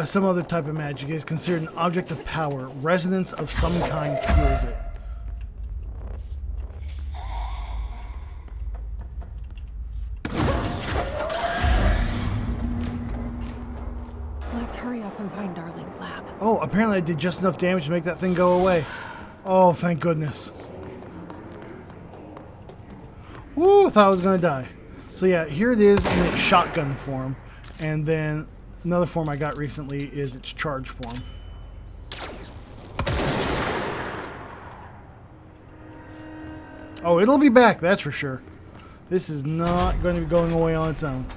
Some other type of magic is considered an object of power. Resonance of some kind fuels it. Let's hurry up and find Darling's lab. Oh, apparently I did just enough damage to make that thing go away. Oh, thank goodness. Woo, thought I was gonna die. So yeah, here it is in its shotgun form. And then another form I got recently is its charge form. Oh, it'll be back, that's for sure. This is not going to be going away on its own.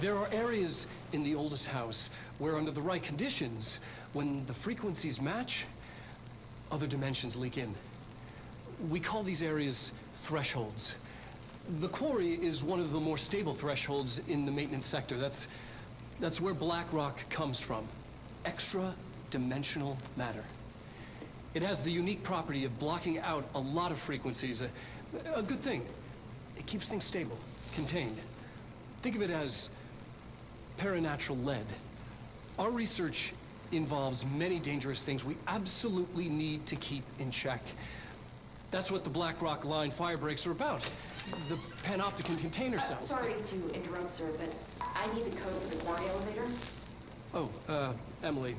There are areas in the oldest house where, under the right conditions, when the frequencies match, other dimensions leak in. We call these areas thresholds. The quarry is one of the more stable thresholds in the maintenance sector. That's where black rock comes from. Extra-dimensional matter. It has the unique property of blocking out a lot of frequencies. A good thing. It keeps things stable, contained. Think of it as paranatural lead. Our research involves many dangerous things we absolutely need to keep in check. That's what the Black Rock Line fire breaks are about. The panopticon container cells. Sorry to interrupt, sir, but I need the code for the quarry elevator. Oh, Emily.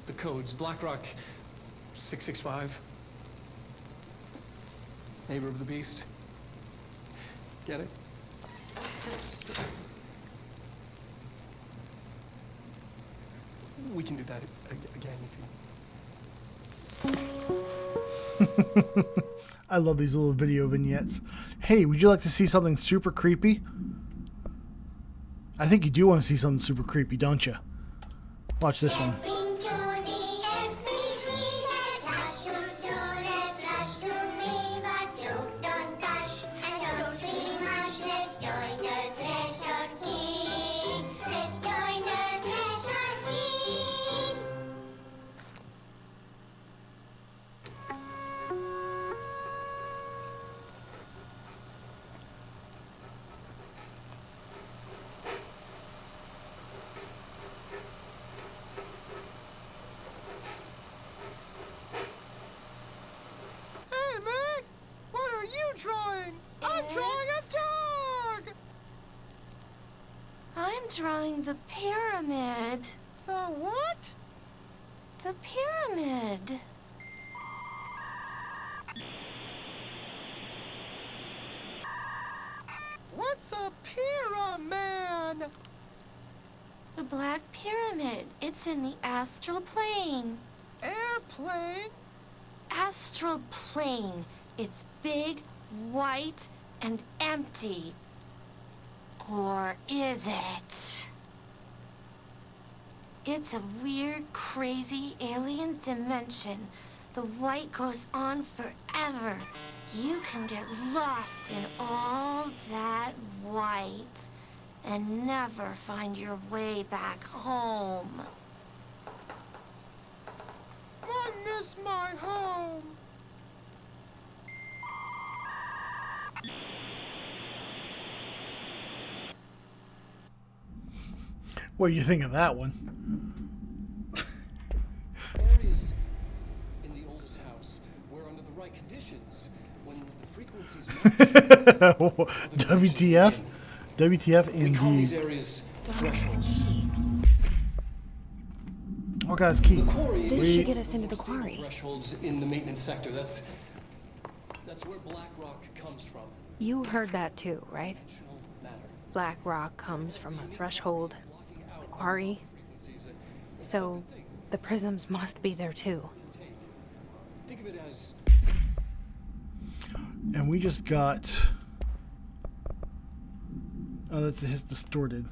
The codes. Black Rock 665. Neighbor of the Beast. Get it? We can do that again if you... I love these little video vignettes. Hey, would you like to see something super creepy? I think you do want to see something super creepy, don't you? Watch this one. Drawing the pyramid. The what? The pyramid. What's a pyramid? The Black Pyramid. It's in the astral plane. Airplane? Astral plane. It's big, white, and empty. Or is it? It's a weird, crazy alien dimension. The white goes on forever. You can get lost in all that white and never find your way back home. I miss my home. What do you think of that one? Areas in the oldest house where, under the right conditions, when the frequencies WTF? WTF we call these indeed. areas thresholds. Oh god, it's key. This should get us into the quarry. Thresholds in the maintenance sector. That's where black rock comes from. You heard that too, right? Matter. Black rock comes from a threshold. The quarry. So the prisms must be there too. Think of it as... And we just got Oh, that's his distorted.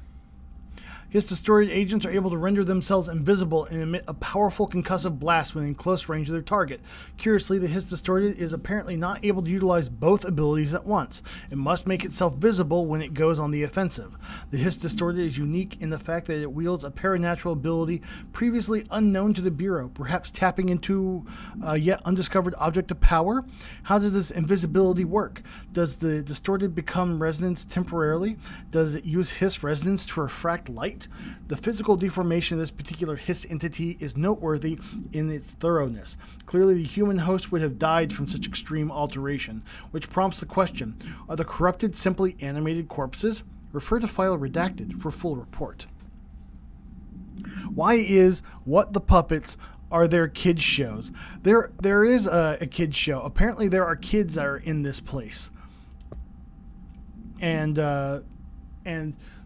His distorted agents are able to render themselves invisible and emit a powerful concussive blast when in close range of their target. Curiously, the His distorted is apparently not able to utilize both abilities at once. It must make itself visible when it goes on the offensive. The His distorted is unique in the fact that it wields a paranatural ability previously unknown to the Bureau, perhaps tapping into a yet undiscovered object of power. How does this invisibility work? Does the distorted become resonance temporarily? Does it use His resonance to refract light? The physical deformation of this particular His entity is noteworthy in its thoroughness. Clearly, the human host would have died from such extreme alteration, which prompts the question, are the corrupted simply animated corpses? Refer to file redacted for full report. Why is What the Puppets are there kids shows? There is a kids show. Apparently there are kids that are in this place. And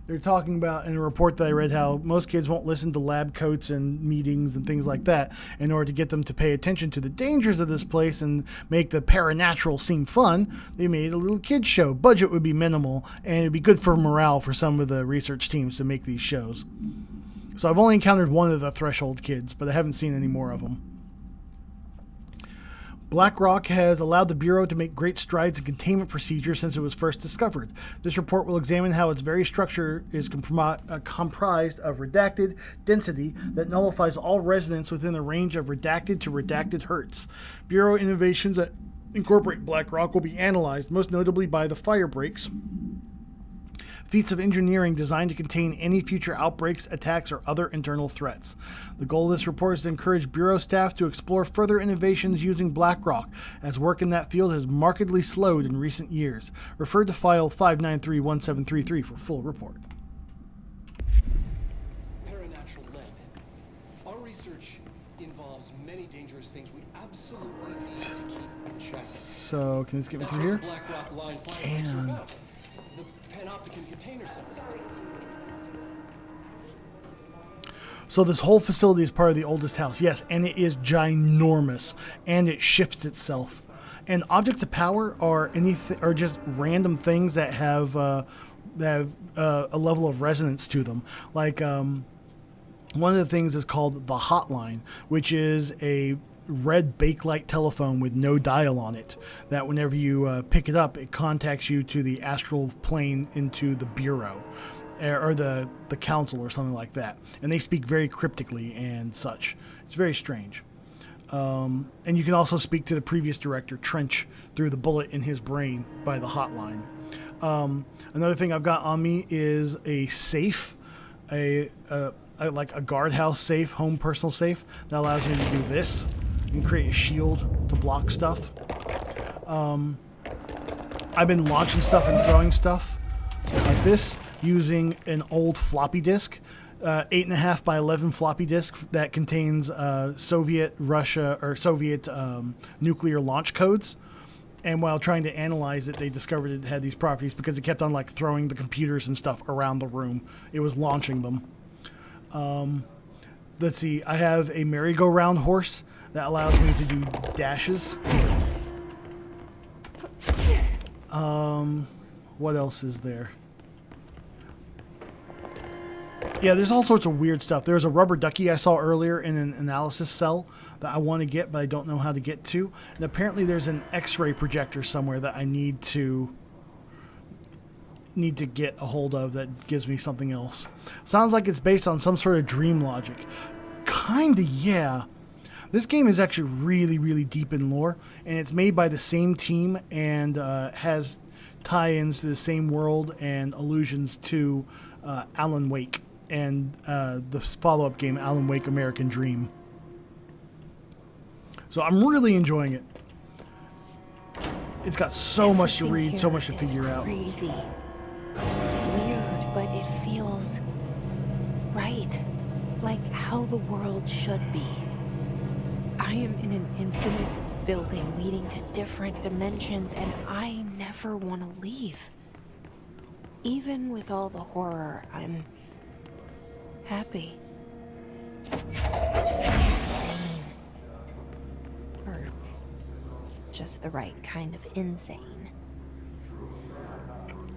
they're talking about in a report that I read how most kids won't listen to lab coats and meetings and things like that in order to get them to pay attention to the dangers of this place and make the paranatural seem fun. They made a little kids show. Budget would be minimal, and it'd be good for morale for some of the research teams to make these shows. So I've only encountered one of the Threshold kids, but I haven't seen any more of them. BlackRock has allowed the Bureau to make great strides in containment procedures since it was first discovered. This report will examine how its very structure is comprised of redacted density that nullifies all resonance within a range of redacted to redacted hertz. Bureau innovations that incorporate BlackRock will be analyzed, most notably by the fire breaks, feats of engineering designed to contain any future outbreaks, attacks, or other internal threats. The goal of this report is to encourage Bureau staff to explore further innovations using BlackRock, as work in that field has markedly slowed in recent years. Refer to file 5931733 for full report. Paranatural lead. Our research involves many dangerous things we absolutely need to keep in check. So, can this get me through here? BlackRock line Can. The panopticon container cells. So this whole facility is part of the oldest house. Yes, and it is ginormous, and it shifts itself. And objects of power are just random things that have a level of resonance to them. Like one of the things is called the Hotline, which is a red bakelite telephone with no dial on it, that whenever you pick it up, it contacts you to the astral plane into the Bureau or the council or something like that, and they speak very cryptically and such. It's very strange. And you can also speak to the previous director, Trench, through the bullet in his brain by the Hotline. Another thing I've got on me is a safe, like a guardhouse safe, home personal safe, that allows me to do this and create a shield to block stuff. I've been launching stuff and throwing stuff like this using an old floppy disk, 8.5 by 11 floppy disk that contains Soviet nuclear launch codes. And while trying to analyze it, they discovered it had these properties because it kept on like throwing the computers and stuff around the room. It was launching them. Let's see, I have a merry-go-round horse that allows me to do dashes. What else is there? Yeah, there's all sorts of weird stuff. There's a rubber ducky I saw earlier in an analysis cell that I want to get, but I don't know how to get to. And apparently there's an X-ray projector somewhere that I need to get a hold of that gives me something else. Sounds like it's based on some sort of dream logic. Kinda, yeah. This game is actually really, really deep in lore, and it's made by the same team and has tie-ins to the same world and allusions to Alan Wake and the follow-up game, Alan Wake American Dream. So I'm really enjoying it. It's got so much to read, so much to figure out. Crazy. Weird, but it feels right. Like how the world should be. I am in an infinite building leading to different dimensions, and I never want to leave. Even with all the horror, I'm happy. It feels sane. Or just the right kind of insane.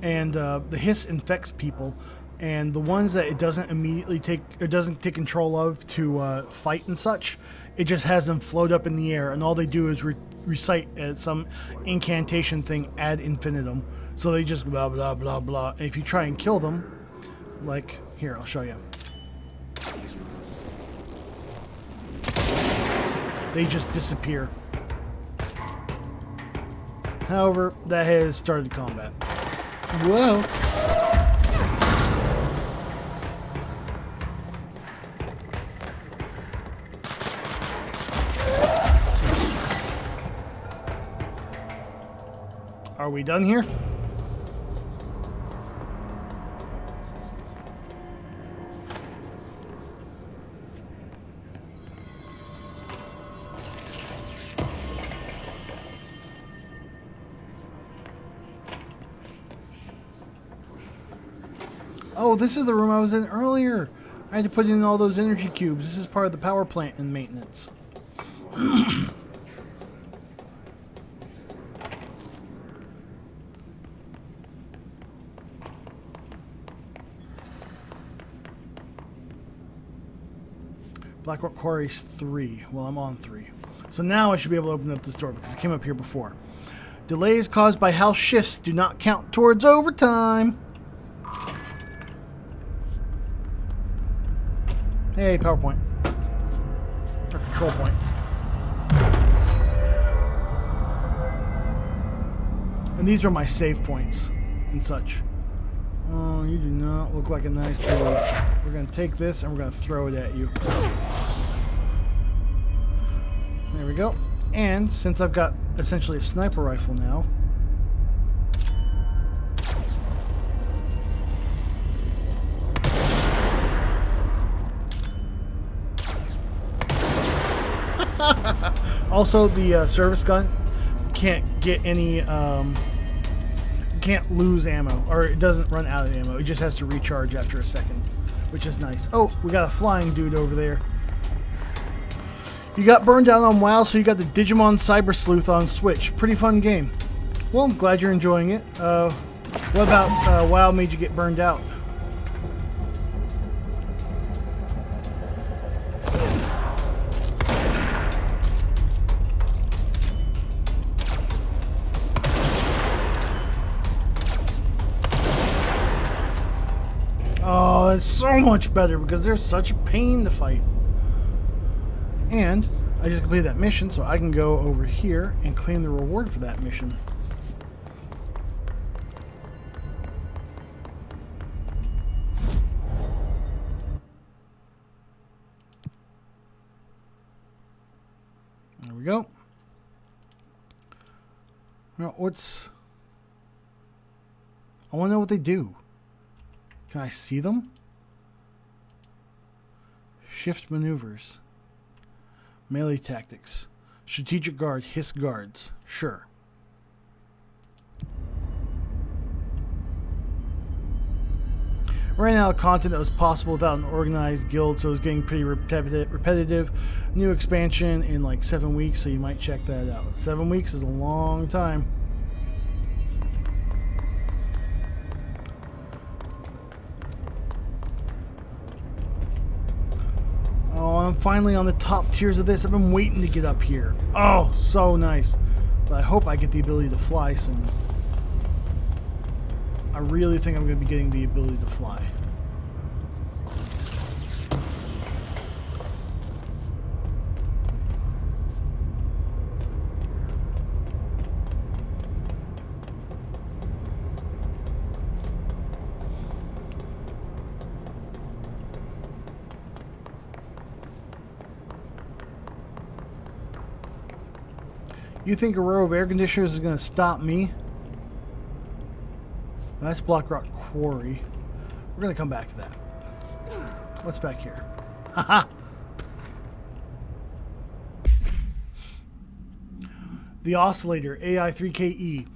and the hiss infects people, and the ones that it doesn't immediately take or doesn't take control of to fight and such, it just has them float up in the air, and all they do is recite some incantation thing ad infinitum. So they just blah blah blah blah. And if you try and kill them, like here, I'll show you. They just disappear. However, that has started combat. Whoa! Are we done here? Oh, this is the room I was in earlier. I had to put in all those energy cubes. This is part of the power plant and maintenance. Blackrock Quarries 3. Well, I'm on 3. So now I should be able to open up this door because it came up here before. Delays caused by house shifts do not count towards overtime. Hey, PowerPoint. Or control point. And these are my save points and such. Oh, you do not look like a nice boy. We're going to take this and we're going to throw it at you. There we go. And since I've got essentially a sniper rifle now, also the service gun can't get any can't lose ammo, or it doesn't run out of ammo. It just has to recharge after a second, which is nice. Oh, we got a flying dude over there. You got burned out on WoW, so you got the Digimon Cyber Sleuth on Switch. Pretty fun game. Well, I'm glad you're enjoying it. What about WoW made you get burned out? Oh, it's so much better because they're such a pain to fight. And I just completed that mission, so I can go over here and claim the reward for that mission. There we go. Now, I want to know what they do. Can I see them? Shift maneuvers. Melee tactics. Strategic guard. Hiss guards. Sure. Ran out of content that was possible without an organized guild, so it was getting pretty repetitive. New expansion in like 7 weeks, so you might check that out. 7 weeks is a long time. Oh, I'm finally on the top tiers of this. I've been waiting to get up here. Oh, so nice. But I hope I get the ability to fly soon. I really think I'm going to be getting the ability to fly. You think a row of air conditioners is going to stop me? That's Blackrock Quarry. We're going to come back to that. What's back here? Haha! The Oscillator AI3KE.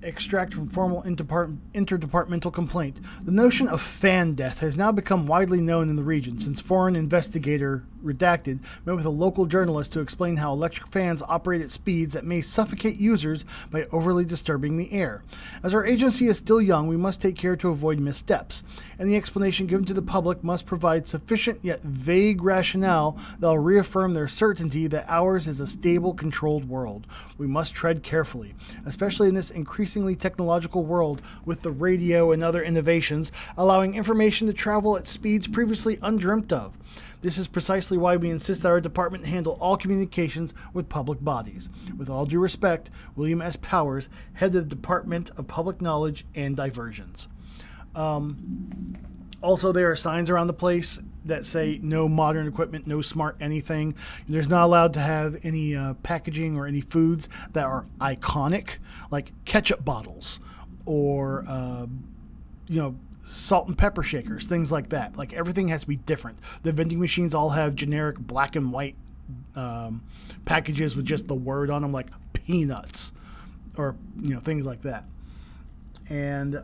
extract from formal interdepartmental complaint. The notion of fan death has now become widely known in the region since foreign investigator Redacted met with a local journalist to explain how electric fans operate at speeds that may suffocate users by overly disturbing the air. As our agency is still young, we must take care to avoid missteps, and the explanation given to the public must provide sufficient yet vague rationale that will reaffirm their certainty that ours is a stable, controlled world. We must tread carefully, especially in this increasingly technological world with the radio and other innovations allowing information to travel at speeds previously undreamt of. This is precisely why we insist that our department handle all communications with public bodies. With all due respect, William S. Powers, head of the Department of Public Knowledge and Diversions. Also, there are signs around the place that say no modern equipment, no smart anything. There's not allowed to have any packaging or any foods that are iconic, like ketchup bottles or, salt and pepper shakers, things like that. Like, everything has to be different. The vending machines all have generic black and white packages with just the word on them, like peanuts or, things like that. And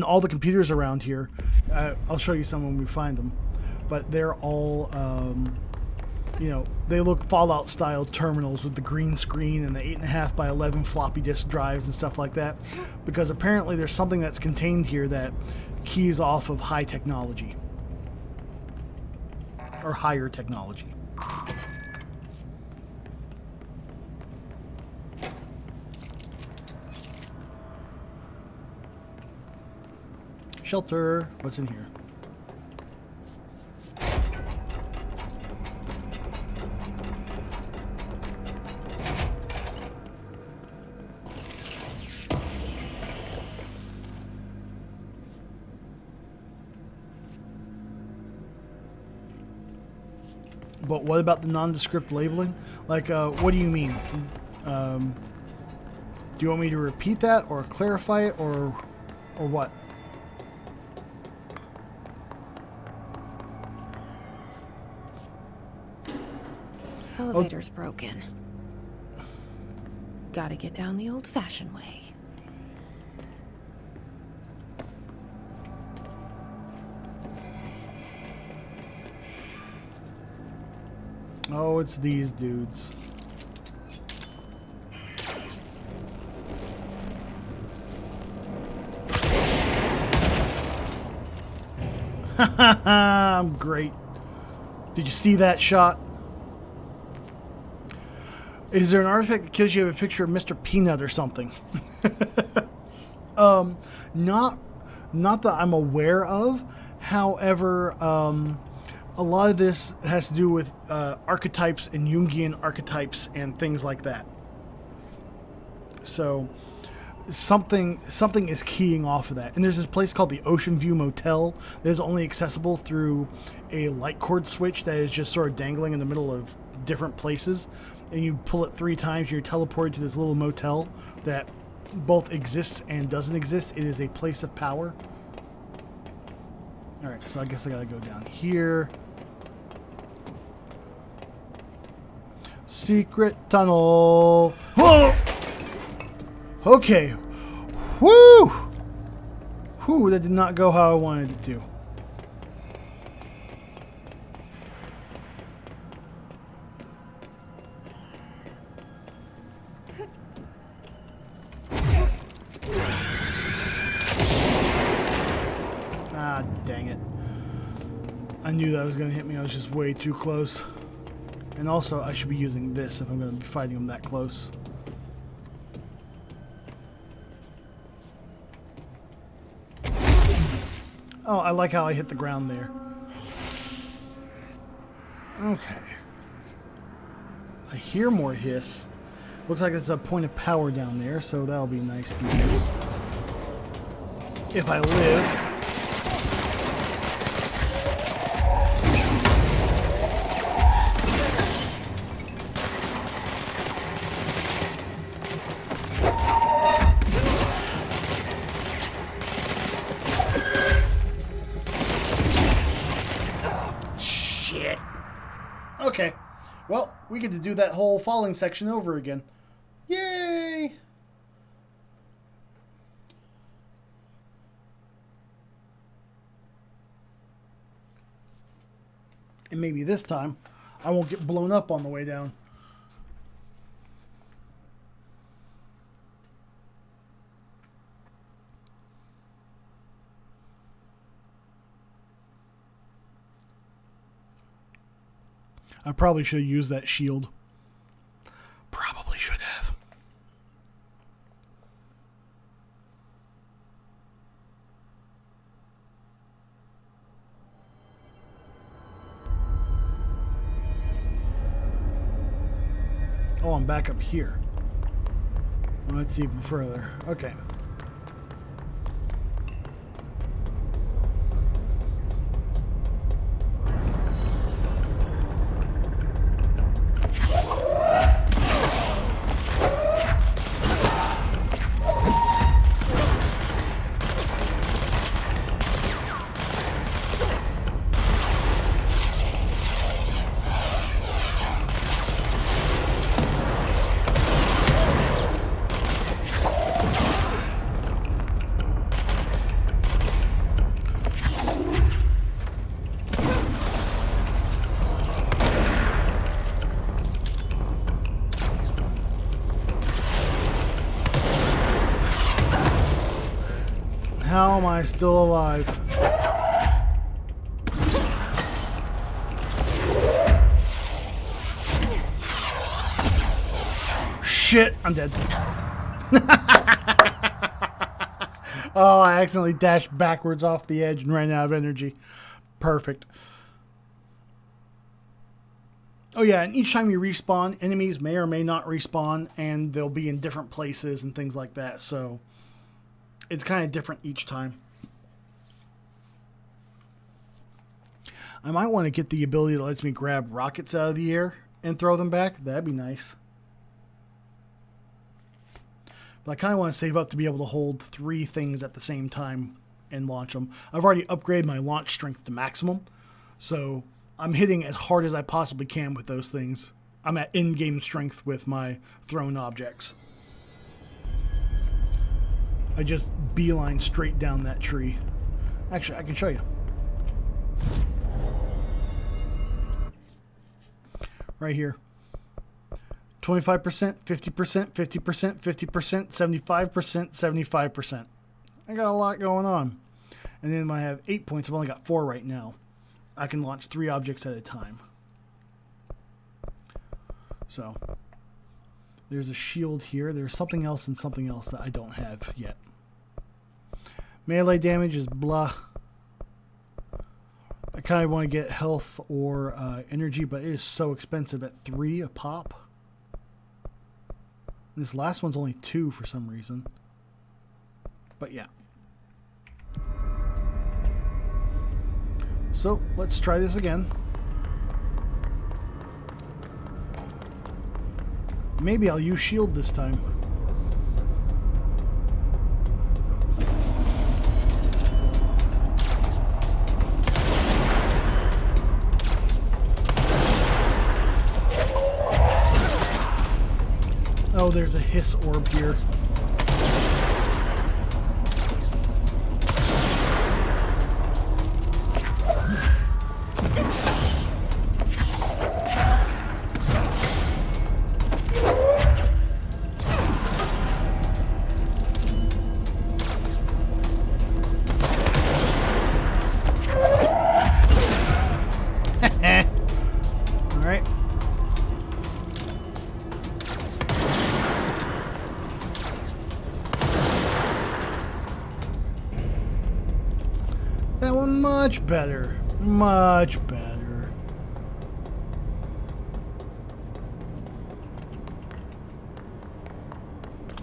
all the computers around here, I'll show you some when we find them, but they're all, they look Fallout-style terminals with the green screen and the 8.5 by 11 floppy disk drives and stuff like that, because apparently there's something that's contained here that keys off of high technology, or higher technology. Shelter, what's in here? But what about the nondescript labeling? Like, what do you mean? Do you want me to repeat that or clarify it or what? Elevator's broken. Gotta get down the old-fashioned way. Oh, it's these dudes. I'm great. Did you see that shot? Is there an artifact that kills you have a picture of Mr. Peanut or something? Not that I'm aware of. However, a lot of this has to do with archetypes and Jungian archetypes and things like that. So something is keying off of that. And there's this place called the Ocean View Motel that is only accessible through a light cord switch that is just sort of dangling in the middle of different places. And you pull it 3 times and you're teleported to this little motel that both exists and doesn't exist. It is a place of power. Alright, so I guess I gotta go down here. Secret tunnel. Whoa! Okay. Woo! Whew, that did not go how I wanted it to. Ah, dang it. I knew that was going to hit me. I was just way too close. And also, I should be using this if I'm going to be fighting them that close. Oh, I like how I hit the ground there. Okay. I hear more hiss. Looks like there's a point of power down there, so that'll be nice to use. If I live. Shit. Okay. Well, we get to do that whole falling section over again. Yay! And maybe this time I won't get blown up on the way down. I probably should have used that shield. Probably should have. Oh, I'm back up here. Well, that's even further. Okay. How am I still alive? Shit, I'm dead. Oh, I accidentally dashed backwards off the edge and ran out of energy. Perfect. Oh yeah, and each time you respawn, enemies may or may not respawn, and they'll be in different places and things like that, so it's kind of different each time. I might want to get the ability that lets me grab rockets out of the air and throw them back. That'd be nice. But I kind of want to save up to be able to hold 3 things at the same time and launch them. I've already upgraded my launch strength to maximum, so I'm hitting as hard as I possibly can with those things. I'm at in-game strength with my thrown objects. I just beeline straight down that tree. Actually, I can show you. Right here. 25%, 50%, 50%, 50%, 75%, 75%. I got a lot going on. And then when I have 8 points, I've only got 4 right now. I can launch 3 objects at a time. So, there's a shield here. There's something else and something else that I don't have yet. Melee damage is blah. I kind of want to get health or energy, but it is so expensive at 3 a pop. This last one's only 2 for some reason. But yeah. So let's try this again. Maybe I'll use shield this time. Oh, there's a hiss orb here. That one much better. Much better.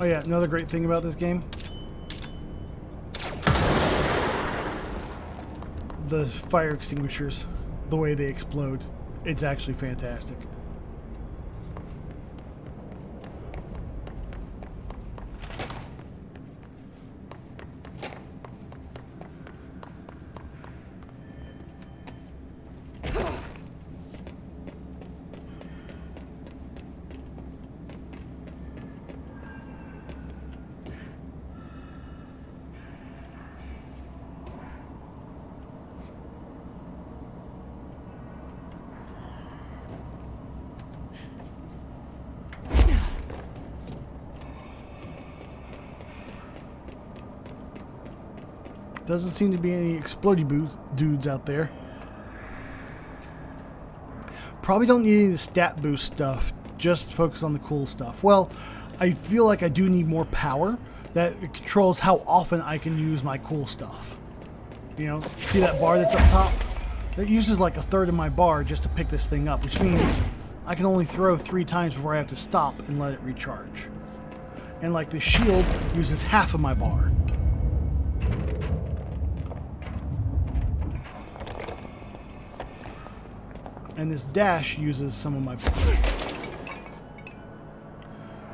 Oh yeah, another great thing about this game. The fire extinguishers, the way they explode. It's actually fantastic. Doesn't seem to be any explodey dudes out there. Probably don't need any of the stat boost stuff. Just focus on the cool stuff. Well, I feel like I do need more power that controls how often I can use my cool stuff. You know, see that bar that's up top? That uses like a third of my bar just to pick this thing up, which means I can only throw 3 times before I have to stop and let it recharge. And like the shield uses half of my bar. And this dash uses some of my bar.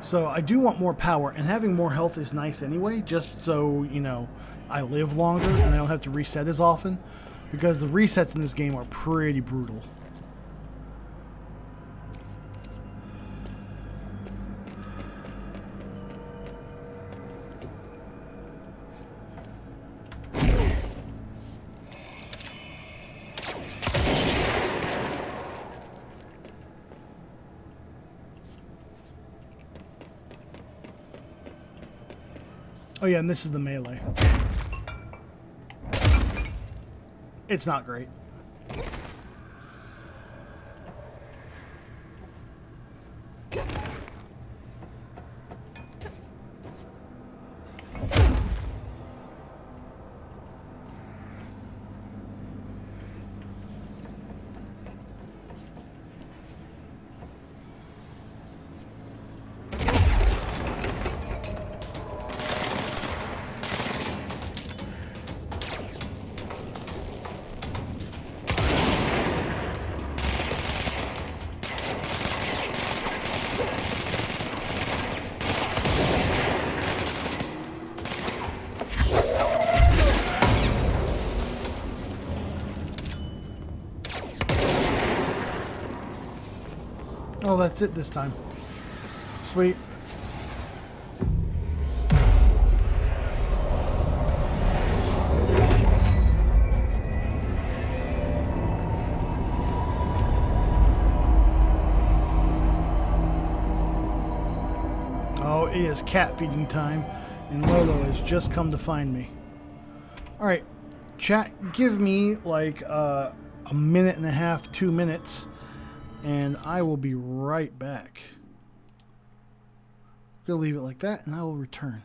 So I do want more power, and having more health is nice anyway, just so, you know, I live longer and I don't have to reset as often, because the resets in this game are pretty brutal. Oh yeah, and this is the melee. It's not great. Oh, that's it this time. Sweet. Oh, it is cat feeding time, and Lolo has just come to find me. Alright, chat, give me like a minute and a half, 2 minutes, and I will be right back. I'm gonna leave it like that, and I will return.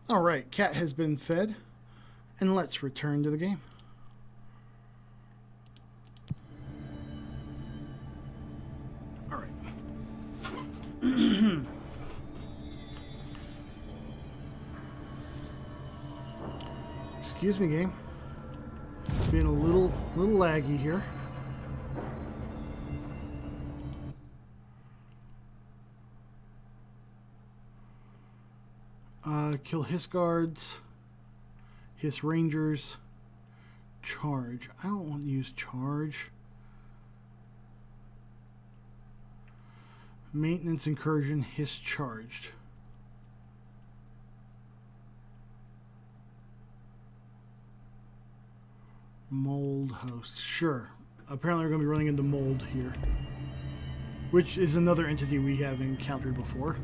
Alright, cat has been fed, and let's return to the game. Alright. Excuse me, game. Being a little laggy here. Kill Hiss guards, Hiss rangers, charge. I don't want to use charge. Maintenance incursion hiss charged. Mold host. Sure. Apparently we're going to be running into mold here, which is another entity we have encountered before.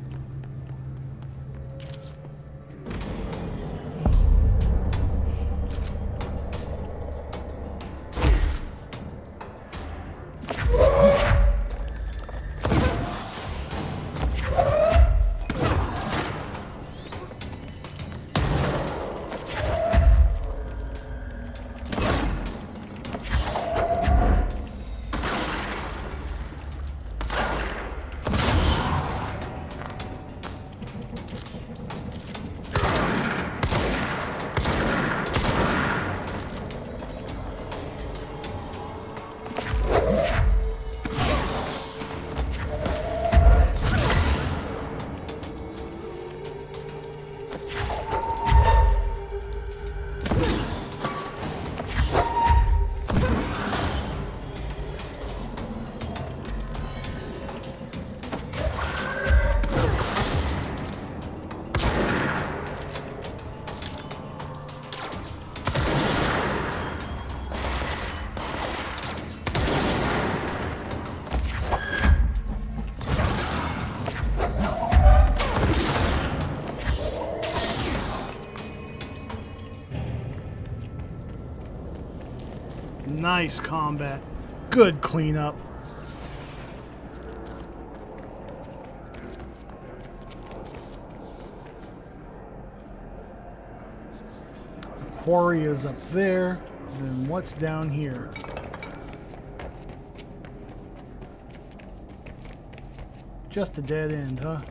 Nice combat. Good cleanup. The quarry is up there. Then what's down here? Just a dead end, huh?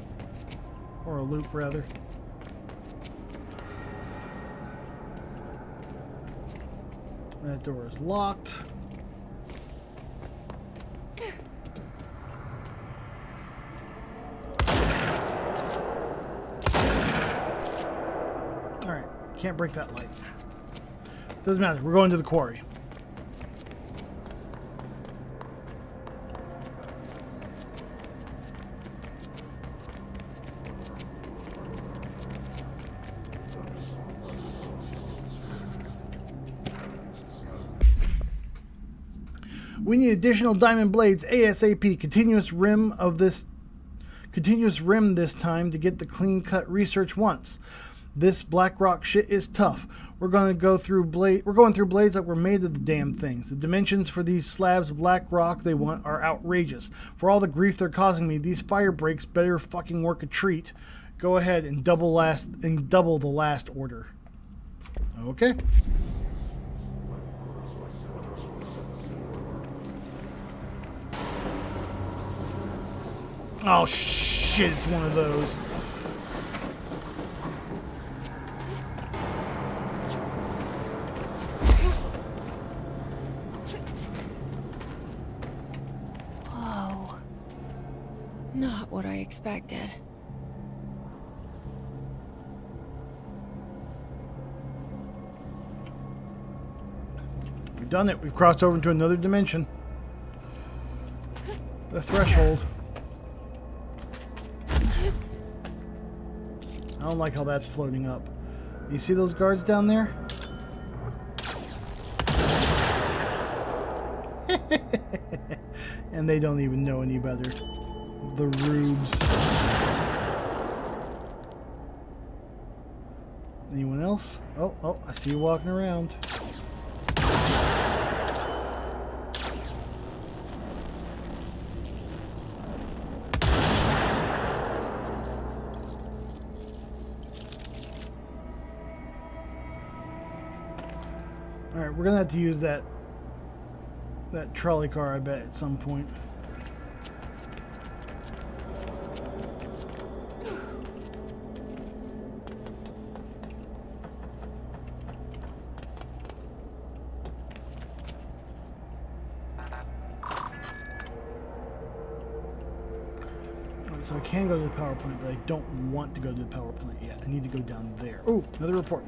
Or a loop, rather. That door is locked. Alright, can't break that light. Doesn't matter, we're going to the quarry. We need additional diamond blades ASAP. Continuous rim this time to get the clean cut research once. This Blackrock shit is tough. We're going through blades that were made of the damn things. The dimensions for these slabs of black rock they want are outrageous. For all the grief they're causing me, these fire breaks better fucking work a treat. Go ahead and double the last order. Okay. Oh shit, it's one of those. Whoa. Not what I expected. We've done it. We've crossed over into another dimension. The threshold. I don't like how that's floating up. You see those guards down there? And they don't even know any better. The rubes. Anyone else? Oh, I see you walking around. Alright, we're gonna have to use that trolley car, I bet, at some point. So I can go to the power plant, but I don't want to go to the power plant yet. I need to go down there. Oh, another report.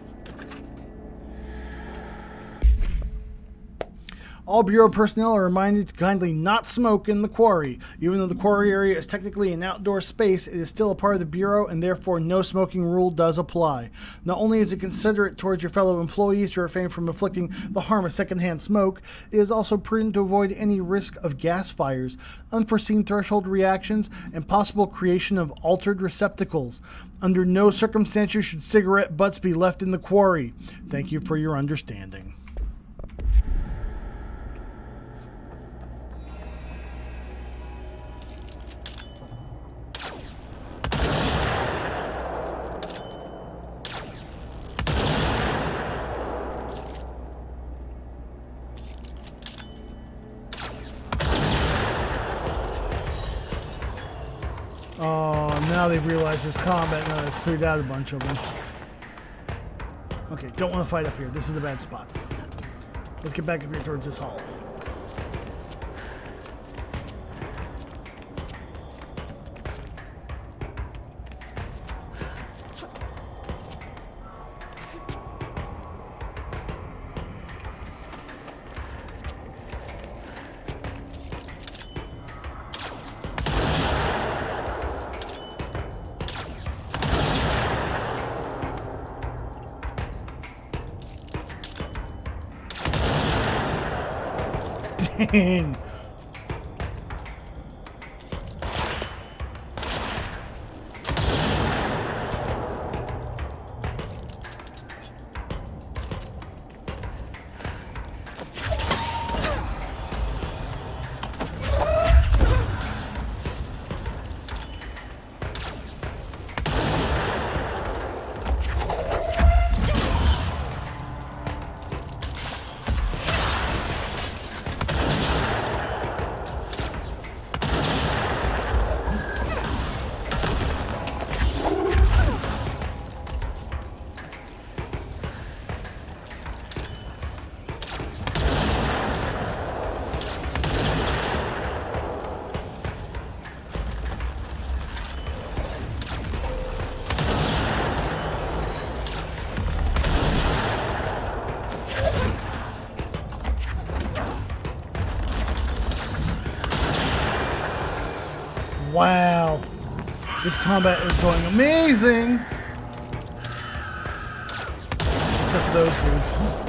All Bureau personnel are reminded to kindly not smoke in the quarry. Even though the quarry area is technically an outdoor space, it is still a part of the Bureau, and therefore no smoking rule does apply. Not only is it considerate towards your fellow employees to refrain from inflicting the harm of secondhand smoke, it is also prudent to avoid any risk of gas fires, unforeseen threshold reactions, and possible creation of altered receptacles. Under no circumstances should cigarette butts be left in the quarry. Thank you for your understanding. Oh, now they've realized there's combat. Now they've cleared out a bunch of them. Okay, don't want to fight up here. This is the bad spot. Let's get back up here towards this hall. Dang. Wow. This combat is going amazing. Except for those dudes.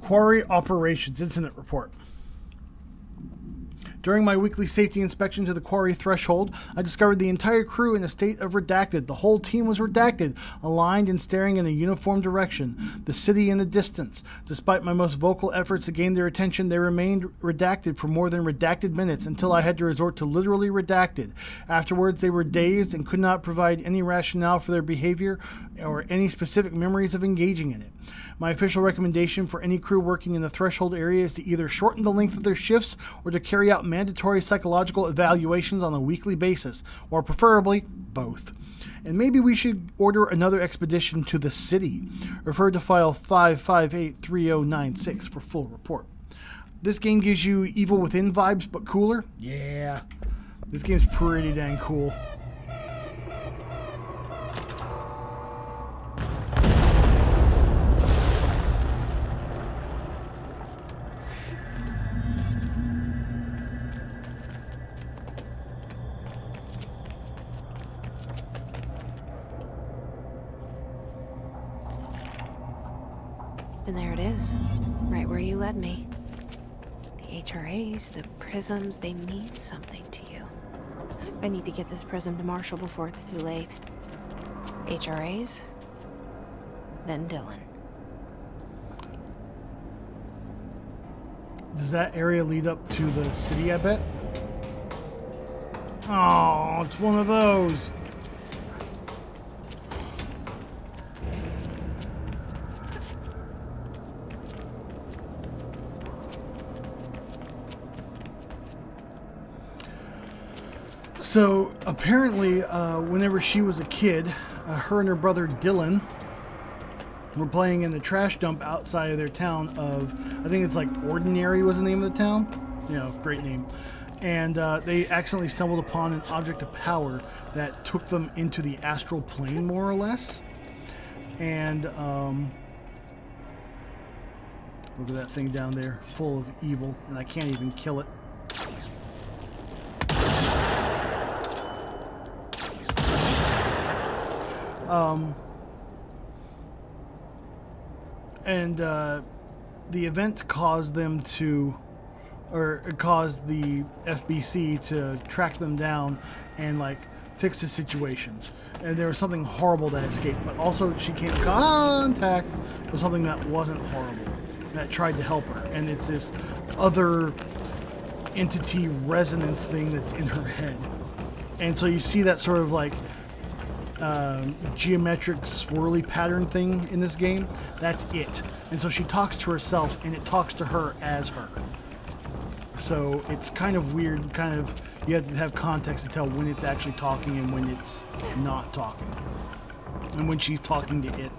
Quarry Operations Incident Report. During my weekly safety inspection to the quarry threshold, I discovered the entire crew in a state of redacted. The whole team was redacted, aligned and staring in a uniform direction, the city in the distance. Despite my most vocal efforts to gain their attention, they remained redacted for more than redacted minutes until I had to resort to literally redacted. Afterwards, they were dazed and could not provide any rationale for their behavior or any specific memories of engaging in it. My official recommendation for any crew working in the threshold area is to either shorten the length of their shifts or to carry out mandatory psychological evaluations on a weekly basis, or preferably both. And maybe we should order another expedition to the city. Refer to file 5583096 for full report. This game gives you Evil Within vibes, but cooler. Yeah, this game's pretty dang cool. And there it is, right where you led me. The HRAs, the prisms, they mean something to you. I need to get this prism to Marshall before it's too late. HRAs, then Dylan. Does that area lead up to the city, I bet? Oh, it's one of those. So apparently, whenever she was a kid, her and her brother Dylan were playing in the trash dump outside of their town of, I think it's like Ordinary was the name of the town. You know, great name. And they accidentally stumbled upon an object of power that took them into the astral plane, more or less. And look at that thing down there, full of evil, and I can't even kill it. The event caused them to, or it caused the FBC to track them down and like fix the situation. And there was something horrible that escaped, but also she came in contact with something that wasn't horrible, that tried to help her. And it's this other entity resonance thing that's in her head. And so you see that sort of like geometric swirly pattern thing in this game. That's it. And so she talks to herself and it talks to her as her. So it's kind of weird, kind of, you have to have context to tell when it's actually talking and when it's not talking. And when she's talking to it.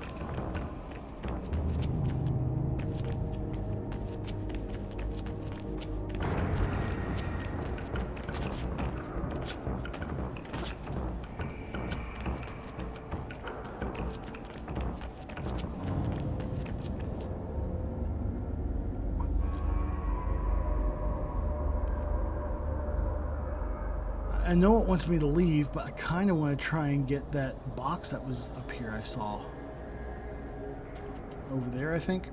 I know it wants me to leave, but I kind of want to try and get that box that was up here I saw. Over there, I think.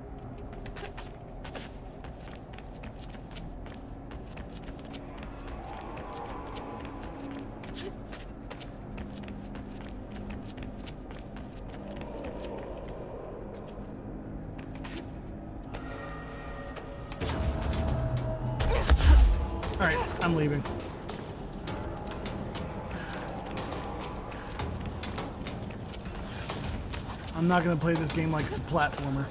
All right, I'm leaving. I'm not going to play this game like it's a platformer.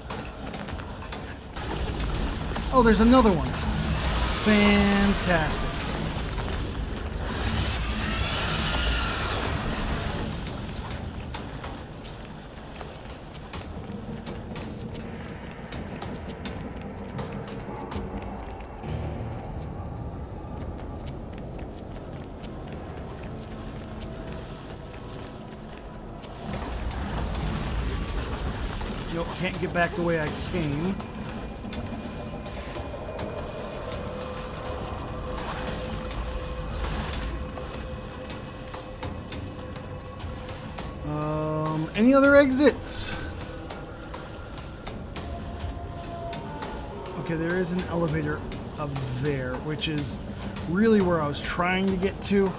Oh, there's another one. Fantastic. Nope, can't get back the way I came. Any other exits? Okay, there is an elevator up there, which is really where I was trying to get to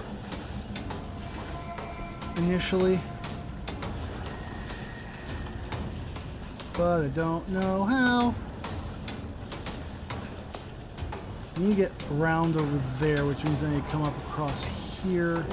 initially. But I don't know how. I need to get around over there, which means I need to come up across here.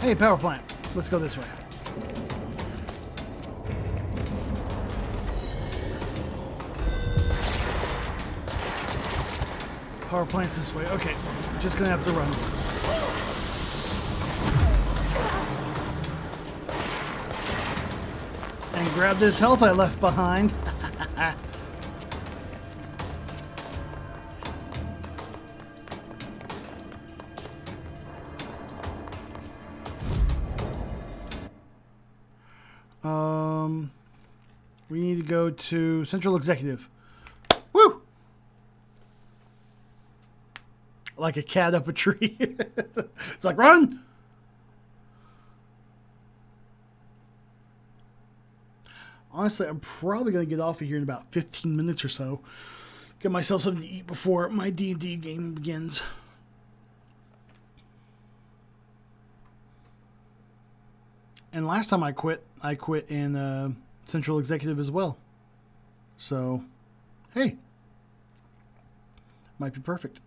Hey, power plant. Let's go this way. Power plant's this way. Okay, just gonna have to run. And grab this health I left behind. We need to go to Central Executive. Woo! like a cat up a tree. It's like, run! Honestly, I'm probably going to get off of here in about 15 minutes or so. Get myself something to eat before my D&D game begins. And last time I quit in Central Executive as well. So, hey. Might be perfect.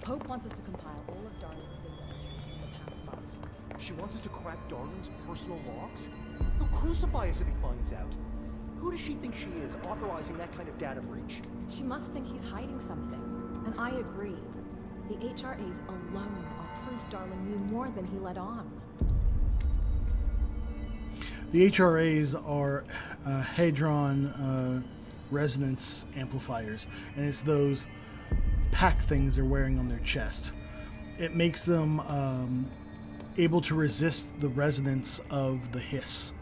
Pope wants us to compile all of Darling's data entries from the past month. She wants us to crack Darling's personal logs? He'll crucify us if he finds out. Who does she think she is, authorizing that kind of data breach? She must think he's hiding something. And I agree. The HRAs alone are proof Darling knew more than he let on. The HRAs are Hadron resonance amplifiers, and it's those pack things they're wearing on their chest. It makes them able to resist the resonance of the hiss.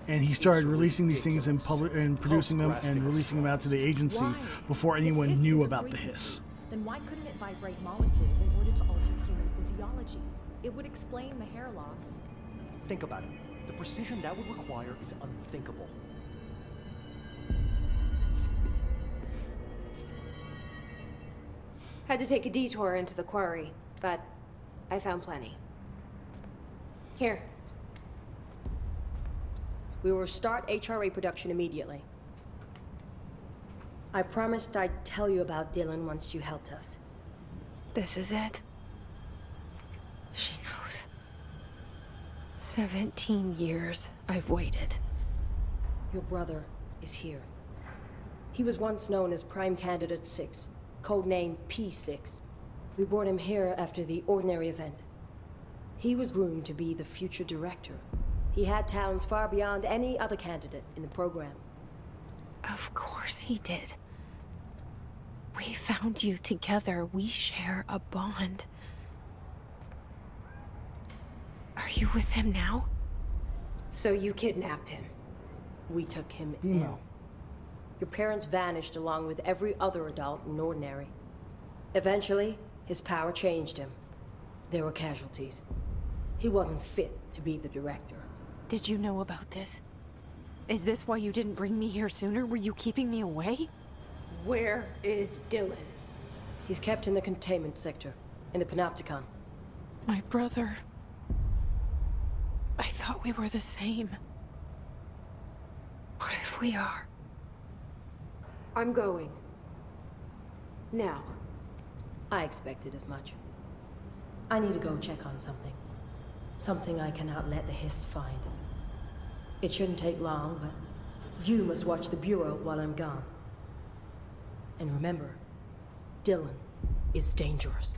And he started releasing these things in public and producing them and releasing them out to the agency before anyone knew about the hiss. Then why couldn't it vibrate molecules in order to alter human physiology? It would explain the hair loss. Think about it. The precision that would require is unthinkable. Had to take a detour into the quarry, but I found plenty. Here. We will start HRA production immediately. I promised I'd tell you about Dylan once you helped us. This is it. She knows. 17 years I've waited. Your brother is here. He was once known as Prime Candidate 6, codename P6. We brought him here after the Ordinary event. He was groomed to be the future director. He had talents far beyond any other candidate in the program. Of course he did. We found you together. We share a bond. Are you with him now? So you kidnapped him? We took him in. Your parents vanished along with every other adult in Ordinary. Eventually, his power changed him. There were casualties. He wasn't fit to be the director. Did you know about this? Is this why you didn't bring me here sooner? Were you keeping me away? Where is Dylan? He's kept in the containment sector, in the Panopticon. My brother. I thought we were the same. What if we are? I'm going. Now. I expected as much. I need to go check on something. Something I cannot let the hiss find. It shouldn't take long, but you must watch the Bureau while I'm gone. And remember, Dylan is dangerous.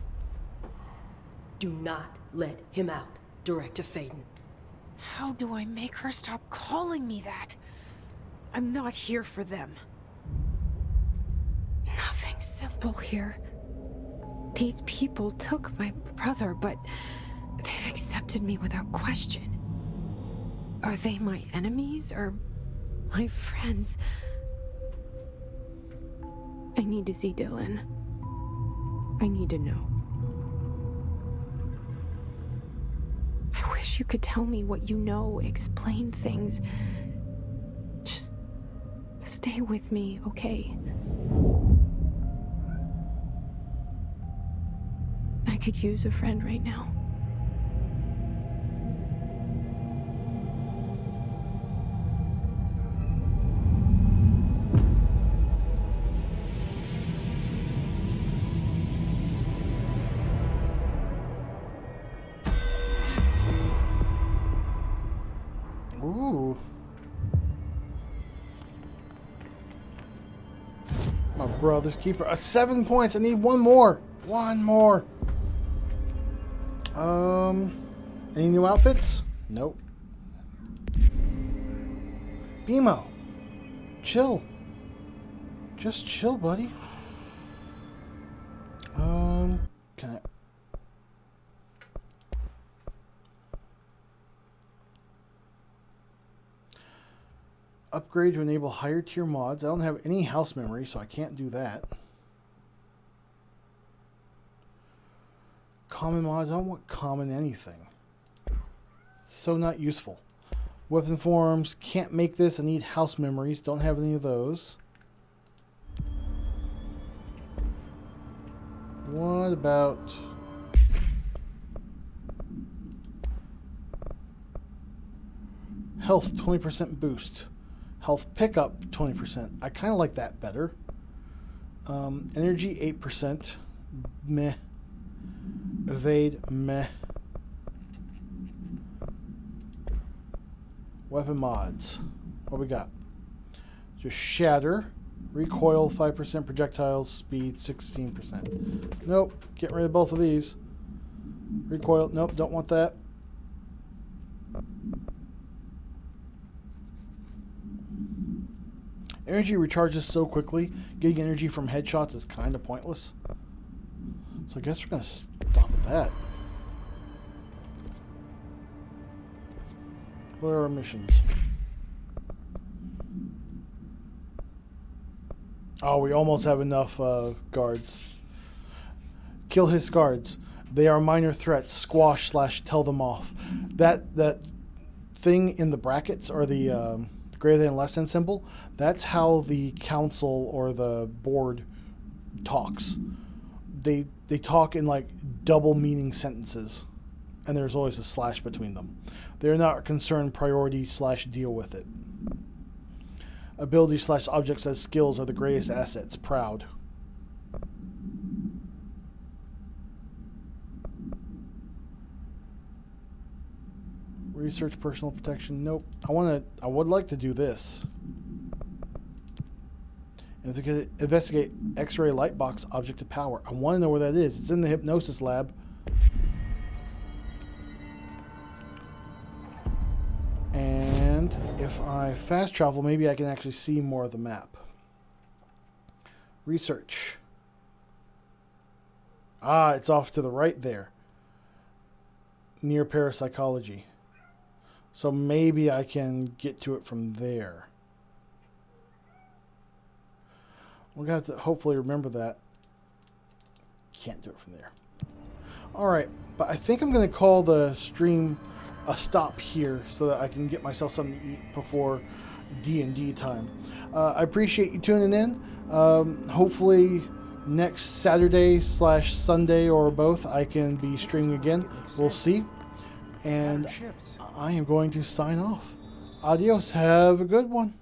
Do not let him out, Director Faden. How do I make her stop calling me that? I'm not here for them. Nothing simple here. These people took my brother, but they've accepted me without question. Are they my enemies or my friends? I need to see Dylan. I need to know. I wish you could tell me what you know, explain things. Just stay with me, okay? I could use a friend right now. Ooh. My brother's keeper. 7 points. I need one more. One more. Any new outfits? Nope. BMO. Chill. Just chill, buddy. upgrade to enable higher tier mods. I don't have any house memory, so I can't do that. Common mods, I don't want common anything. So not useful. Weapon forms, can't make this. I need house memories, don't have any of those. What about... health 20% boost. Health pickup 20%. I kind of like that better. Energy 8%. Meh. Evade. Meh. Weapon mods. What we got? Just shatter. Recoil 5%. Projectiles. Speed 16%. Nope. Get rid of both of these. Recoil. Nope. Don't want that. Energy recharges so quickly, getting energy from headshots is kind of pointless. So I guess we're going to stop at that. What are our missions? Oh, we almost have enough guards. Kill his guards. They are minor threats. Squash / tell them off. That thing in the brackets, or the... greater than less than symbol, that's how the council or the board talks. They talk in like double meaning sentences, and there's always a slash between them. They're not concerned priority / deal with it. Ability / objects as skills are the greatest assets. Proud. Research personal protection. Nope. I would like to do this. Investigate X-ray light box object of power. I want to know where that is. It's in the hypnosis lab. And if I fast travel, maybe I can actually see more of the map. Research. Ah, it's off to the right there. Near parapsychology. So maybe I can get to it from there. We're going to have to hopefully remember that. Can't do it from there. Alright, but I think I'm going to call the stream a stop here so that I can get myself something to eat before D&D time. I appreciate you tuning in. Hopefully next Saturday / Sunday or both I can be streaming again. We'll see. And I am going to sign off. Adios. Have a good one.